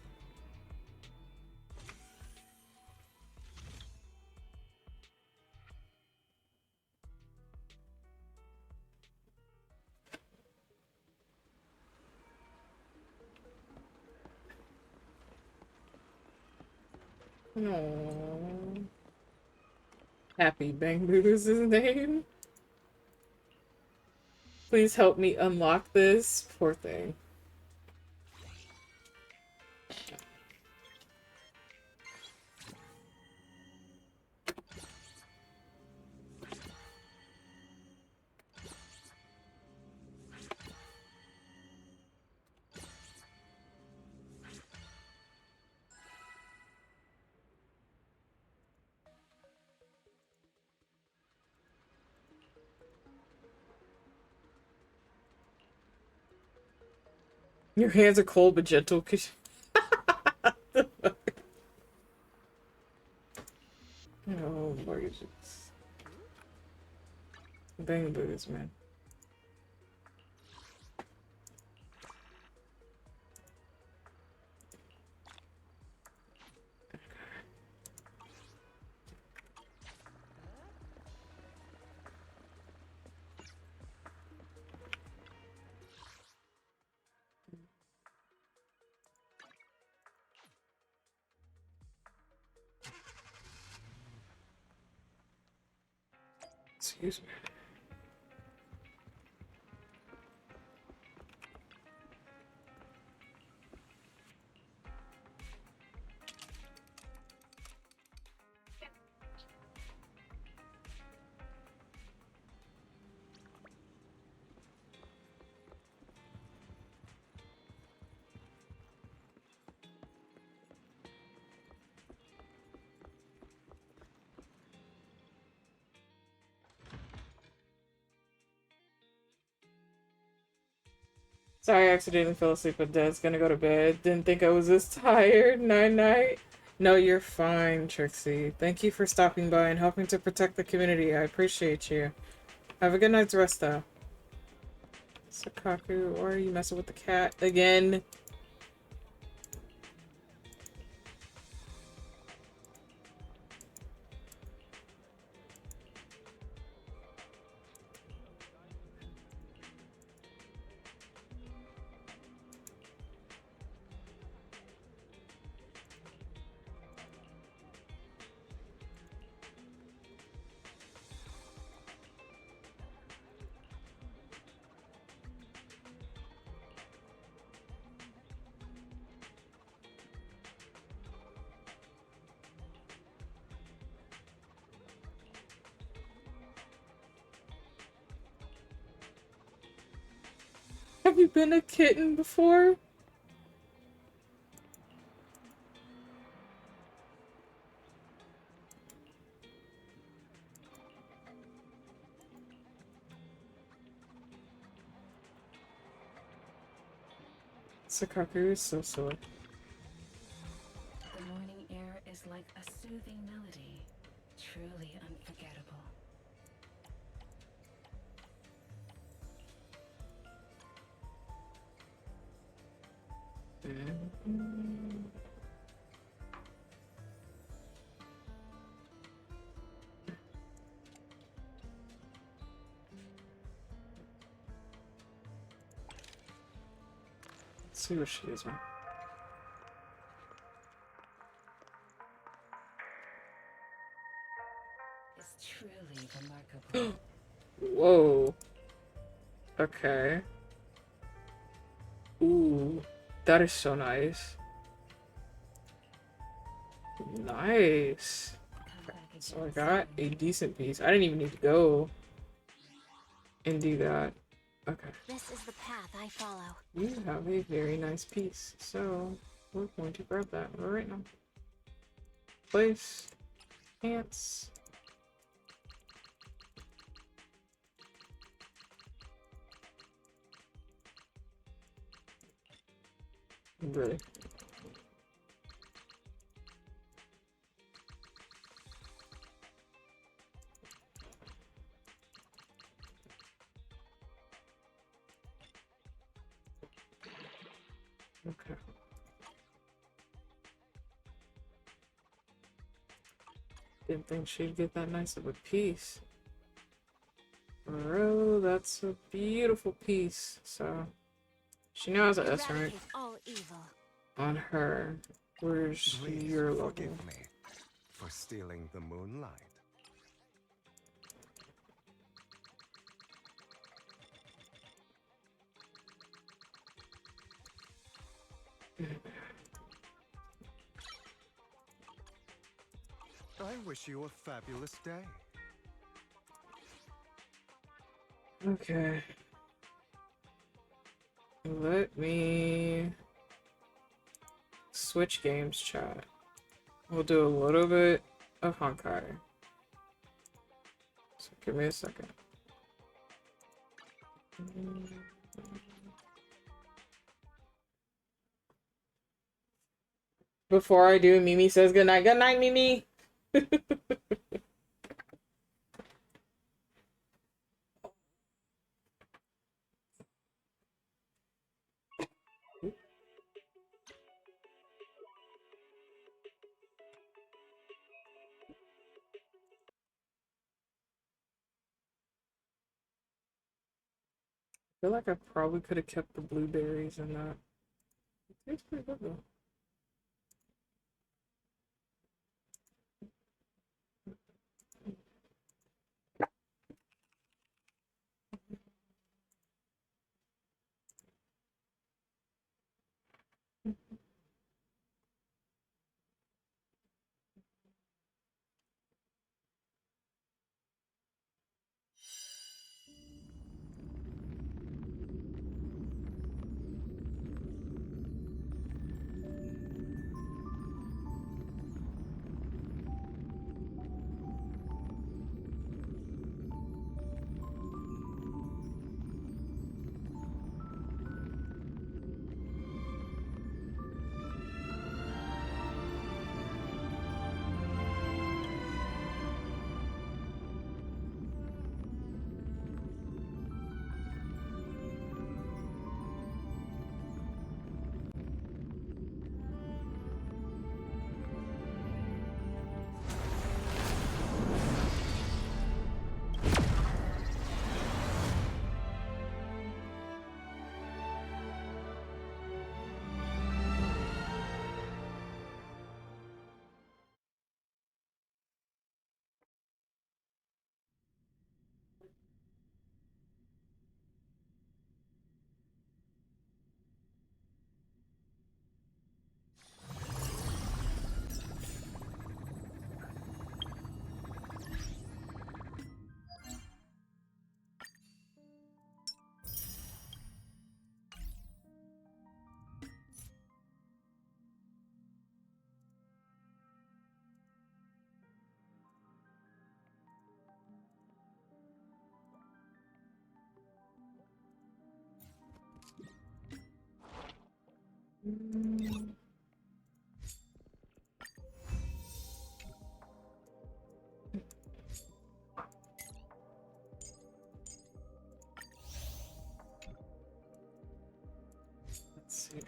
Aww. Happy Bangbu is his name. Please help me unlock this. Poor thing. Your hands are cold but gentle. Oh, Oasis. Bang boots, man. Excuse me. Sorry, I accidentally fell asleep at desk. Gonna go to bed. Didn't think I was this tired. Night night. No, you're fine, Trixie. Thank you for stopping by and helping to protect the community. I appreciate you. Have a good night's rest, though. Sakaku, why are you messing with the cat again? you been a kitten before? Sakaku is so sore. The morning air is like a soothing melody, truly unforgettable. Let's see what she is, man. It's truly remarkable. Whoa. Okay. Ooh, that is so nice. Nice. Okay, so I got a decent piece. I didn't even need to go and do that. Okay. This is the path I follow. You have a very nice piece, so we're going to grab that right now. Place. Pants. Really? Okay. Didn't think she'd get that nice of a piece. Bro, that's a beautiful piece. So she now has an S rank All evil. on her. Where's Please your level? forgive me for stealing the moonlight. I wish you a fabulous day. Okay. Let me switch games, chat. We'll do a little bit of Honkai. So give me a second. Before I do, Mimi says goodnight. Good night, Mimi! I feel like I probably could have kept the blueberries in that. It tastes pretty good though. Let's see.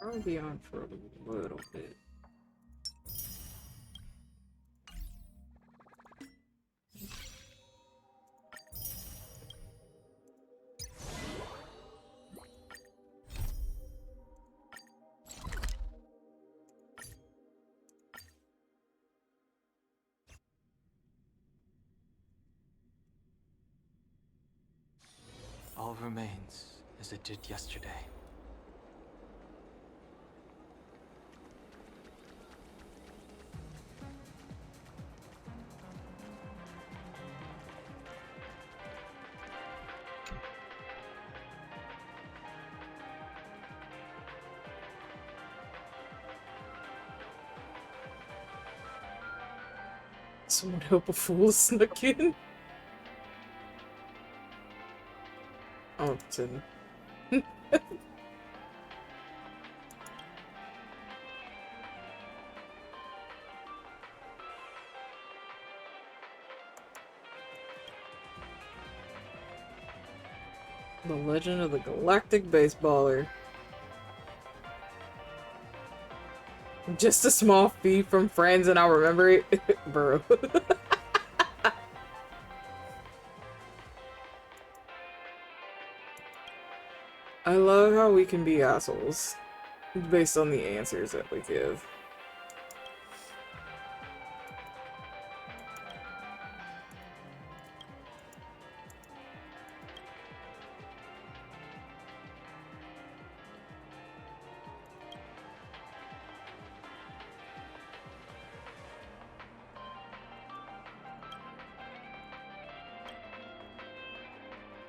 I'll be on for a little bit. All remains as it did yesterday. Someone help a fool snuck in. Oh, it's in. The Legend of the Galactic Baseballer. Just a small fee from friends and I'll remember it. Bro. I love how we can be assholes based on the answers that we give.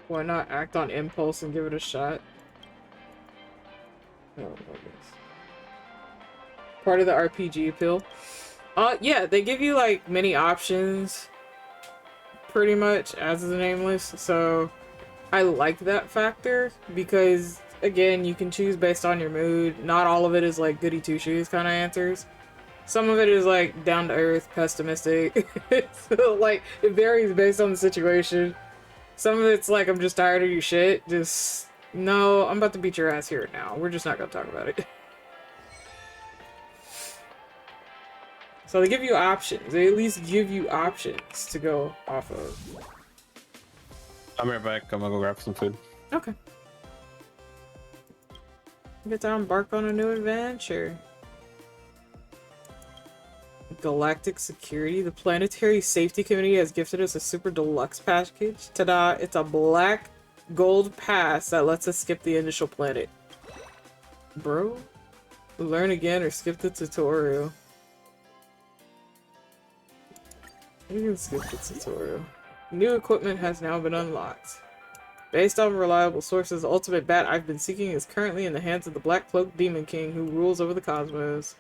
Why not act on impulse and give it a shot? Oh, goodness. Part of the RPG appeal. Yeah, they give you like many options pretty much as the nameless, so I like that factor because again, you can choose based on your mood. Not all of it is like goody two shoes kind of answers. Some of it is like down to earth, pessimistic. So like it varies based on the situation. Some of it's like I'm just tired of your shit. Just no, I'm about to beat your ass here now. We're just not gonna talk about it. So they give you options. They at least give you options to go off of. I'm right back. I'm gonna go grab some food. Okay. Get to embark on a new adventure. Galactic Security. The Planetary Safety Committee has gifted us a super deluxe package. Ta-da! It's a black gold pass that lets us skip the initial planet. Bro? Learn again or skip the tutorial. You can skip the tutorial. New equipment has now been unlocked. Based on reliable sources, the ultimate bat I've been seeking is currently in the hands of the Black Cloaked Demon King who rules over the cosmos.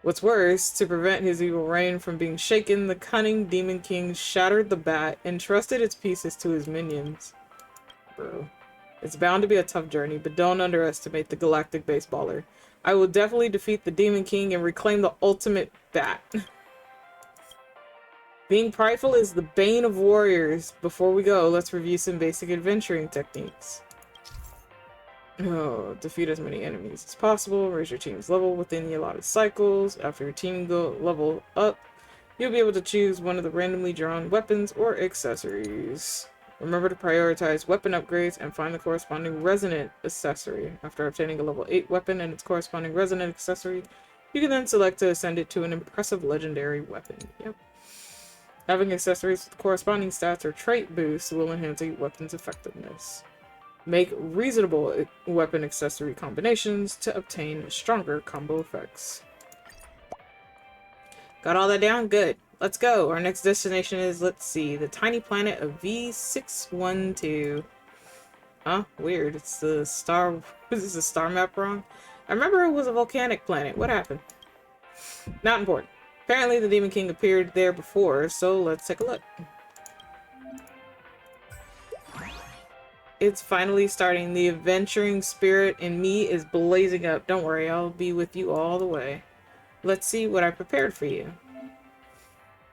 What's worse, to prevent his evil reign from being shaken, the cunning Demon King shattered the bat and trusted its pieces to his minions. Bro. It's bound to be a tough journey, but don't underestimate the Galactic Baseballer. I will definitely defeat the Demon King and reclaim the ultimate bat. Being prideful is the bane of warriors. Before we go, let's review some basic adventuring techniques. Oh, defeat as many enemies as possible. Raise your team's level within the allotted cycles. After your team go level up, you'll be able to choose one of the randomly drawn weapons or accessories. Remember to prioritize weapon upgrades and find the corresponding resonant accessory. After obtaining a level 8 weapon and its corresponding resonant accessory, you can then select to ascend it to an impressive legendary weapon. Yep. Having accessories with corresponding stats or trait boosts will enhance a weapon's effectiveness. Make reasonable weapon accessory combinations to obtain stronger combo effects. Got all that down? Good. Let's go. Our next destination is, let's see, the tiny planet of V612. Huh? Weird. It's the star... Is this a star map wrong? I remember it was a volcanic planet. What happened? Not important. Apparently the Demon King appeared there before, so let's take a look. It's finally starting. The adventuring spirit in me is blazing up. Don't worry, I'll be with you all the way. Let's see what I prepared for you.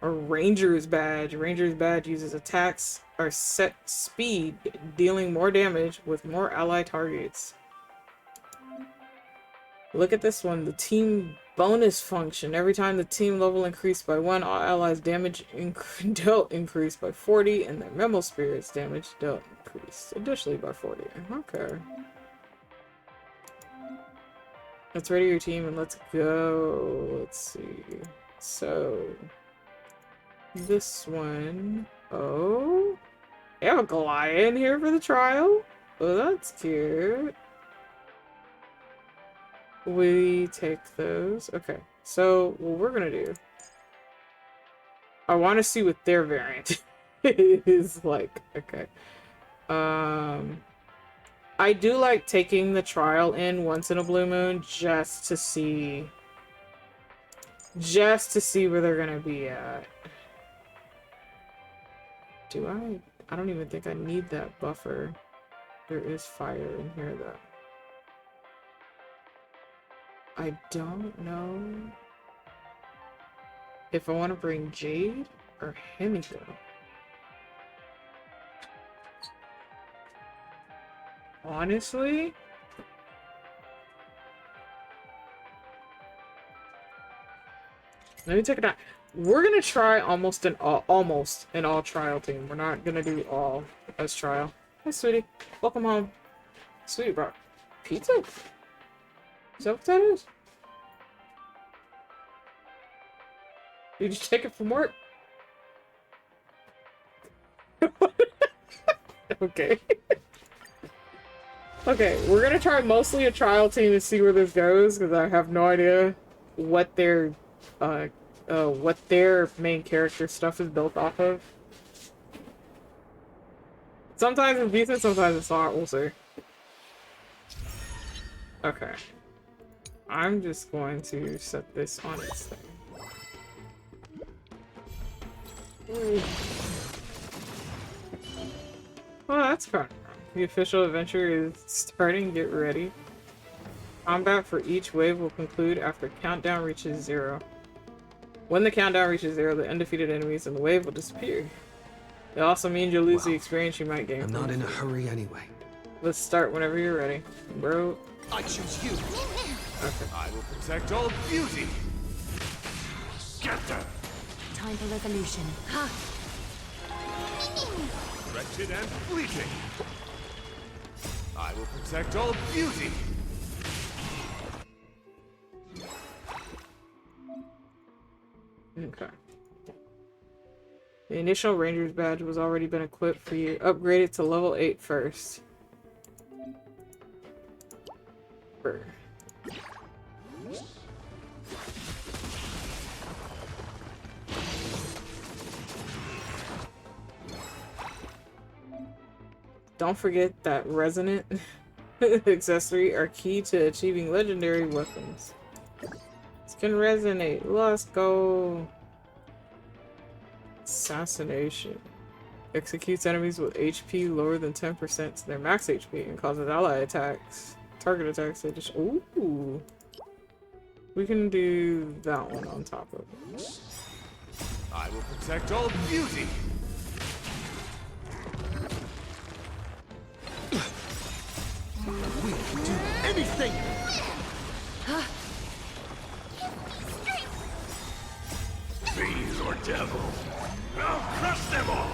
A Ranger's Badge. Ranger's Badge uses attacks or set speed, dealing more damage with more ally targets. Look at this one, the team bonus function. Every time the team level increased by 1, all allies' damage dealt increased by 40, and their Memo Spirit's damage dealt increased additionally by 40. Okay. Let's ready your team and let's go. Let's see. So, this one. Oh, they have a Goliath in here for the trial. Oh, that's cute. We take those. Okay, so what we're gonna do, I want to see what their variant is like. Okay. I do like taking the trial in once in a blue moon just to see where they're gonna be at. Do I don't even think I need that buffer. There is fire in here though. I don't know if I want to bring Jade or Himiko. Honestly, let me take it out. We're gonna try almost an all trial team. We're not gonna do all as trial. Hi, sweetie. Welcome home. Sweetie brought pizza? Is that what that is? Did you take it from work? Okay. Okay, we're gonna try mostly a trial team to see where this goes, because I have no idea what their main character stuff is built off of. Sometimes it's decent, sometimes it's not. We'll see. Okay. I'm just going to set this on its thing. Well, that's kind of wrong. The official adventure is starting. Get ready. Combat for each wave will conclude after countdown reaches 0. When the countdown reaches 0, the undefeated enemies in the wave will disappear. It also means you'll lose the experience you might gain. I'm not in a hurry anyway. Let's start whenever you're ready, bro. I choose you. Okay. I will protect all beauty. Get them. Time for resolution. Ha! Wretched and fleeting. I will protect all beauty. Okay. The initial Ranger's Badge was already been equipped for you. Upgrade it to level 8 first. Brr. Don't forget that resonant accessory are key to achieving legendary weapons. This can resonate. Let's go. Assassination. Executes enemies with HP lower than 10% to their max HP and causes ally attacks. Target attacks. They just. Ooh. We can do that one on top of it. I will protect all beauty. We can do anything. Fiend or devil, I'll crush them all.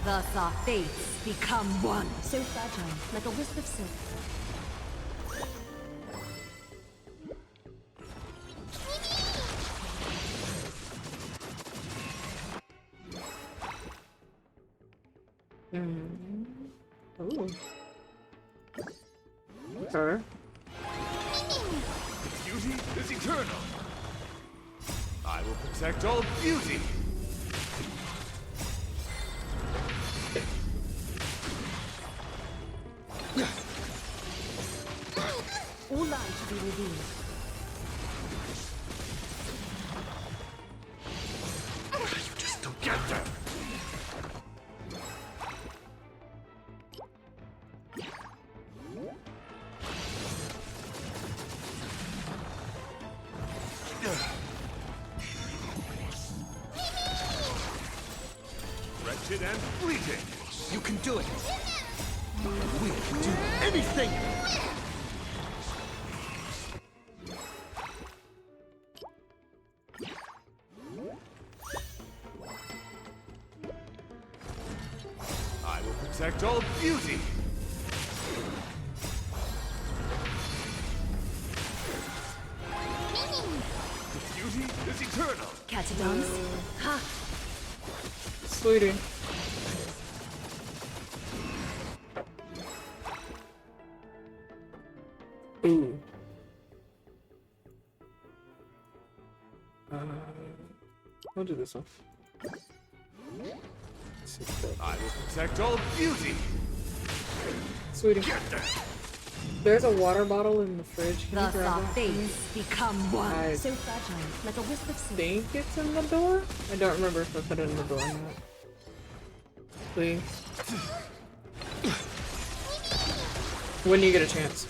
Thus our fates become one. So fragile, like a wisp of silk. Ooh. Okay. Beauty is eternal. I will protect all beauty. All lives should be revealed. You just don't get them. Wretched and fleeting. You can do it. We can do anything. I will protect all beauty. Beauty is eternal. Catadons. Ha! Sweetie. Ooh. We'll do this one. I will protect all beauty. Sweetie. There's a water bottle in the fridge. Can you Thus grab our that? fates become one. I So fragile, like a wisp of silk. think it's in the door? I don't remember if I put it in the door or not. Please. When you get a chance.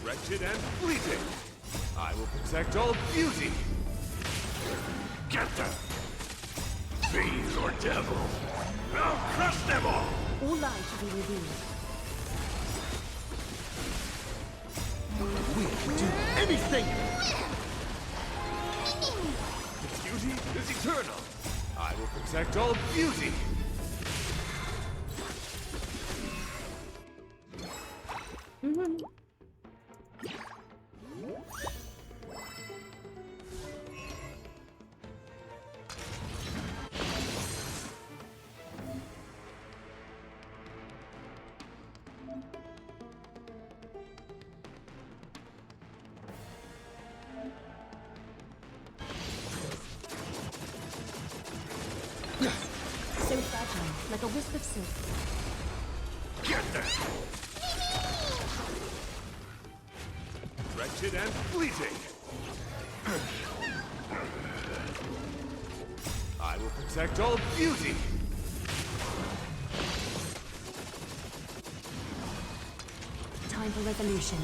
Wretched and fleeting. I will protect all beauty. Get them. Fiends or devils. I'll crush them all. All lives should be revealed. We can do anything. Beauty is eternal. I will protect all beauty. So fragile, like a wisp of silk. Get them. Wretched and fleeting. I will protect all beauty. Time for resolution.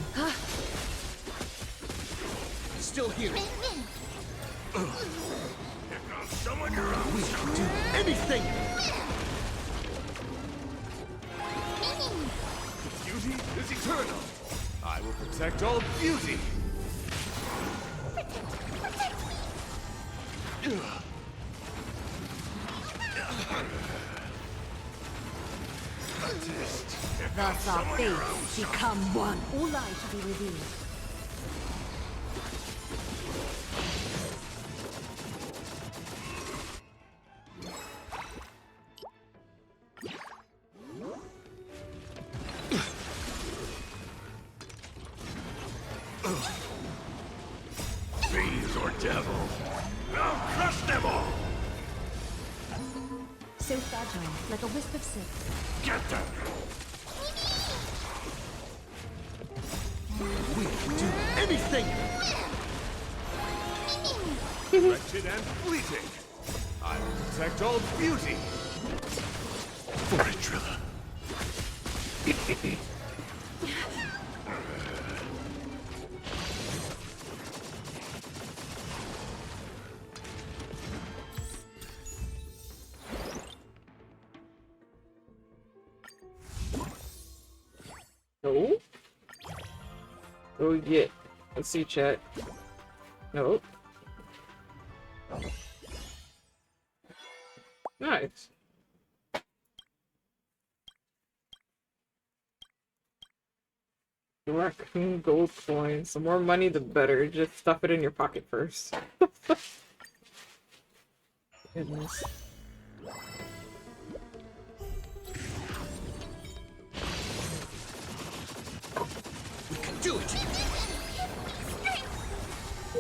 Still here. Someone your own. We can do anything. Beauty is eternal. I will protect all beauty. Thus our fates become one. All lives should be revealed. Fiends or devils. I'll crush them all. So fragile, like a wisp of silk. Get them. We can do anything. Wretched and fleeting. I will protect all beauty. For it, Trilla. No. Oh yeah. Let's see chat. No. Nice. Raccoon gold coins. The more money, the better. Just stuff it in your pocket first. Goodness.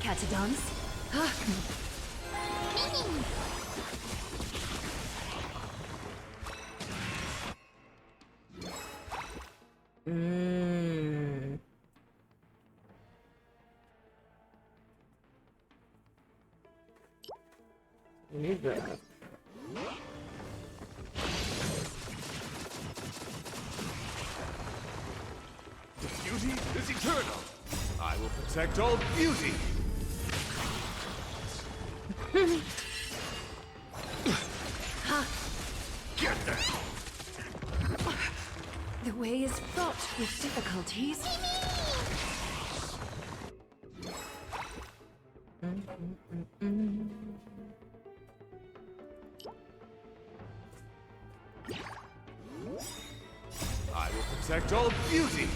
Care to dance? Mmm. I need that. Beauty is eternal. I will protect all beauty. Get there. The way is fraught with difficulties. I will protect all beauty.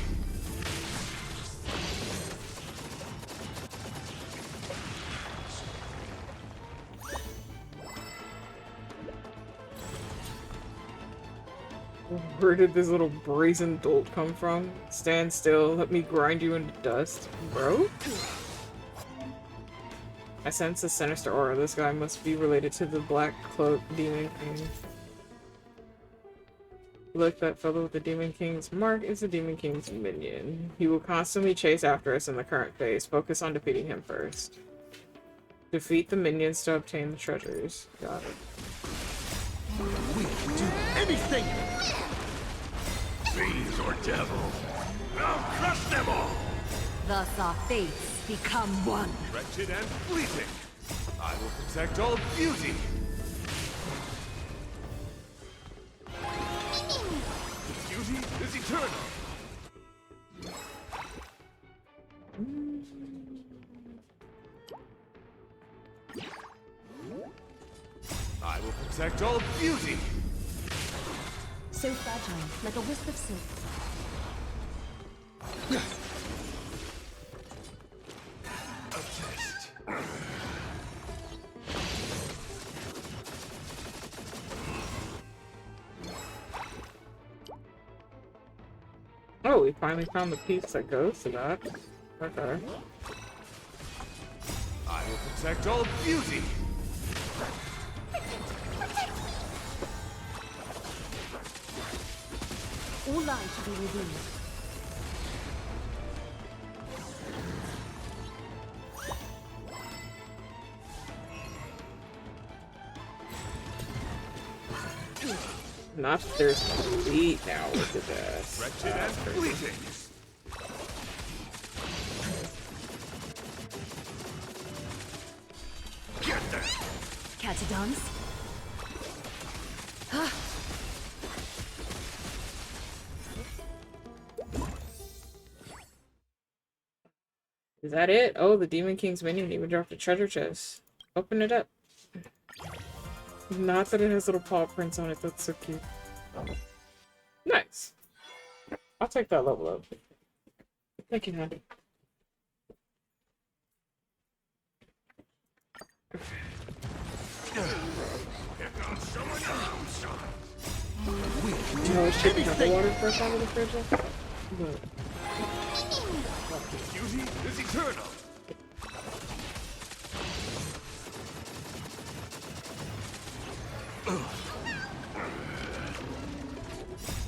Where did this little brazen dolt come from? Stand still, let me grind you into dust. Bro? I sense a sinister aura. This guy must be related to the Black Cloak Demon King. Look, that fellow with the Demon King's mark is the Demon King's minion. He will constantly chase after us in the current phase. Focus on defeating him first. Defeat the minions to obtain the treasures. Got it. We can do anything! Fiends or devil, I'll crush them all! Thus our fates become one. Wretched and fleeting, I will protect all beauty! Beauty is eternal! I will protect all beauty! So fragile, like a wisp of silk. A test. Oh, we finally found the piece that goes to that. Okay. I will protect all beauty! All lies should be revealed. Not that there's complete now with the death. Wretched and fleeting! Get there! Care to dance? Is that it? Oh, the Demon King's minion even dropped a treasure chest. Open it up. Not that it has little paw prints on it. That's so cute. Nice. I'll take that level up. Thank you, honey. You know, I should have the water fresh out of the fridge. But... Beauty is eternal!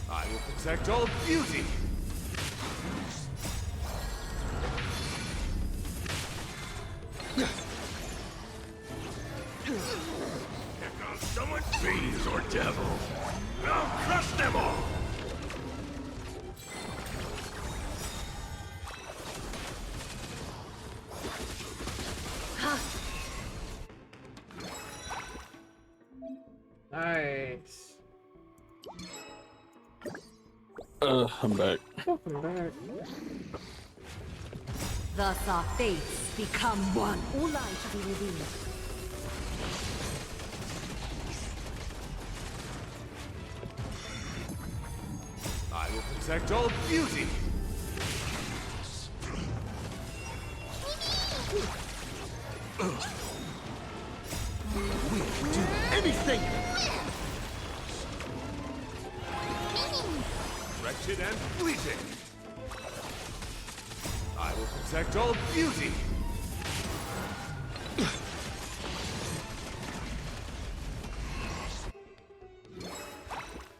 I will protect all beauty! Here comes someone! Fiends or devil! I'll crush them all! Nice. I'm back. Welcome back. Thus our fates become one. All lies should be revealed. I will protect all beauty! We can do anything! Wretched and fleeting! I will protect all beauty!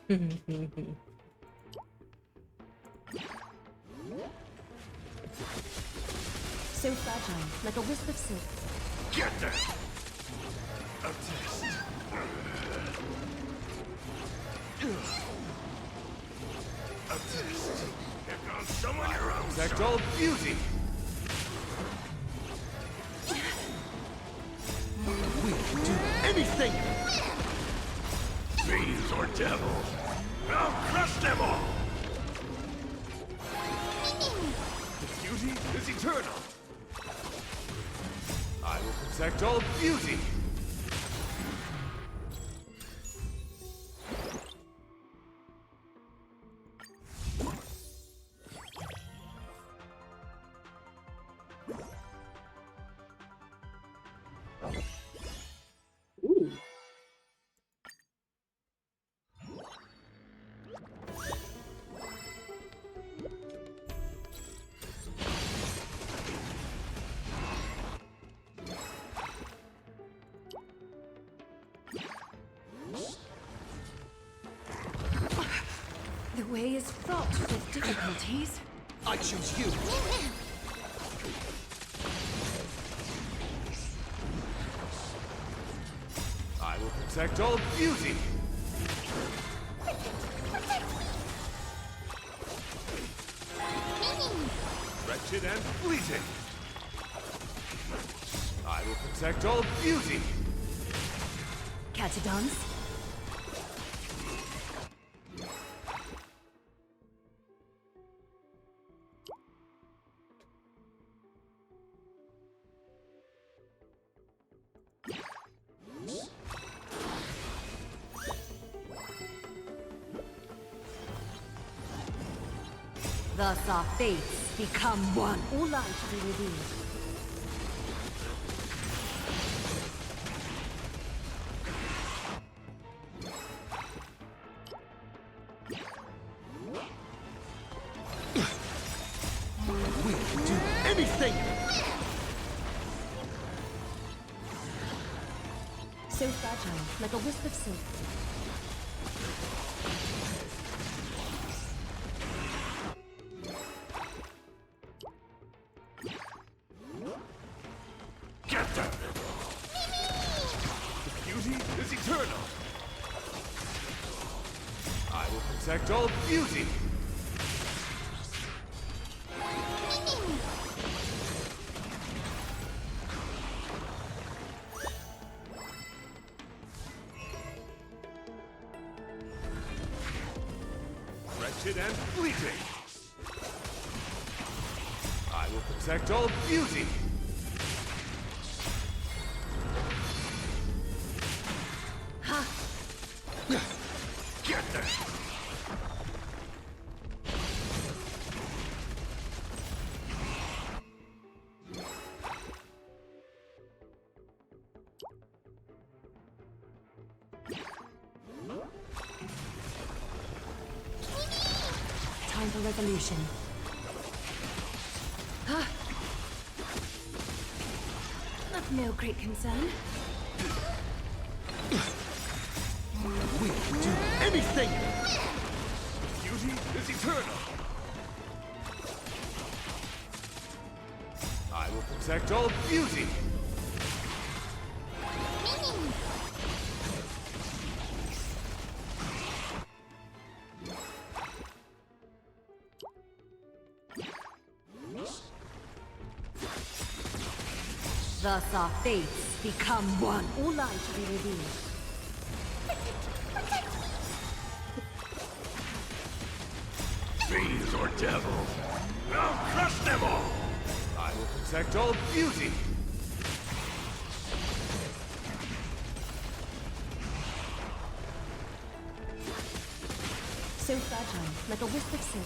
So fragile, like a wisp of silk. Get there! A test. A test. Here comes someone your own. Protect all beauty. We'll do anything! Fiends or devils. I'll crush them all! The beauty is eternal. I will protect all beauty. Ooh. The way is fraught with difficulties. I choose you! I will protect all beauty. Wretched and fleeting. I will protect all beauty. Catadons? Thus our fates become one. All light to be revealed. We'll do anything! So fragile, like a wisp of silk. Get them! The beauty is eternal. I will protect all beauty. Wretched and fleeting. I will protect all beauty. Get there! Time for revolution. Of no great concern. We'll do anything! Beauty is eternal. I will protect all beauty. Thus our fates become one. All light to be revealed. Fiends or devils. I'll crush them all. I will protect all beauty. So fragile, like a wisp of silk.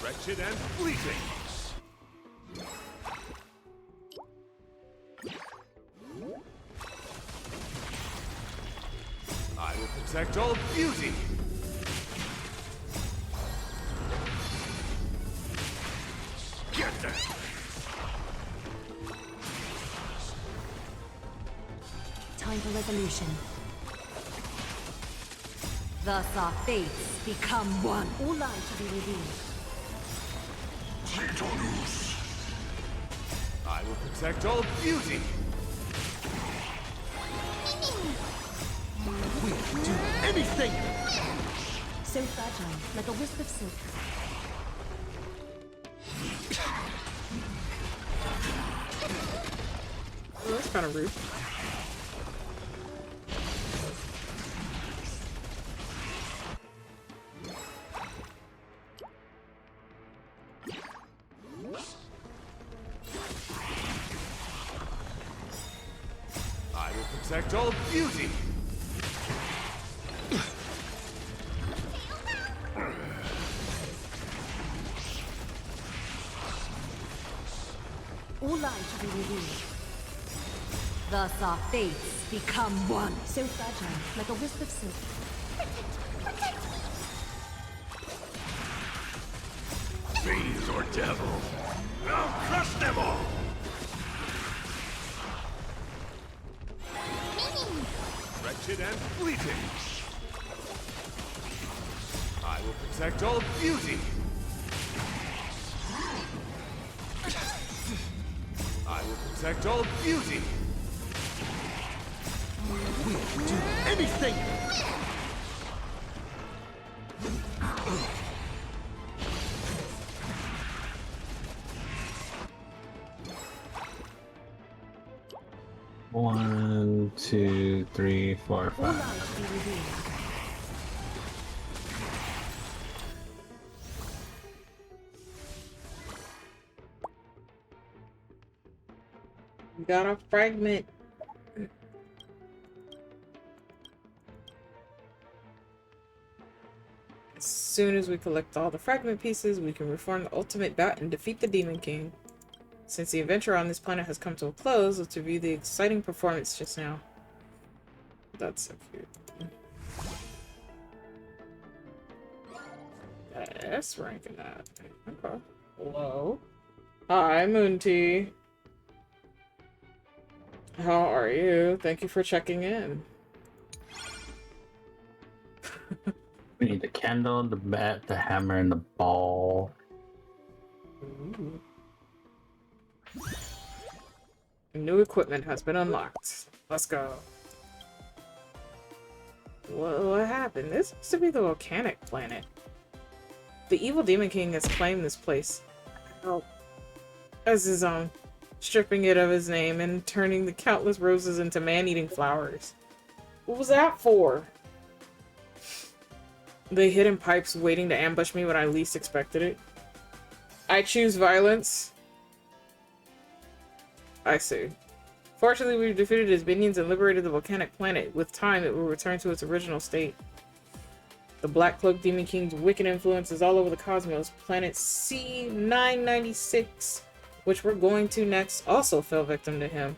Wretched and fleeting. I will protect all beauty. dissolution. Thus our fates become one. All light to be revealed. I will protect all beauty. We'll do anything! So fragile, like a wisp of silk. Oh, that's kind of rude. I will protect all beauty. All light to be revealed. Thus our fates become one. So fragile, like a wisp of silk. Fiends or devil, I'll crush them all. Wretched and fleeting. I will protect all beauty. I will protect all beauty. We'll do anything! One, two, three, four, All light five. to be revealed. We got a fragment. As soon as we collect all the fragment pieces, we can reform the ultimate bat and defeat the Demon King. Since the adventure on this planet has come to a close, let's review the exciting performance just now. That's so cute. S rank in that. Okay. Hello. Hi, Moonty. How are you? Thank you for checking in. We need the candle, the bat, the hammer, and the ball. Ooh. New equipment has been unlocked. Let's go. What happened? This used to be the volcanic planet. The evil Demon King has claimed this place as his own, stripping it of his name and turning the countless roses into man-eating flowers. What was that for? The hidden pipes waiting to ambush me when I least expected it. I choose violence. I see. Fortunately, we've defeated his minions and liberated the volcanic planet. With time, it will return to its original state. The Black Cloak Demon King's wicked influence is all over the cosmos. Planet C996, which we're going to next, also fell victim to him.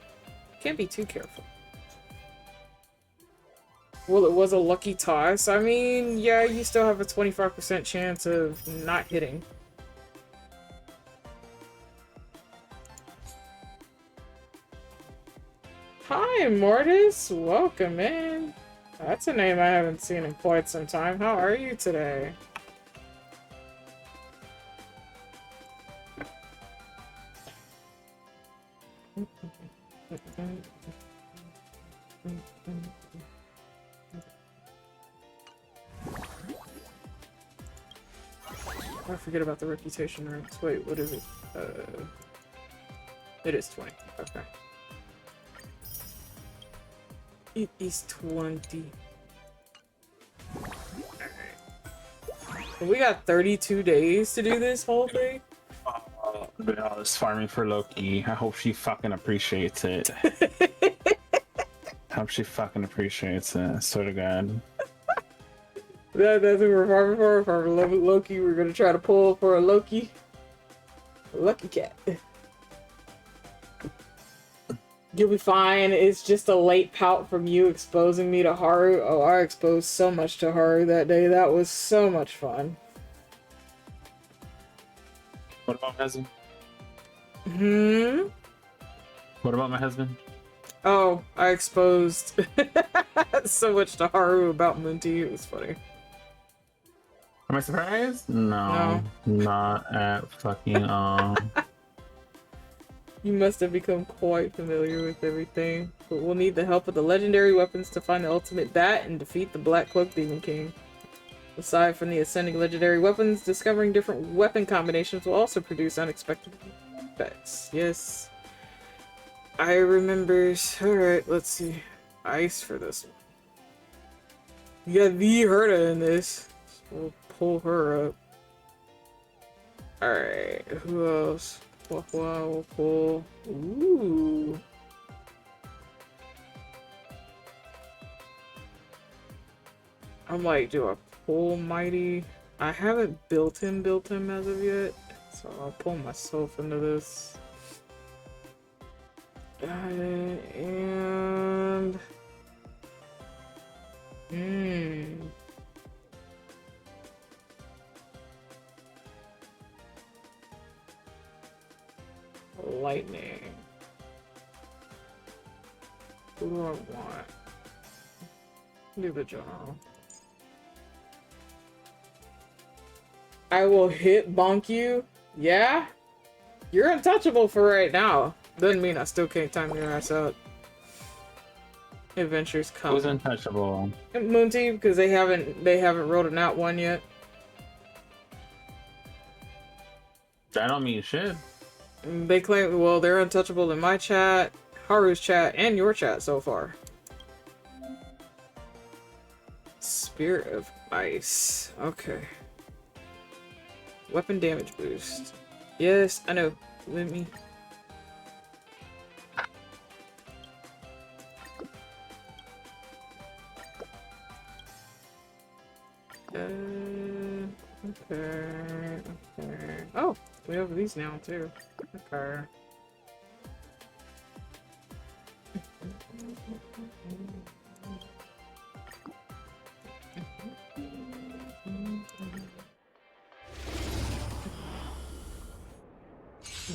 Can't be too careful. Well, it was a lucky toss. I mean, yeah, you still have a 25% chance of not hitting. Hi, Mortis. Welcome in. That's a name I haven't seen in quite some time. How are you today? I forget about the reputation ranks. Wait, what is it? It is 20. Okay. It is 20. We got 32 days to do this whole thing? But I was farming for Loki. I hope she fucking appreciates it. I hope she fucking appreciates it. I swear to God. That's what we're farming for. For Loki, we're gonna try to pull for a Loki. Lucky cat. You'll be fine. It's just a late pout from you exposing me to Haru. Oh, I exposed so much to Haru that day. That was so much fun. What about my husband? Hmm? What about my husband? Oh, I exposed so much to Haru about Munti. It was funny. Am I surprised? No, No. not at fucking all. You must have become quite familiar with everything, but we'll need the help of the legendary weapons to find the ultimate bat and defeat the Black Cloak Demon King. Aside from the ascending legendary weapons, discovering different weapon combinations will also produce unexpected effects. Yes. I remember. Alright, let's see. Ice for this one. You got the Herta in this. So we'll pull her up. Alright, who else? We'll pull. Ooh. I'm like, do I pull Mighty? I haven't built him as of yet, so I'll pull myself into this. And lightning. Who do I want? Do the job. I will hit bonk you. Yeah? You're untouchable for right now. Doesn't mean I still can't time your ass out. Adventures come. Who's untouchable? Moonty, because they haven't rolled an out one yet. That don't mean shit. They claim, well, they're untouchable in my chat, Haru's chat, and your chat so far. Spirit of Ice. Okay. Weapon damage boost. Yes, I know. Let me. Okay. Oh, we have these now too. Okay.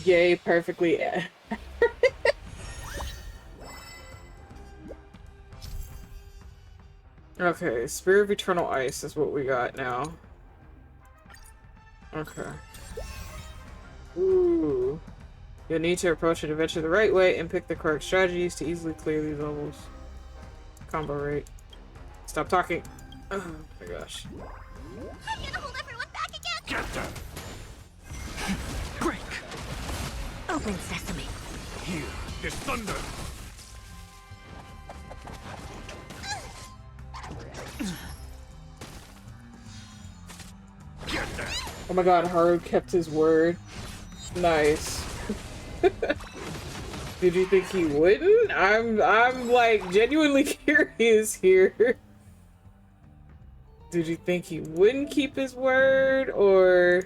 Yay, perfectly. Okay, Spirit of Eternal Ice is what we got now. Okay. Ooh. You'll need to approach an adventure the right way and pick the correct strategies to easily clear these levels. Combo rate. Stop talking. Oh my gosh. I'm gonna hold everyone back again! Get them! Break! Open sesame. Here is thunder! Get them! Oh my god, Haru kept his word. Nice. Did you think he wouldn't? I'm like genuinely curious here. Did you think he wouldn't keep his word, or...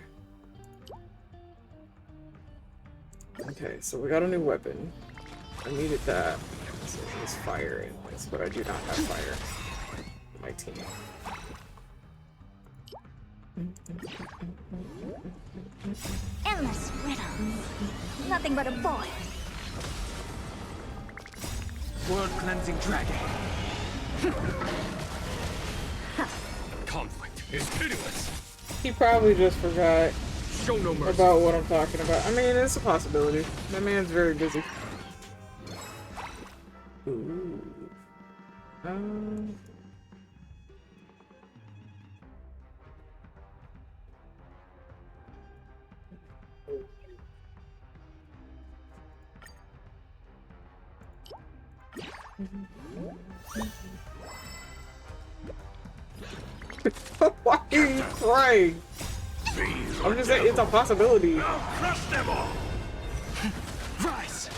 Okay, so we got a new weapon. I needed that. So it's fire in this, but I do not have fire on my team. Endless riddle. Nothing but a void. World cleansing dragon. Conflict is pitiless. He probably just forgot Show no mercy. about what I'm talking about. I mean, it's a possibility. That man's very busy. Ooh. Why are you crying? I'm just saying it's a possibility. I'll crush them all. Rise!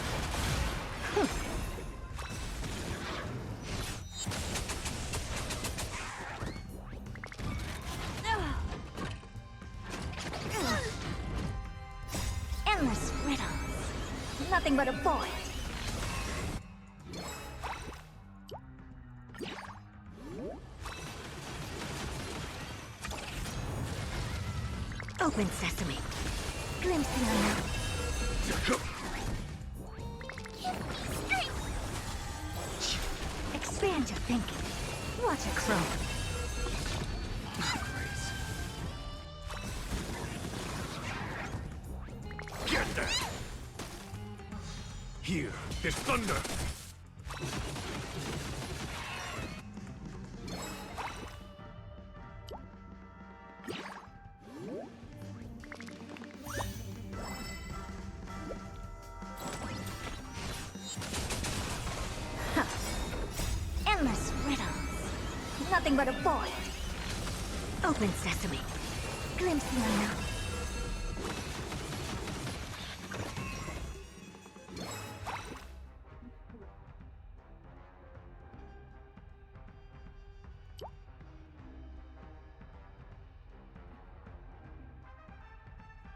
Endless riddle. Nothing but a void. Open sesame. Glimpse the unknown. Expand your thinking. Watch it grow. Get that! Here, there's thunder! Endless riddles. Nothing but a void. Open sesame. Glimpse the unknown.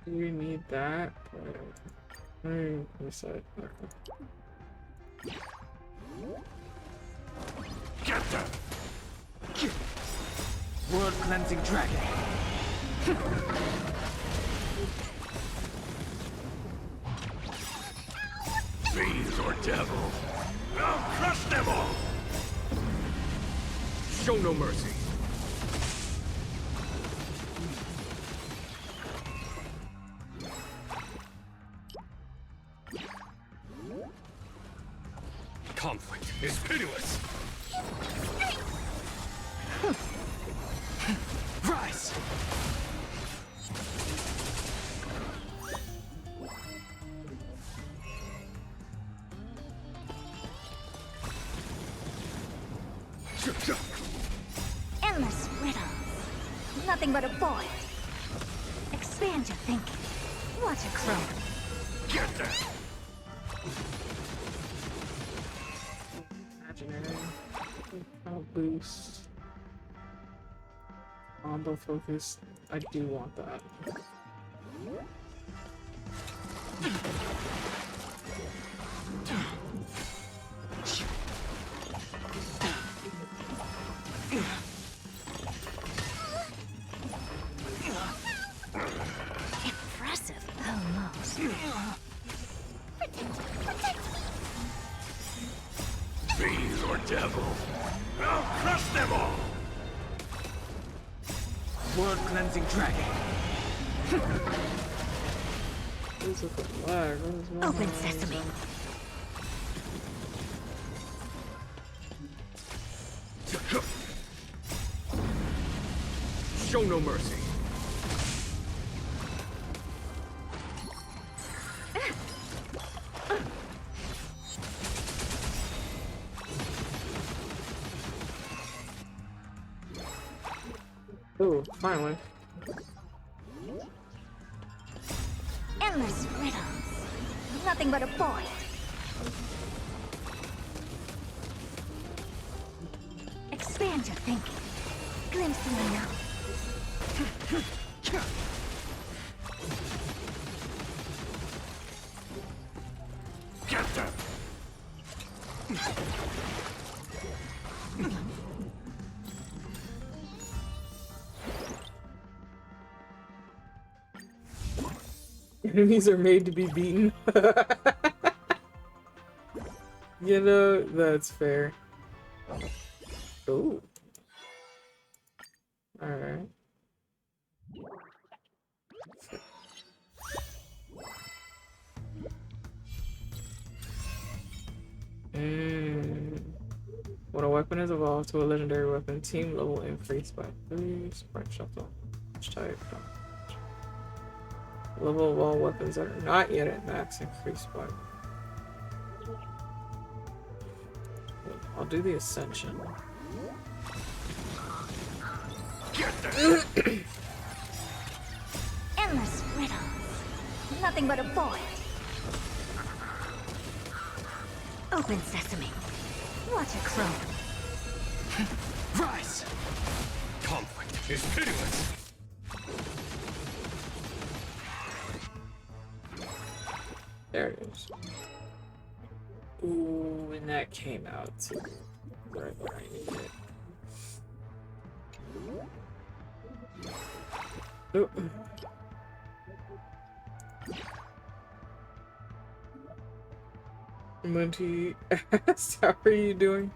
We need that. Decide. Get them! World cleansing dragon. Fiends or devil! I'll crush them all! Show no mercy! Conflict is pitiless! Rise! Endless riddles. Nothing but a void. Expand your thinking. Watch it grow. Get that! Imaginary. I'll boost. Combo focus. I do want that. Impressive. Almost. Fiends or devil! I'll crush them all! World cleansing dragon. Who's with the flag? What is wrong? Open sesame. Show no mercy! Oh, finally. Endless riddles. Nothing but a void. Expand your thinking. Glimpse the unknown. Get them! Enemies are made to be beaten. You know, that's fair. Ooh. Alright. When a weapon is evolved to a legendary weapon, team level increased by 3. Sprite shuffle. Which type? Level of all weapons that are not yet at max increased by. I'll do the ascension. Endless riddles. Nothing but a void. Open sesame. Watch it grow. Rise! Conflict is pitiless! There it is. Ooh, and that came out too. Right where I needed it. Oh. Monty asked, how are you doing?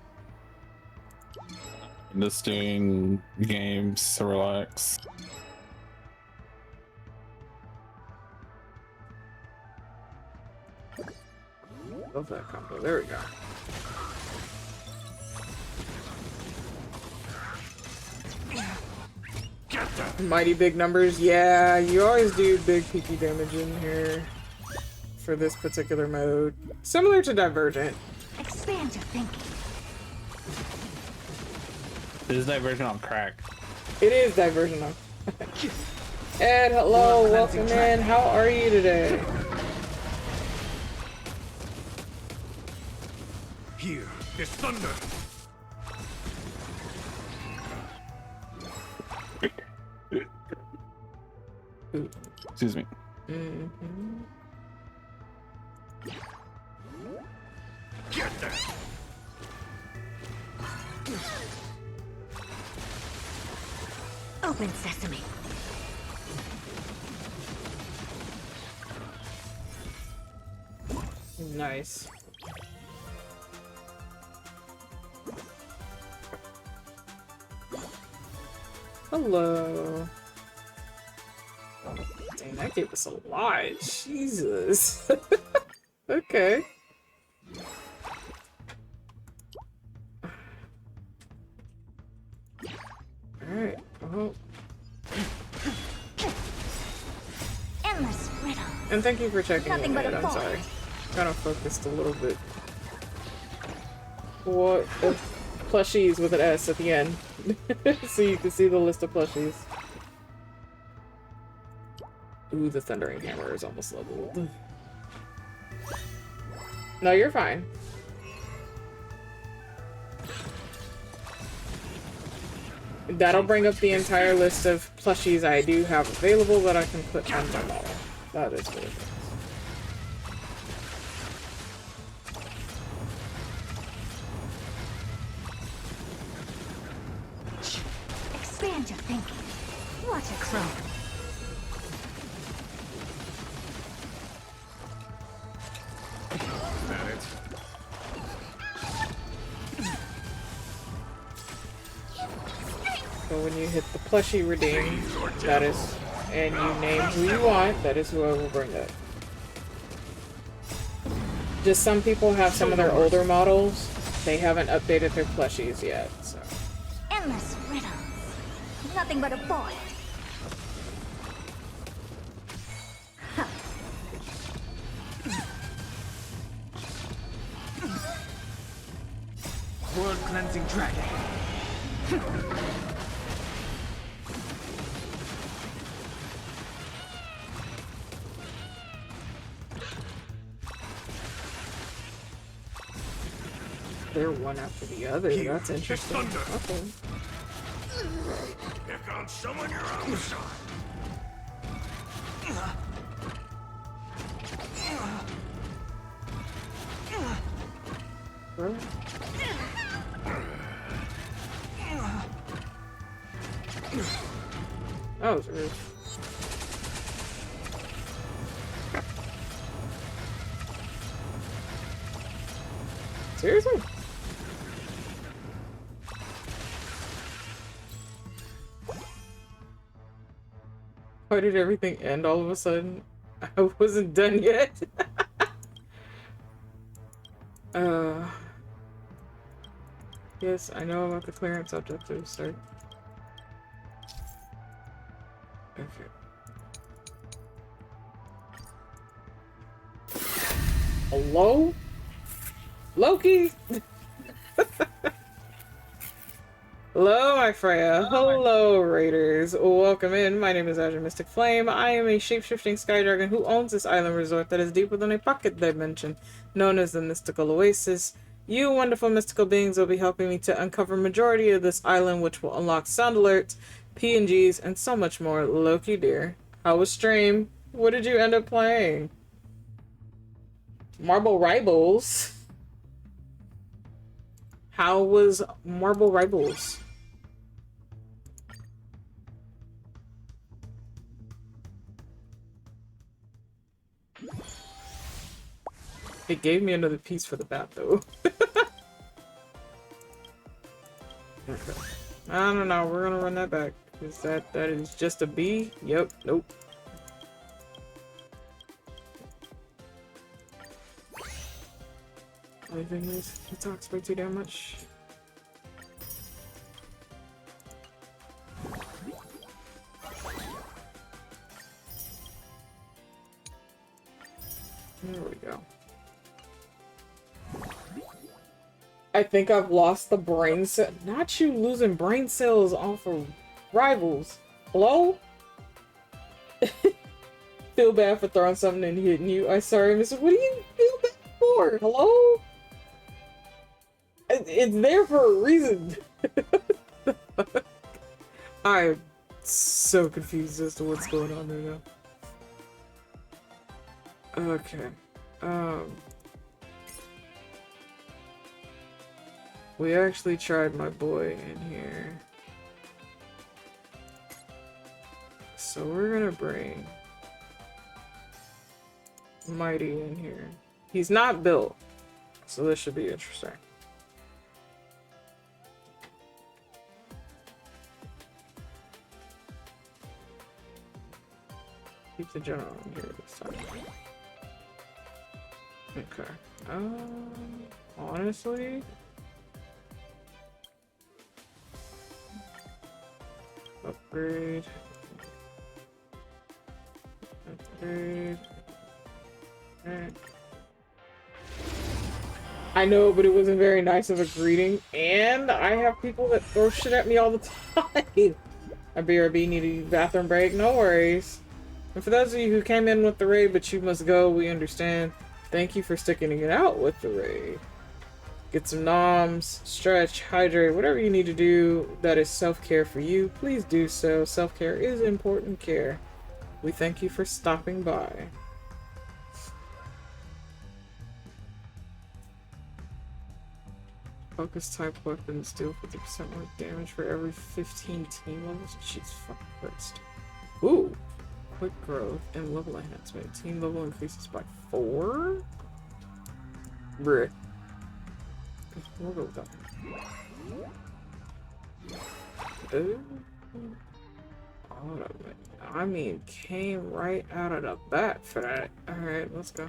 Just doing games to relax. Love that combo. There we go. Mighty big numbers. Yeah, you always do big peaky damage in here for this particular mode. Similar to Divergent. Expand your thinking. This is Divergent on crack. It is Divergent on. Ed, hello, welcome in. How are you today? Here is thunder. Excuse me. Mm-hmm. Get that. Open sesame. Nice. Hello. Dang, that gave us a lot. Jesus. Okay. Alright. Oh. Endless riddle. And thank you for checking Nothing in, but Ed. a I'm ball. sorry. Kind of focused a little bit. What? Plushies with an S at the end. So you can see the list of plushies. Ooh, the Thundering Hammer is almost leveled. No, you're fine. That'll bring up the entire list of plushies I do have available that I can put on my model. That is what it is. Expand your thinking. What a crow. That it. So when you hit the plushie redeem, that is, and you name who you want, that is who I will bring up. Just some people have some of their older models, they haven't updated their plushies yet, so. Endless riddles. Nothing but a void. World cleansing dragon. They're one after the other, Here that's is interesting. thunder. Okay. Pick on someone your own side. Really? Oh, it's rude. Seriously? Why did everything end all of a sudden? I wasn't done yet. Yes, I know about the clearance objectives, sir. Okay. Hello? Loki? Hello, my Freya. Hello, Raiders. Welcome in. My name is Azure Mystic Flame. I am a shape-shifting sky dragon who owns this island resort that is deep within a pocket dimension known as the Mystical Oasis. You wonderful mystical beings will be helping me to uncover majority of this island, which will unlock sound alerts, PNGs, and so much more. Loki dear. How was stream? What did you end up playing? Marble Rivals? How was Marble Rivals? It gave me another piece for the bat, though. Okay. I don't know. We're gonna run that back. Is that is just a B? Yep. Nope. Only thing is, he talks way too damn much. There we go. I think I've lost the brain cell. Not you losing brain cells off of rivals. Hello? Feel bad for throwing something and hitting you. I'm sorry, Mr. What do you feel bad for? Hello? It's there for a reason. I'm so confused as to what's going on right now. Okay. We actually tried my boy in here. So we're gonna bring Mighty in here. He's not built, so this should be interesting. Keep the general in here this time. Okay. Honestly, upgrade. Upgrade. Alright. I know, but it wasn't very nice of a greeting, and I have people that throw shit at me all the time. A BRB needed a bathroom break, no worries. And for those of you who came in with the raid, but you must go, we understand. Thank you for sticking it out with the raid. Get some noms, stretch, hydrate, whatever you need to do that is self-care for you, please do so. Self-care is important care. We thank you for stopping by. Focus type weapons deal 50% more damage for every 15 team levels. Jeez fucking Christ. Ooh! Quick growth and level enhancement. Team level increases by 4? Bruh. We'll go with that. Hold up, I mean, came right out of the bat for that. Alright, let's go.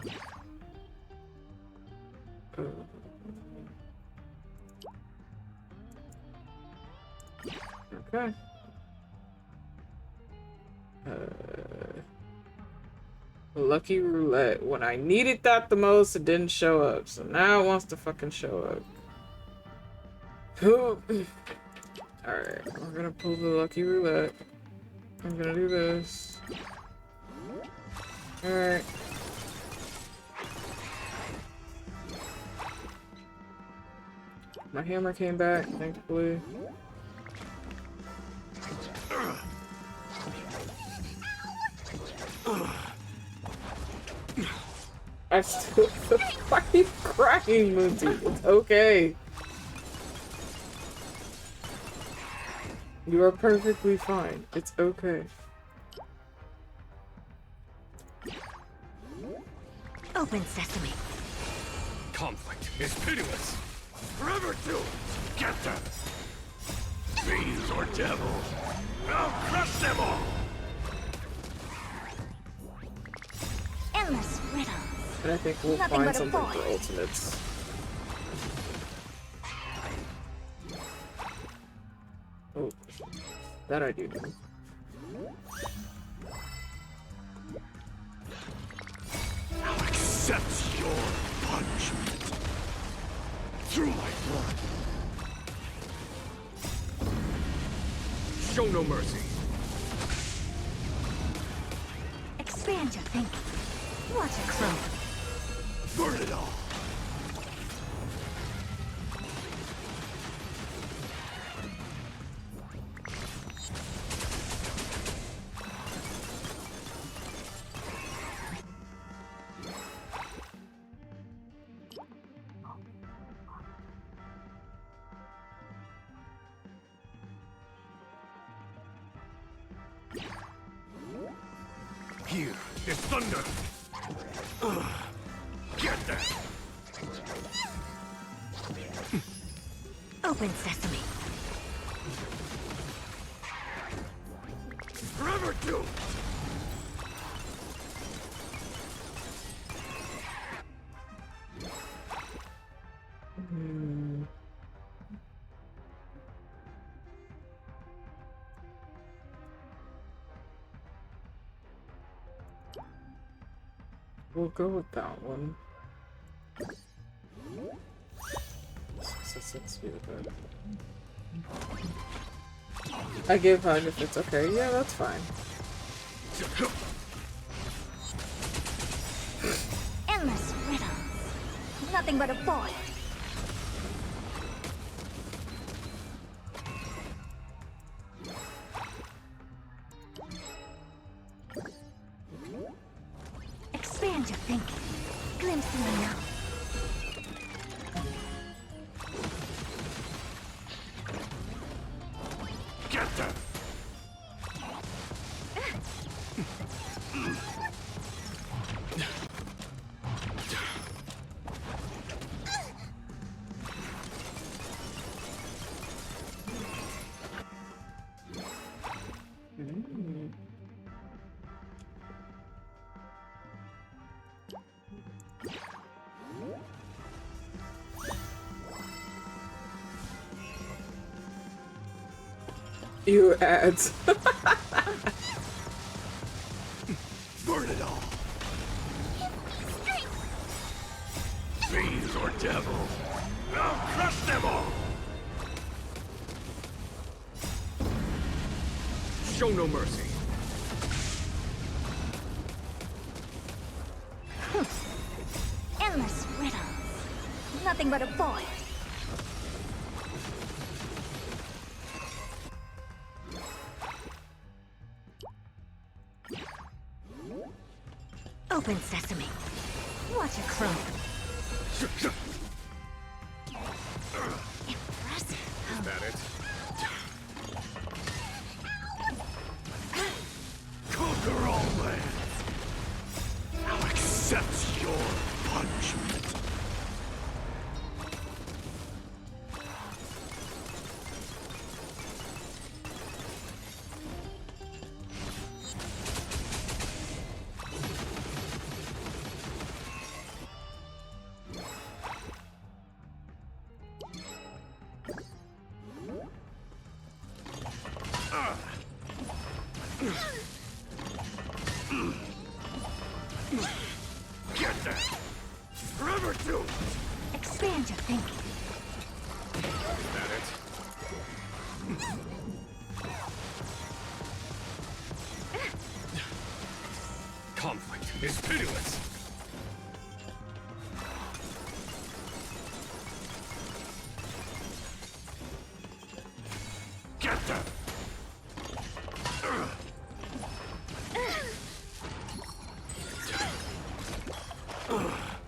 Okay. Lucky roulette. When I needed that the most, it didn't show up. So now it wants to fucking show up. Alright, we're gonna pull the lucky roulette. I'm gonna do this. Alright. My hammer came back, thankfully. I still feel fucking crying, Moonty. It's okay. You are perfectly fine. It's okay. Open sesame. Conflict is pitiless. Forever to get them. Fiends or devils. I'll crush them all. Endless riddles. And I think we'll Nothing find but a something boy. for ultimates. Oh, that I do know. I'll accept your punishment. Through my blood. Show no mercy. Expand your thinking. What a crow. Burn it all. Here is thunder. Get that. Open sesame. We'll go with that one. I give hug if it's okay. Yeah, that's fine. Endless riddles. Nothing but a void. Expand your thinking. Glimpse the unknown. Get them! You ads. Burn it all! Fiends or devils! I'll crush them all! Show no mercy. Endless riddles. Nothing but a void. Open sesame. Watch it crumble. Impressive. Is that it? Conquer all lands! I'll accept your punishment. Get that! Forever too! Expand your thinking. Is that it? Conflict is pitiless! Get them!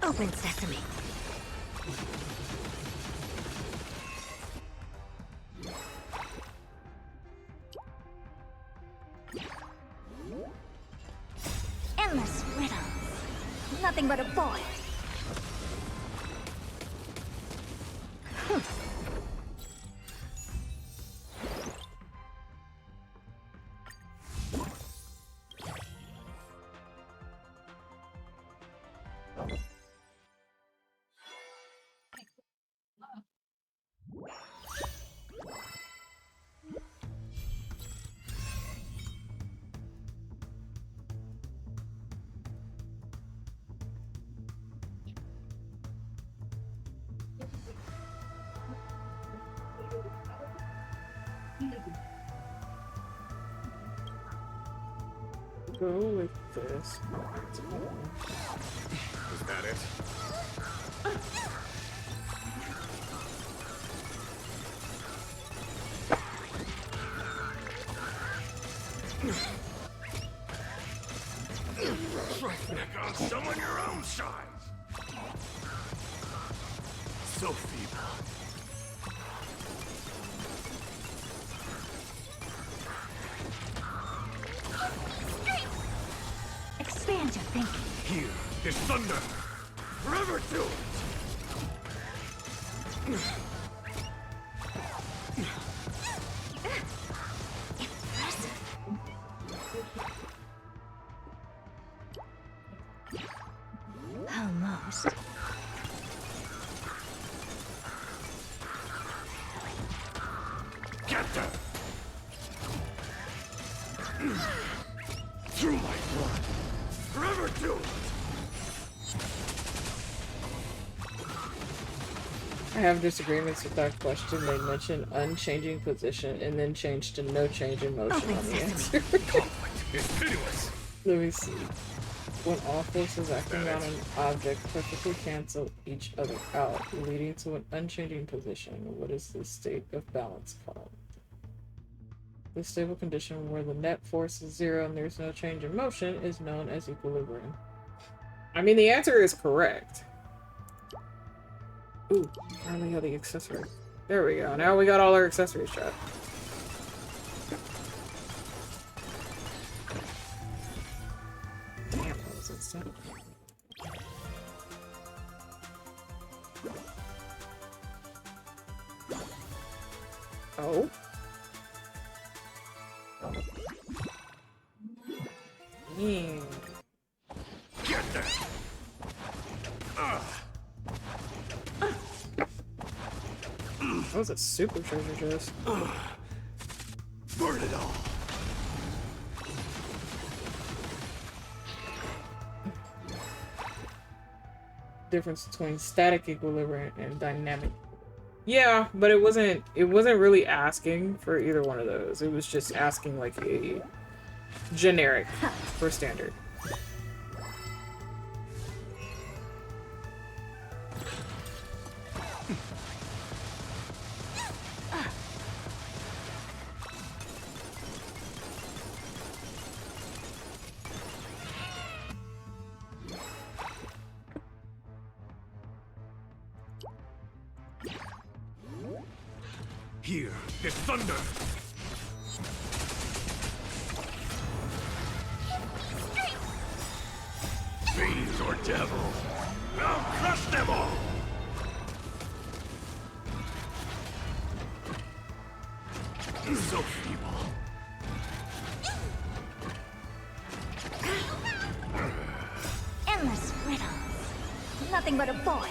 Open sesame. Endless riddles. Nothing but a void. Go with this. Is that it? Roughneck on someone your own size! So feeble. Expand your thinking. Here is thunder! Forever to it! Impressive. Almost. Get them! Through my blood! Forever to it! I have disagreements with that question. They mention unchanging position and then change to no change in motion on the answer. Conflict is pitiless. Let me see. When all forces acting on an object perfectly cancel each other out, leading to an unchanging position, what is this state of balance called? The stable condition where the net force is 0 and there's no change in motion is known as equilibrium. I mean, the answer is correct. Ooh, I only have the accessory. There we go. Now we got all our accessories, chat. Damn, that was insane. Oh. Yeah. Get there. That was a super treasure chest. Burn it all. Difference between static equilibrium and dynamic. Yeah, but it wasn't really asking for either one of those. It was just asking like a generic for standard. Here, this thunder. Fiends or devil, I'll crush them all. So feeble. Endless riddles. Nothing but a void.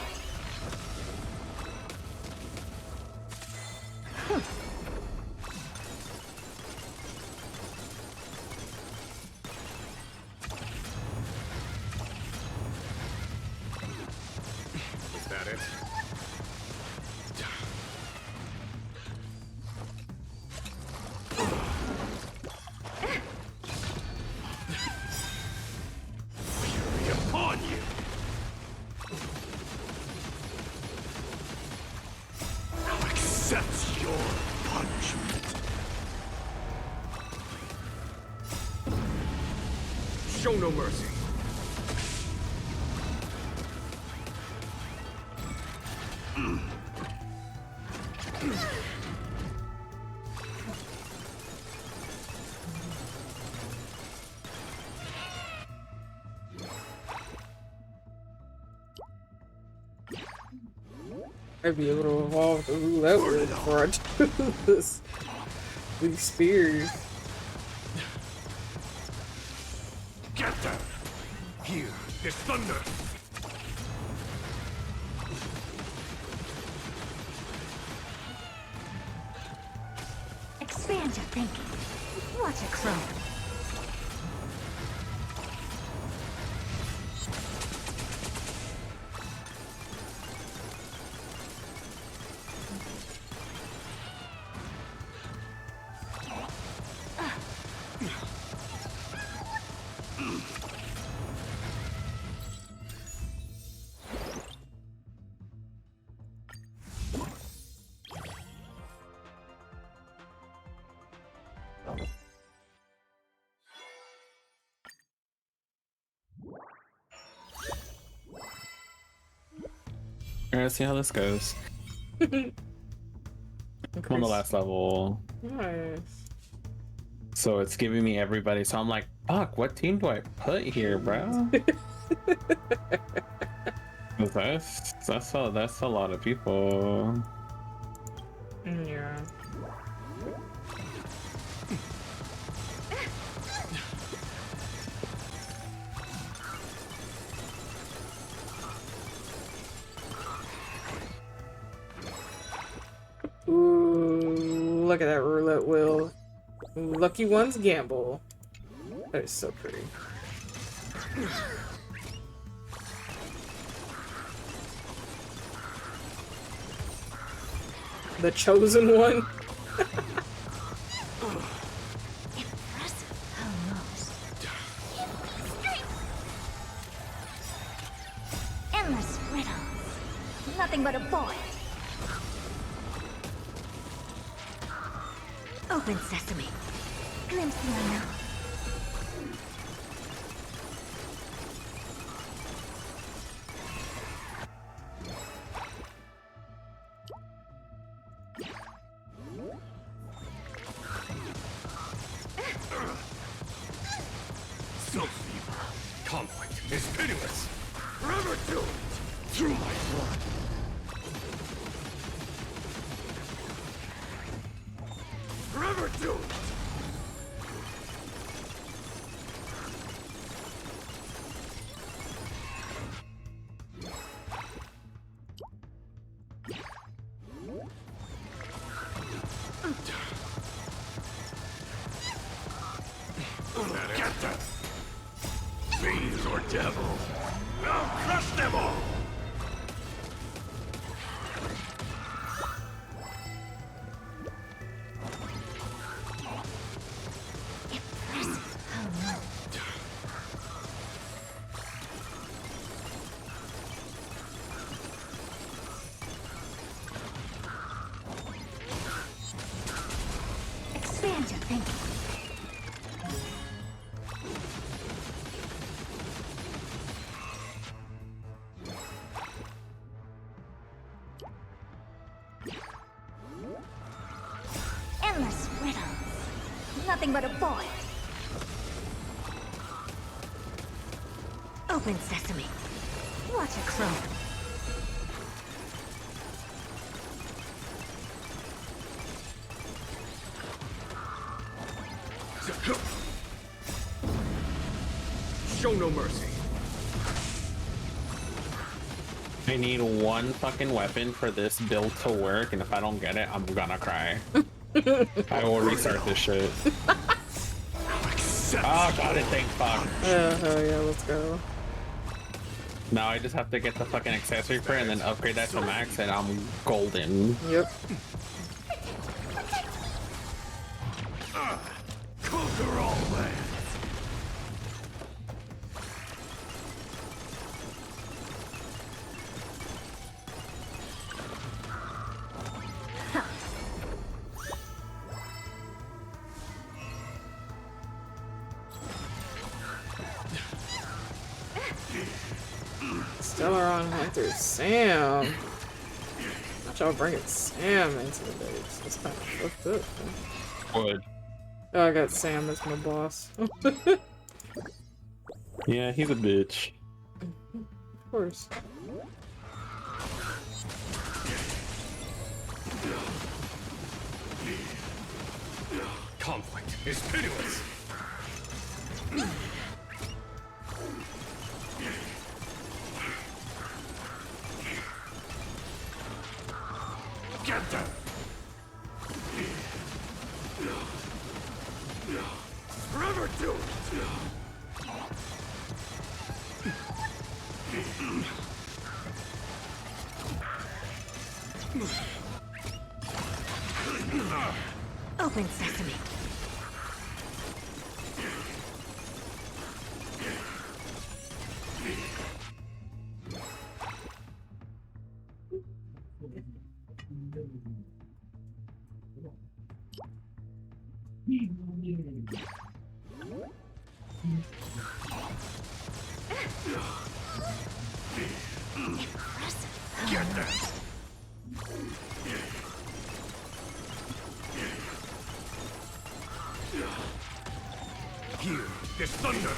Is that it? Fury upon you! Now accept your punishment. Show no mercy. I'd be able to evolve the roulette wheel before I do this. These spears. Get them! Here, this thunder! Expand your thinking. What a crone. Alright, let's see how this goes. I'm on the last level. Nice. So it's giving me everybody. So I'm like, fuck, what team do I put here, bro? that's a lot of people. Yeah. Ooh, look at that roulette wheel. Lucky ones gamble. That is so pretty. The chosen one. Endless riddles. Nothing but a void. Open sesame. Glimpse the unknown. Soul fever. Conflict is pitiless. Forever doomed through my blood. Forever doomed. Get them! Fiends or devil! I'll crush them all! Expand your thinking. Endless riddles. Nothing but a void. Open sesame. Watch a crow. Show no mercy. I need one fucking weapon for this build to work, and if I don't get it, I'm gonna cry. I will restart this shit. Oh, got it, thank fuck. Hell yeah, let's go. Now I just have to get the fucking accessory for it and then upgrade that to max, and I'm golden. Yep. Conquer all lands. Stellaron Hunter Sam. Not y'all bringing Sam into the base. That's kind of fucked up. Man. Would. Oh, I got Sam as my boss. Yeah, he's a bitch. Of course. Conflict is pitiless. Get them. Forever doomed. Open sesame. Get them. Here is thunder.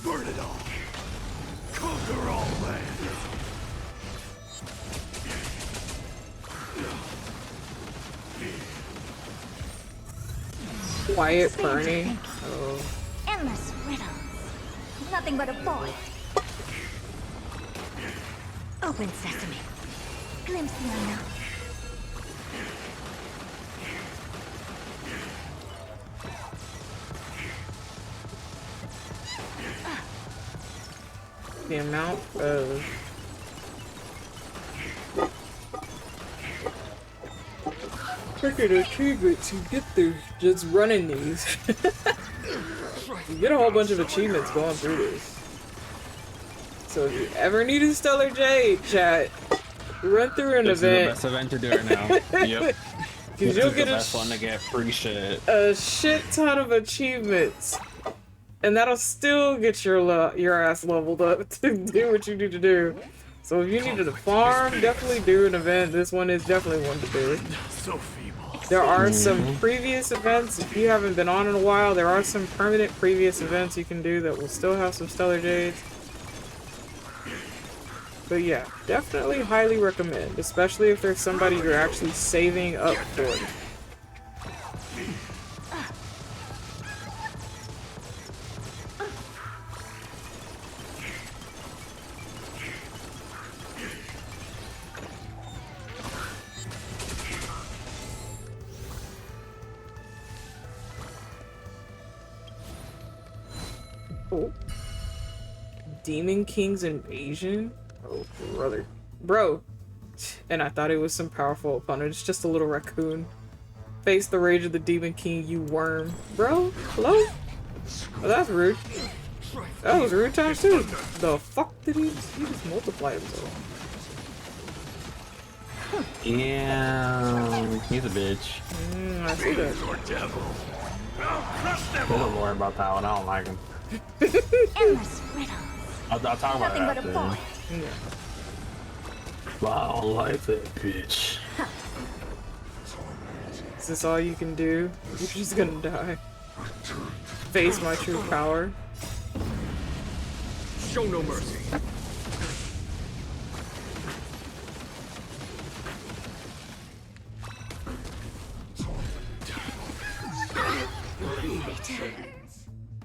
Burn it all. Conquer all lands. Quiet Bernie. Oh. Endless riddles. Nothing but a void. Open sesame. Glimpse the unknown. The amount of freaking achievements you get through just running these. You get a whole bunch of achievements going through this. So if you ever need a Stellar Jade, chat, run through an This event. is the best event to do right now. Yep. Because This you'll is the get best one to get free shit. a shit ton of achievements. And that'll still get your ass leveled up to do what you need to do. So if you needed to farm, definitely do an event. This one is definitely one to do. So feeble. There are some previous events, if you haven't been on in a while, there are some permanent previous events you can do that will still have some Stellar Jades. But yeah, definitely highly recommend, especially if there's somebody you're actually saving up for. Oh. Demon King's Invasion? Oh, brother. Bro. And I thought it was some powerful opponent. It's just a little raccoon. Face the rage of the Demon King, you worm. Bro? Hello? Oh, that's rude. That was rude times too. The fuck did he just multiply himself? Yeah, he's a bitch. I see that. Don't worry about that one. I don't like him. Endless riddles. I'll talk about Nothing that but a after. void. Yeah. But I don't like that bitch. Is this all you can do? You're just gonna die. Face my true power. Show no mercy.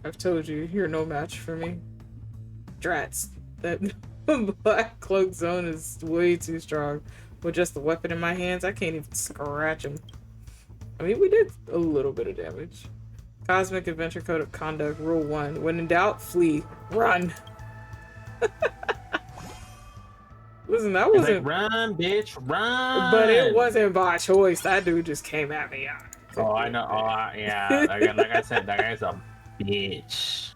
I've told you, you're no match for me. Drats. That black cloak zone is way too strong. With just the weapon in my hands, I can't even scratch him. I mean, we did a little bit of damage. Cosmic Adventure Code of Conduct, Rule 1. When in doubt, flee. Run. Listen, that wasn't... Like, run, bitch, run! But it wasn't by choice. That dude just came at me. Oh, I know. Oh, yeah. Like I said, that guy's a bitch.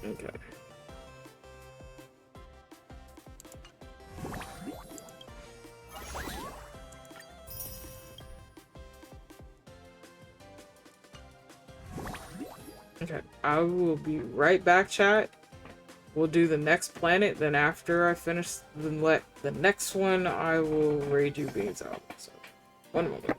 Okay. Okay, I will be right back, chat. We'll do the next planet, then after I finish the next one, I will raid you beans out. So, one moment.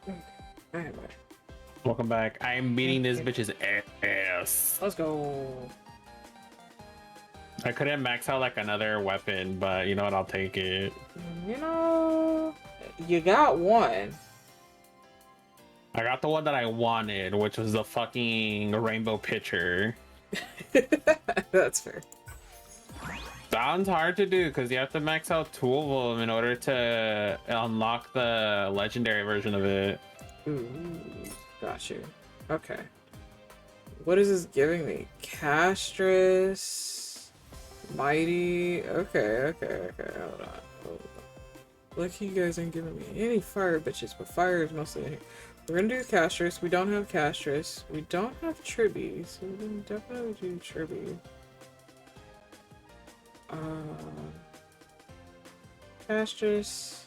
Alright, Welcome back. I'm beating this bitch's ass. let's go. I couldn't max out like another weapon, but you know what? I'll take it. You know, you got one. I got the one that I wanted, which was the fucking rainbow pitcher. That's fair. Sounds hard to do because you have to max out 2 of them in order to unlock the legendary version of it. Ooh, got you. Okay. What is this giving me? Castress, Mighty. Okay. Hold on. Lucky you guys ain't giving me any fire bitches, but fire is mostly in here. We're gonna do Castress. We don't have Castress. We don't have Tribby, so we can definitely do Tribby. Castress.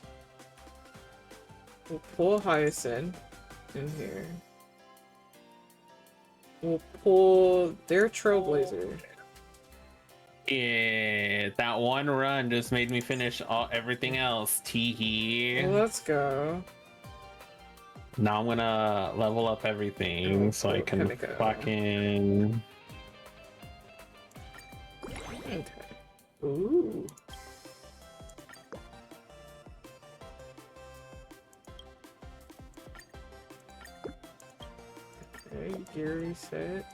We'll pull Hyacinth in here. We'll pull their Trailblazer. Yeah, that one run just made me finish everything else. Teehee. Well, let's go. Now I'm gonna level up everything so I can fucking. Okay. Ooh. Okay, gear reset.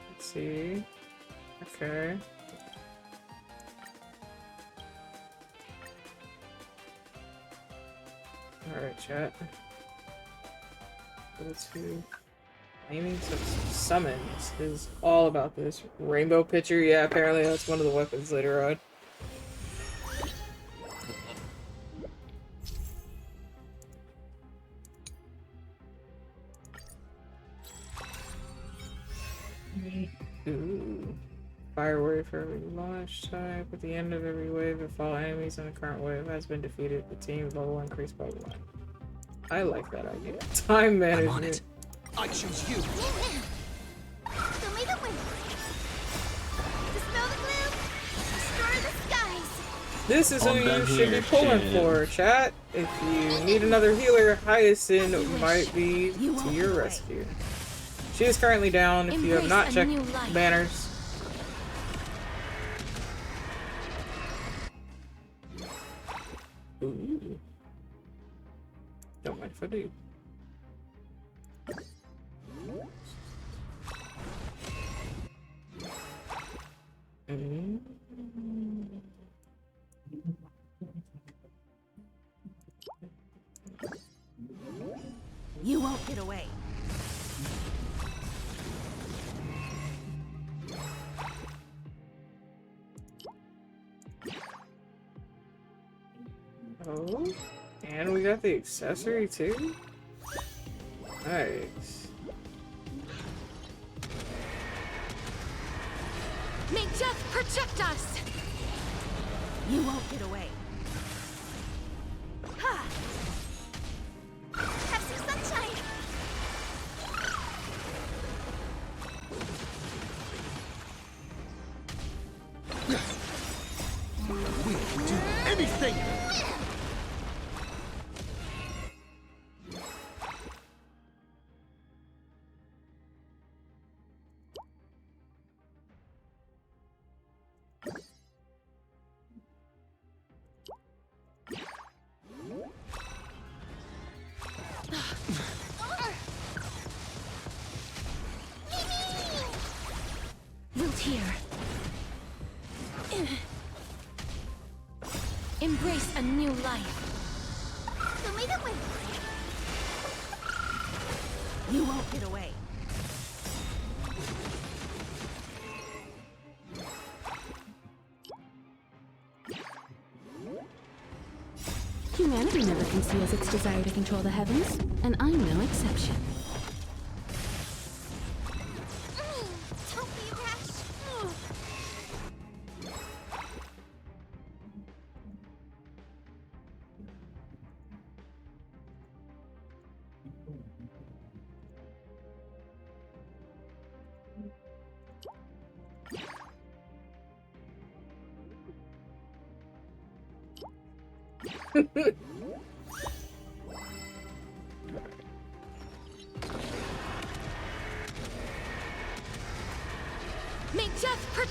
Let's see. Okay. Alright, chat. Go to aiming summons is all about this. Rainbow pitcher, yeah, apparently that's one of the weapons later on. Ooh. Fire wave for every launch type. At the end of every wave, if all enemies in the current wave has been defeated, the team level increased by 1. I like that idea. Time management. I'm on it. I choose you. Show me the way. Dispel the gloom. Destroy the skies. This is who you should be pulling for, chat. If you need another healer, Hyacinth might be to your rescue. She is currently down if you have not checked banners. Ooh. Don't mind if I do. You won't get away. Oh, and we got the accessory too? Nice. May death protect us! You won't get away. Ha! Have some sunshine. We can do anything! Here. Embrace a new life. Show me the way. You won't get away. Humanity never conceals its desire to control the heavens, and I'm no exception. Don't be rash.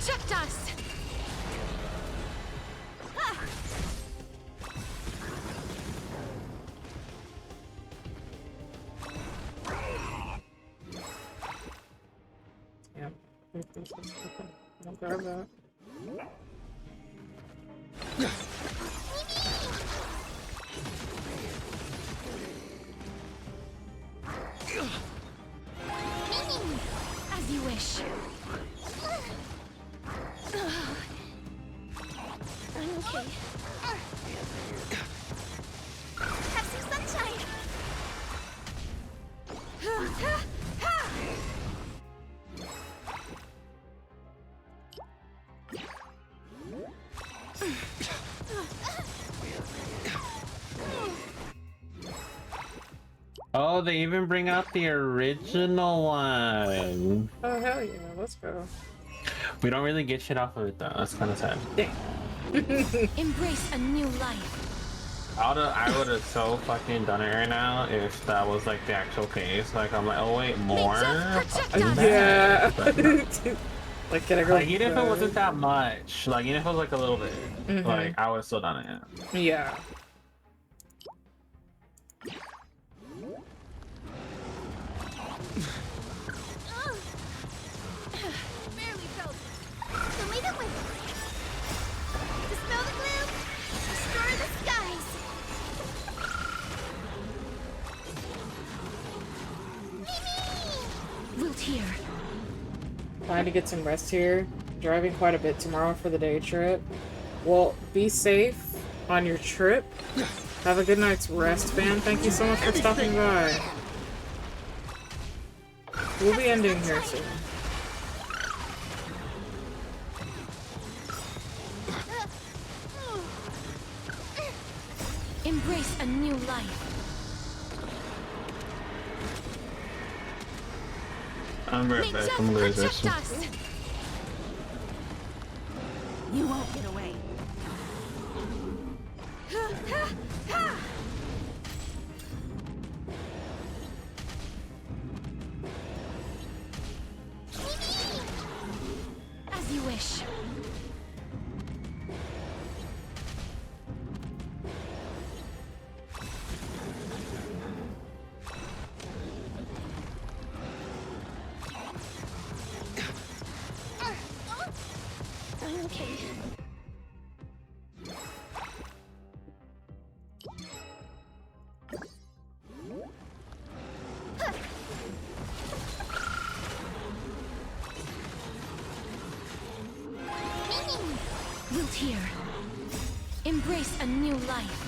protect us! Yep. I'll grab that. As you wish. I'm okay. Have some sunshine. Oh, they even bring out the original one. Oh, hell yeah. Let's go. We don't really get shit off of it though. That's kind of sad. Dang. Embrace a new life. I would have so fucking done it right now if that was like the actual case. Like I'm like, oh wait, more? Yeah. Like, can I go? Like even if it wasn't that much, like even if it was like a little bit, Mhm. like I would have still done it. Yeah. Barely felt it. So leave it with us. Dispel the gloom. Destroy the skies. Wilt here. Trying to get some rest here. Driving quite a bit tomorrow for the day trip. Well, be safe on your trip. Have a good night's rest, fan. Thank you so much for stopping by. We'll be ending here soon. Embrace a new life. I'm right back. I'm gonna Protect us. You won't get away. As you wish. I'm okay. Wilt here. Embrace a new life.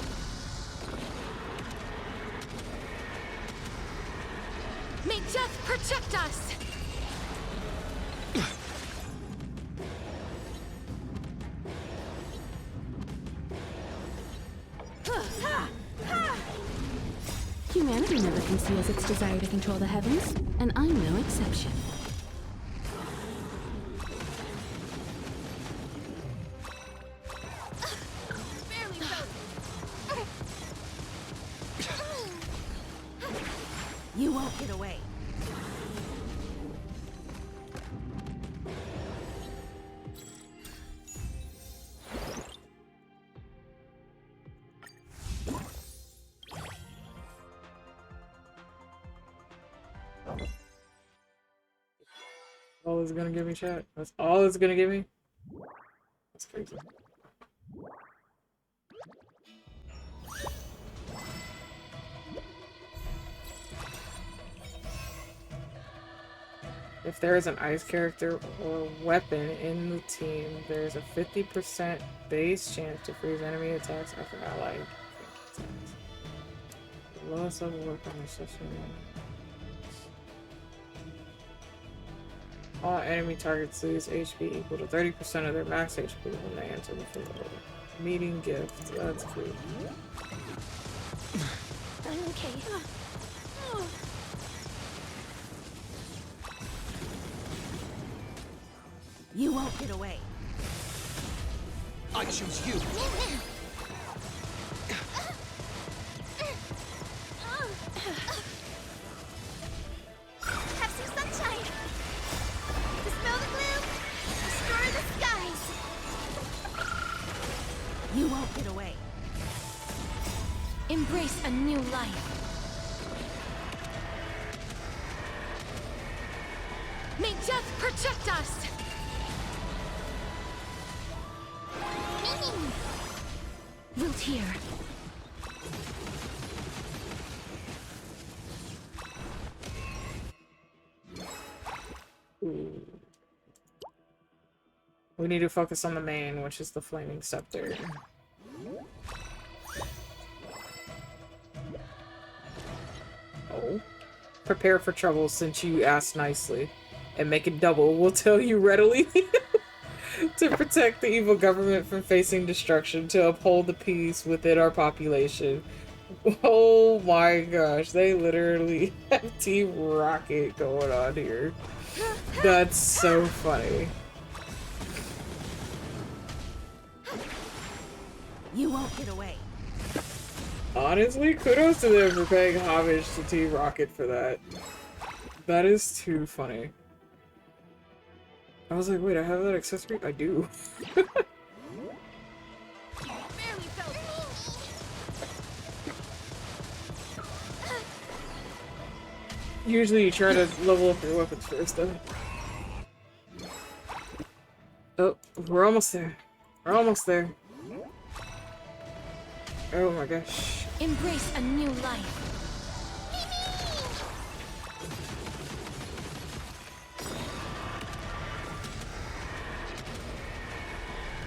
May death protect us! Humanity never conceals its desire to control the heavens, and I'm no exception. Barely felt it. You won't get away. All it's gonna give me, chat. That's all it's gonna give me. That's crazy. If there is an ice character or weapon in the team, there is a 50% base chance to freeze enemy attacks after allied attacks. The lowest level weapon is such a all enemy targets lose HP equal to 30% of their max HP when they enter the field. Meeting gift. That's cool. I'm okay. You won't get away. I choose you. Have some sunshine. Dispel the gloom. Destroy the life. May death protect us! Wilt here. We need to focus on the main, which is the Flaming Scepter. Oh. Prepare for trouble since you asked nicely. And make it double. We'll tell you readily. To protect the evil government from facing destruction, to uphold the peace within our population. Oh my gosh, they literally have Team Rocket going on here. That's so funny. You won't get away. Honestly, kudos to them for paying homage to Team Rocket for that. That is too funny. I was like, wait, I have that accessory? I do. Usually you try to level up your weapons first, though. Oh, we're almost there. We're almost there. Oh my gosh. Embrace a new life.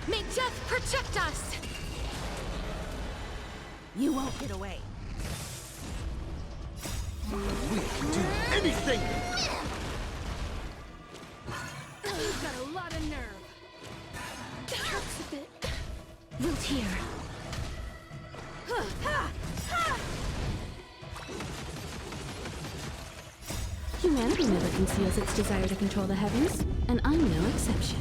May death protect us! You won't get away. We can do anything! You've got a lot of nerve. That hurts a bit. Wilt here. Humanity never conceals its desire to control the heavens, and I'm no exception.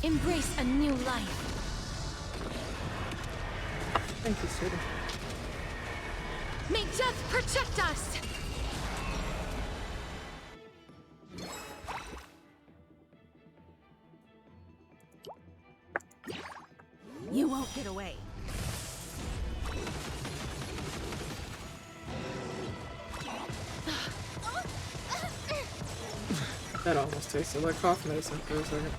Embrace a new life. Thank you, sweetie. May death protect us! You won't get away. That almost tasted like cough medicine for a second.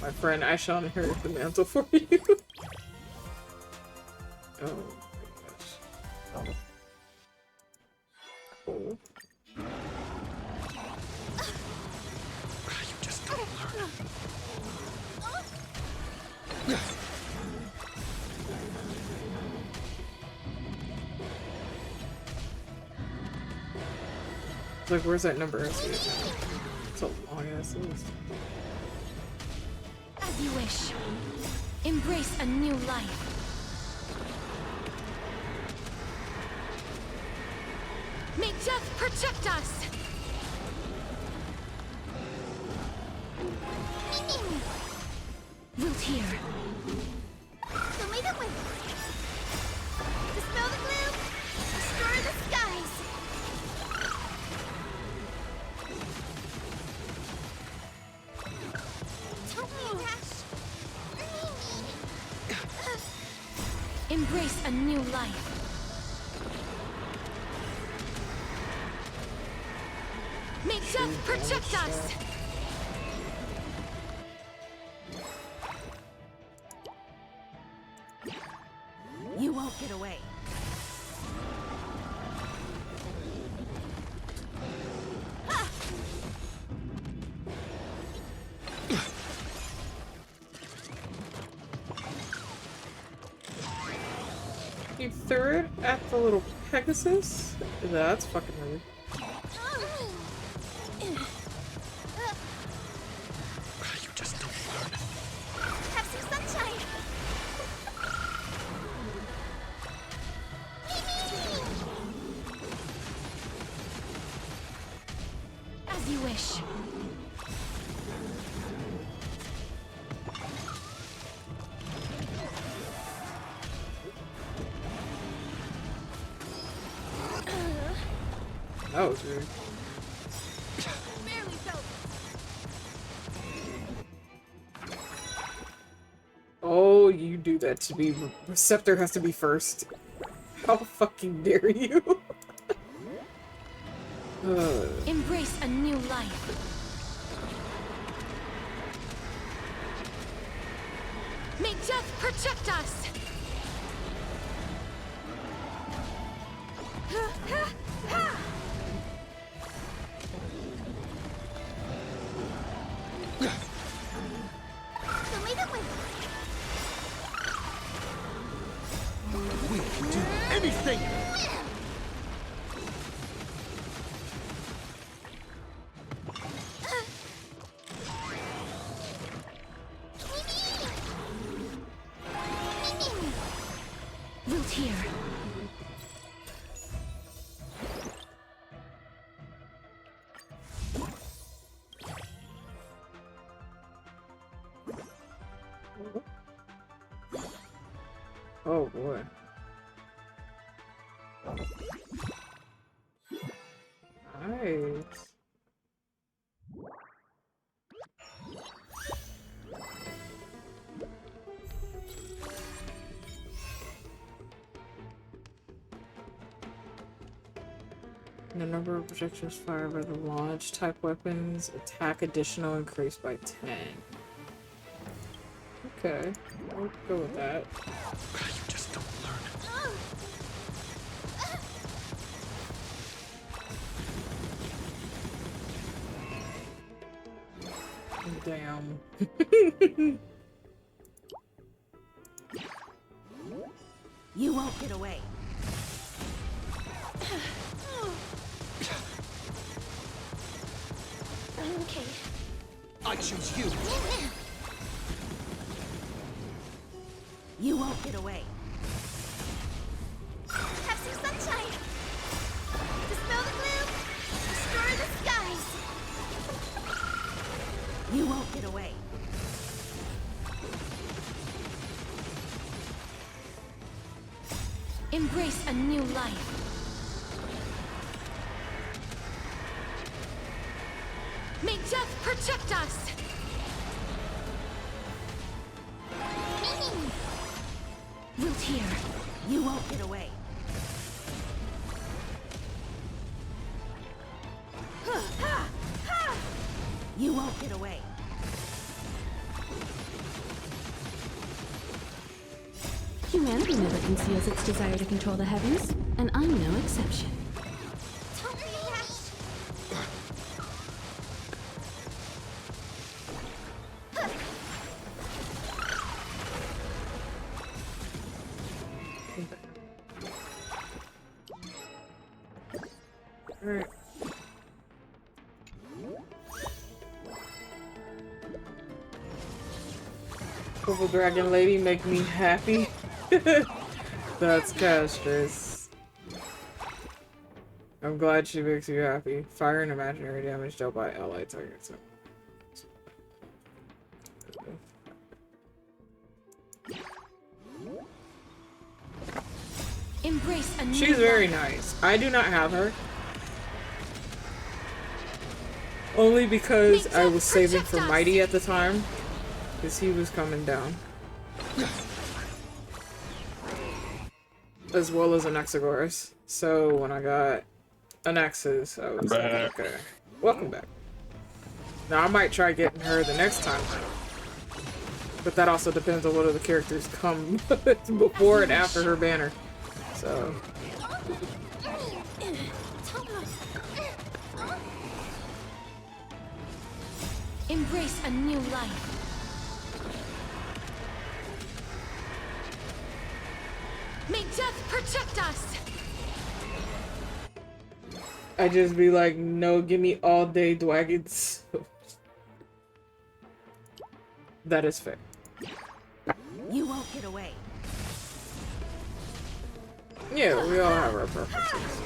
My friend, I shall inherit the mantle for you. Oh my gosh. Oh. You just don't learn. Like, where's that number? It's a long ass list. As you wish. Embrace a new life. May death protect us! Wilt here. Show me the way. Dispel the gloom. Destroy the skies. Don't be rash. Embrace a new life. May death protect us! You won't get away. You threw it at the little Pegasus? That's fucking rude. You just don't learn. Have some sunshine. As you wish. That was weird. Barely felt Oh, you do that to me. Receptor has to be first. How fucking dare you? Embrace a new life. May death protect us! We can do anything! Root here. Oh boy. Nice. The number of projectiles fired by the launch type weapons attack additional increased by 10. Okay, we'll go with that. You just don't learn. Damn. You won't get away. I'm okay. I choose you. You won't get away. Have some sunshine! Dispel the gloom! Destroy the skies! You won't get away. Embrace a new life. May death protect us! Root here. You won't get away. You won't get away. Humanity never conceals its desire to control the heavens, and I'm no exception. Don't react! Alright. Purple Dragon Lady make me happy. That's castress. I'm glad she makes you happy. Fire and imaginary damage dealt by allied targets. Embrace a new She's very life. nice. I do not have her. Only because I was saving for Mighty at the time. Because he was coming down. As well as an Exogoras. So when I got an Nexus, I was like, okay. Welcome back. Now I might try getting her the next time. But that also depends on what other characters come before and after her banner. So Embrace a new life. May death protect us! I just be like, no, give me all day dragons. That is fair. You won't get away. Yeah, we all have our preferences.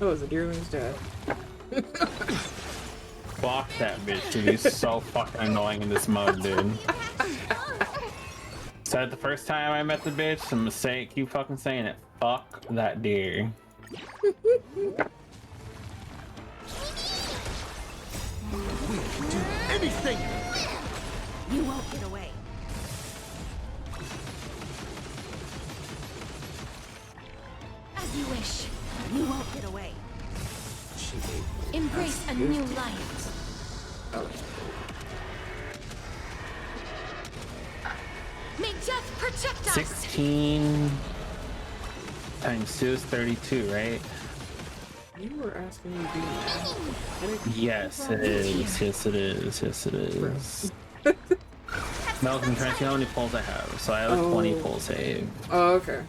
Oh, it's a Deerling's dad. Fuck that bitch, dude. He's so fucking annoying in this mode, dude. Said the first time I met the bitch, a mistake, keep fucking saying it. Fuck that deer. We'll do anything! You won't get away. As you wish. You won't get away. Embrace a new life. May death protect us. 16 times 2 is 32, right? You were asking me to be Yes, it is. Yes, it is. Yes, it is. No, I'm trying to see how many pulls I have. So I have a 20 pull save. Oh, okay.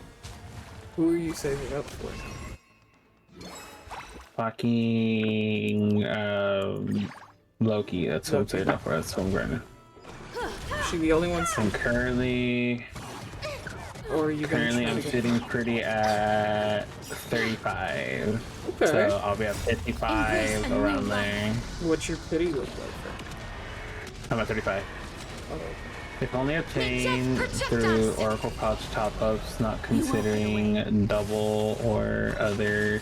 Who are you saving up for? Fucking Loki. That's what I'm saving up for. That's what I'm grinding. She the only one. I'm currently. Or are you currently, I'm sitting pretty at 35. Okay. So I'll be at 55 around there. What's your pity look like? I'm at 35. Oh. If only obtained through Oracle Pouch top-ups, not considering double or other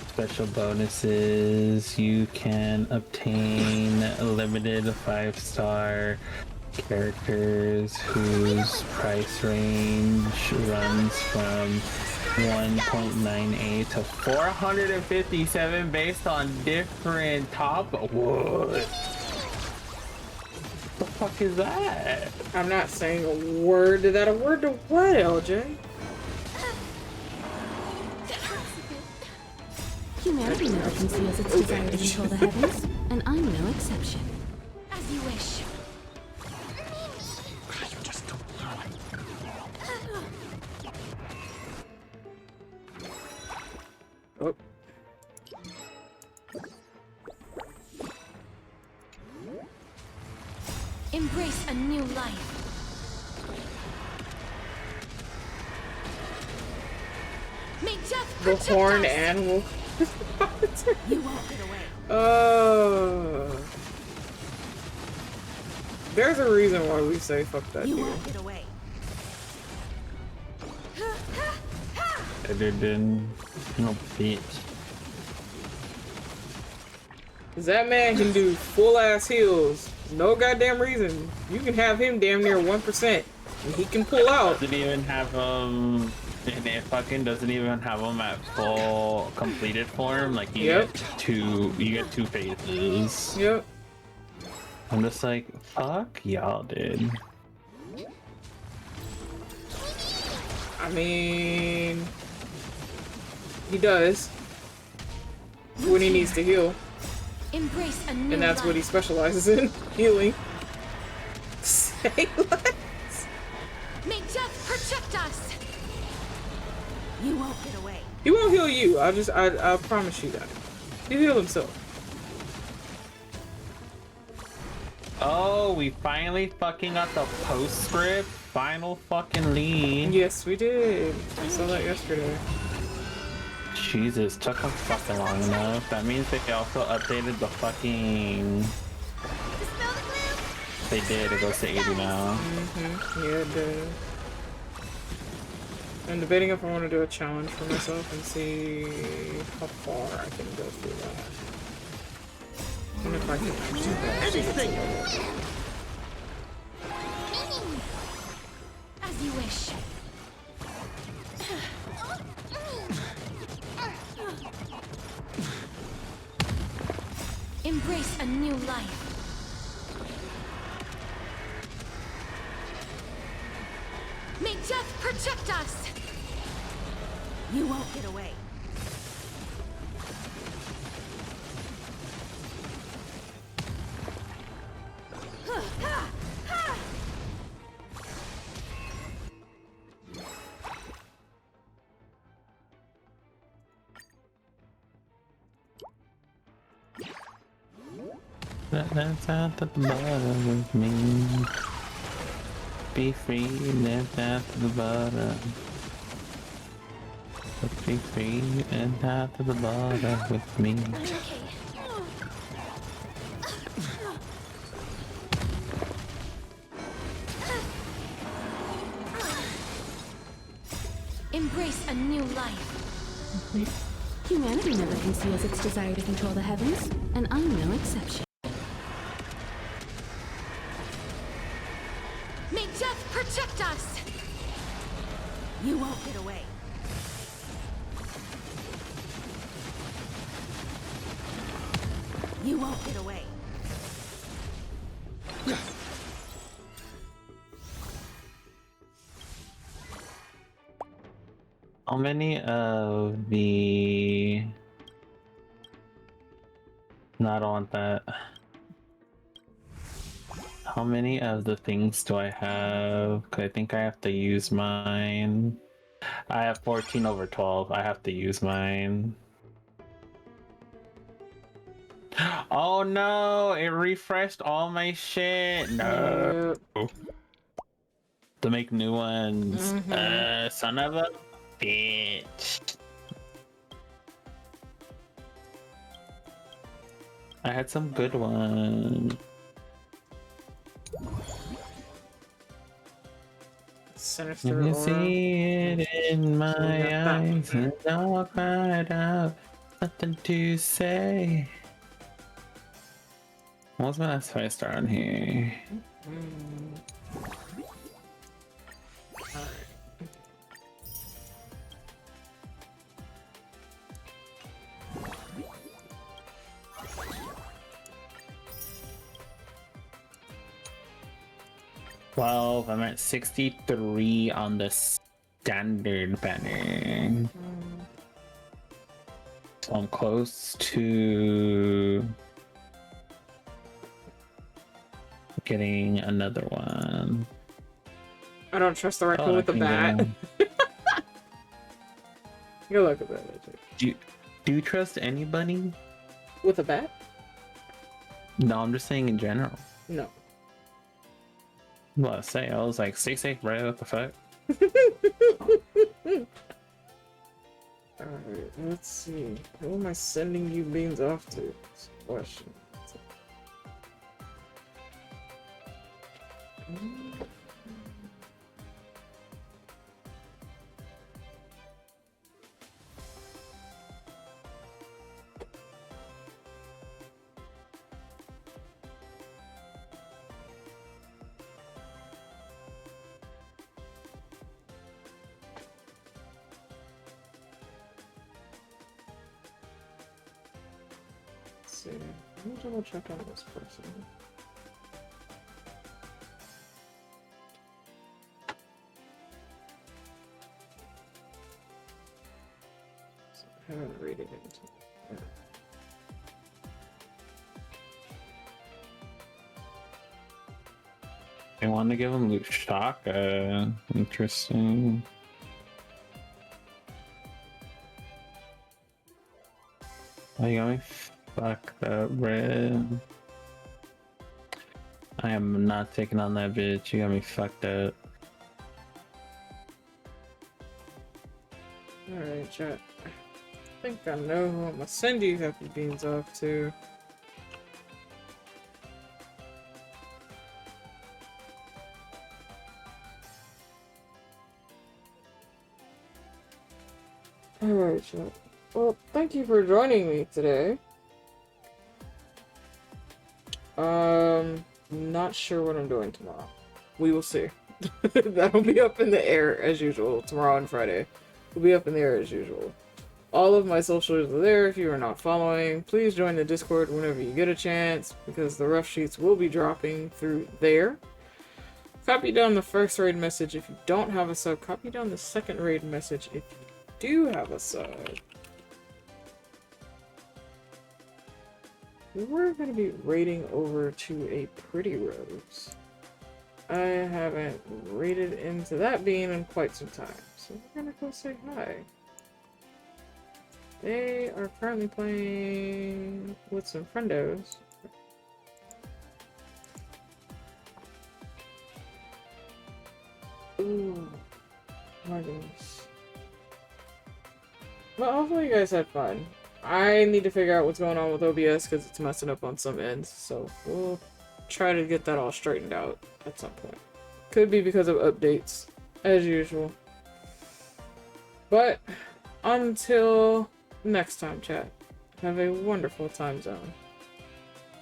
special bonuses, you can obtain limited 5-star characters whose price range runs from 1.98 to 457 based on different top. What? The fuck is that? I'm not saying a word to that. A word to what, LJ? Humanity never conceals its desire to control the heavens, and I'm no exception. As you wish. Oh. Embrace a new life. May death The protect horned us. animal. You won't get away. Oh. There's a reason why we say fuck that You dude. won't get away. Other than no bitch. Cause that man can do full ass heals. No goddamn reason. You can have him damn near 1% and he can pull out. Doesn't even have and it fucking doesn't even have them at full completed form. Like you get two phases. Yep. I'm just like, fuck y'all, dude. I mean, he does when he needs to heal. Embrace a new And that's what he life. specializes in, healing. Say less. May death protect us. You won't get away. He won't heal you. I promise you that. He'll heal himself. Oh, we finally fucking got the postscript. Final fucking lead. Yes, we did. I saw that yesterday. Jesus, took them fucking long enough. That means they also updated the fucking... They did, it goes to 80 now. Mm-hmm. Yeah, it did. I'm debating if I want to do a challenge for myself and see how far I can go through that. And if I can actually Anything! As you wish. Embrace a new life. May death protect us. You won't get away. That's at the bottom with me. Be free, live at the bottom. Let's be free and half to the border with me. I'm okay. Embrace a new life. Humanity never conceals its desire to control the heavens, and I'm no exception. May death protect us! You won't get away. You won't get away. How many of the... No, I don't want that. How many of the things do I have? 'Cause I think I have to use mine. I have 14 over 12. I have to use mine. Oh no! It refreshed all my shit! No! To make new ones. Son of a bitch. I had some good ones. Sinister You aura. see it in my eyes, one and I cried out, nothing to say. What's my last 5-star on here? Alright. 12. I'm at 63 on the standard banner. So I'm close to getting another one. I don't trust the raccoon with the bat. Good luck with that. Do you trust anybody? With a bat? No, I'm just saying in general. No. What I say? I was like, stay safe, bro. What the fuck? Alright, let's see. Who am I sending you beans off to? That's the question. See. Let me double check on this person. So I haven't read it into it. They want to give him Luke Shaka. Interesting. Oh, you got me fucked up, Red. I am not taking on that bitch. You got me fucked up. Alright, chat. I think I know who I'm gonna send you happy beans off to. Alright, chat. Well, thank you for joining me today. Not sure what I'm doing tomorrow. We will see. That'll be up in the air as usual. Tomorrow and Friday will be up in the air as usual. All of my socials are there if you are not following. Please join the Discord whenever you get a chance, because the rough sheets will be dropping through there. Copy down the first raid message if you don't have a sub. Copy down the second raid message if you do have a sub. We're going to be raiding over to a Pretty Rose. I haven't raided into that bean in quite some time, so we're going to go say hi. They are currently playing with some friendos. Ooh, my goodness. Well, hopefully you guys had fun. I need to figure out what's going on with OBS because it's messing up on some ends. So we'll try to get that all straightened out at some point. Could be because of updates, as usual. But until next time, chat, have a wonderful time zone.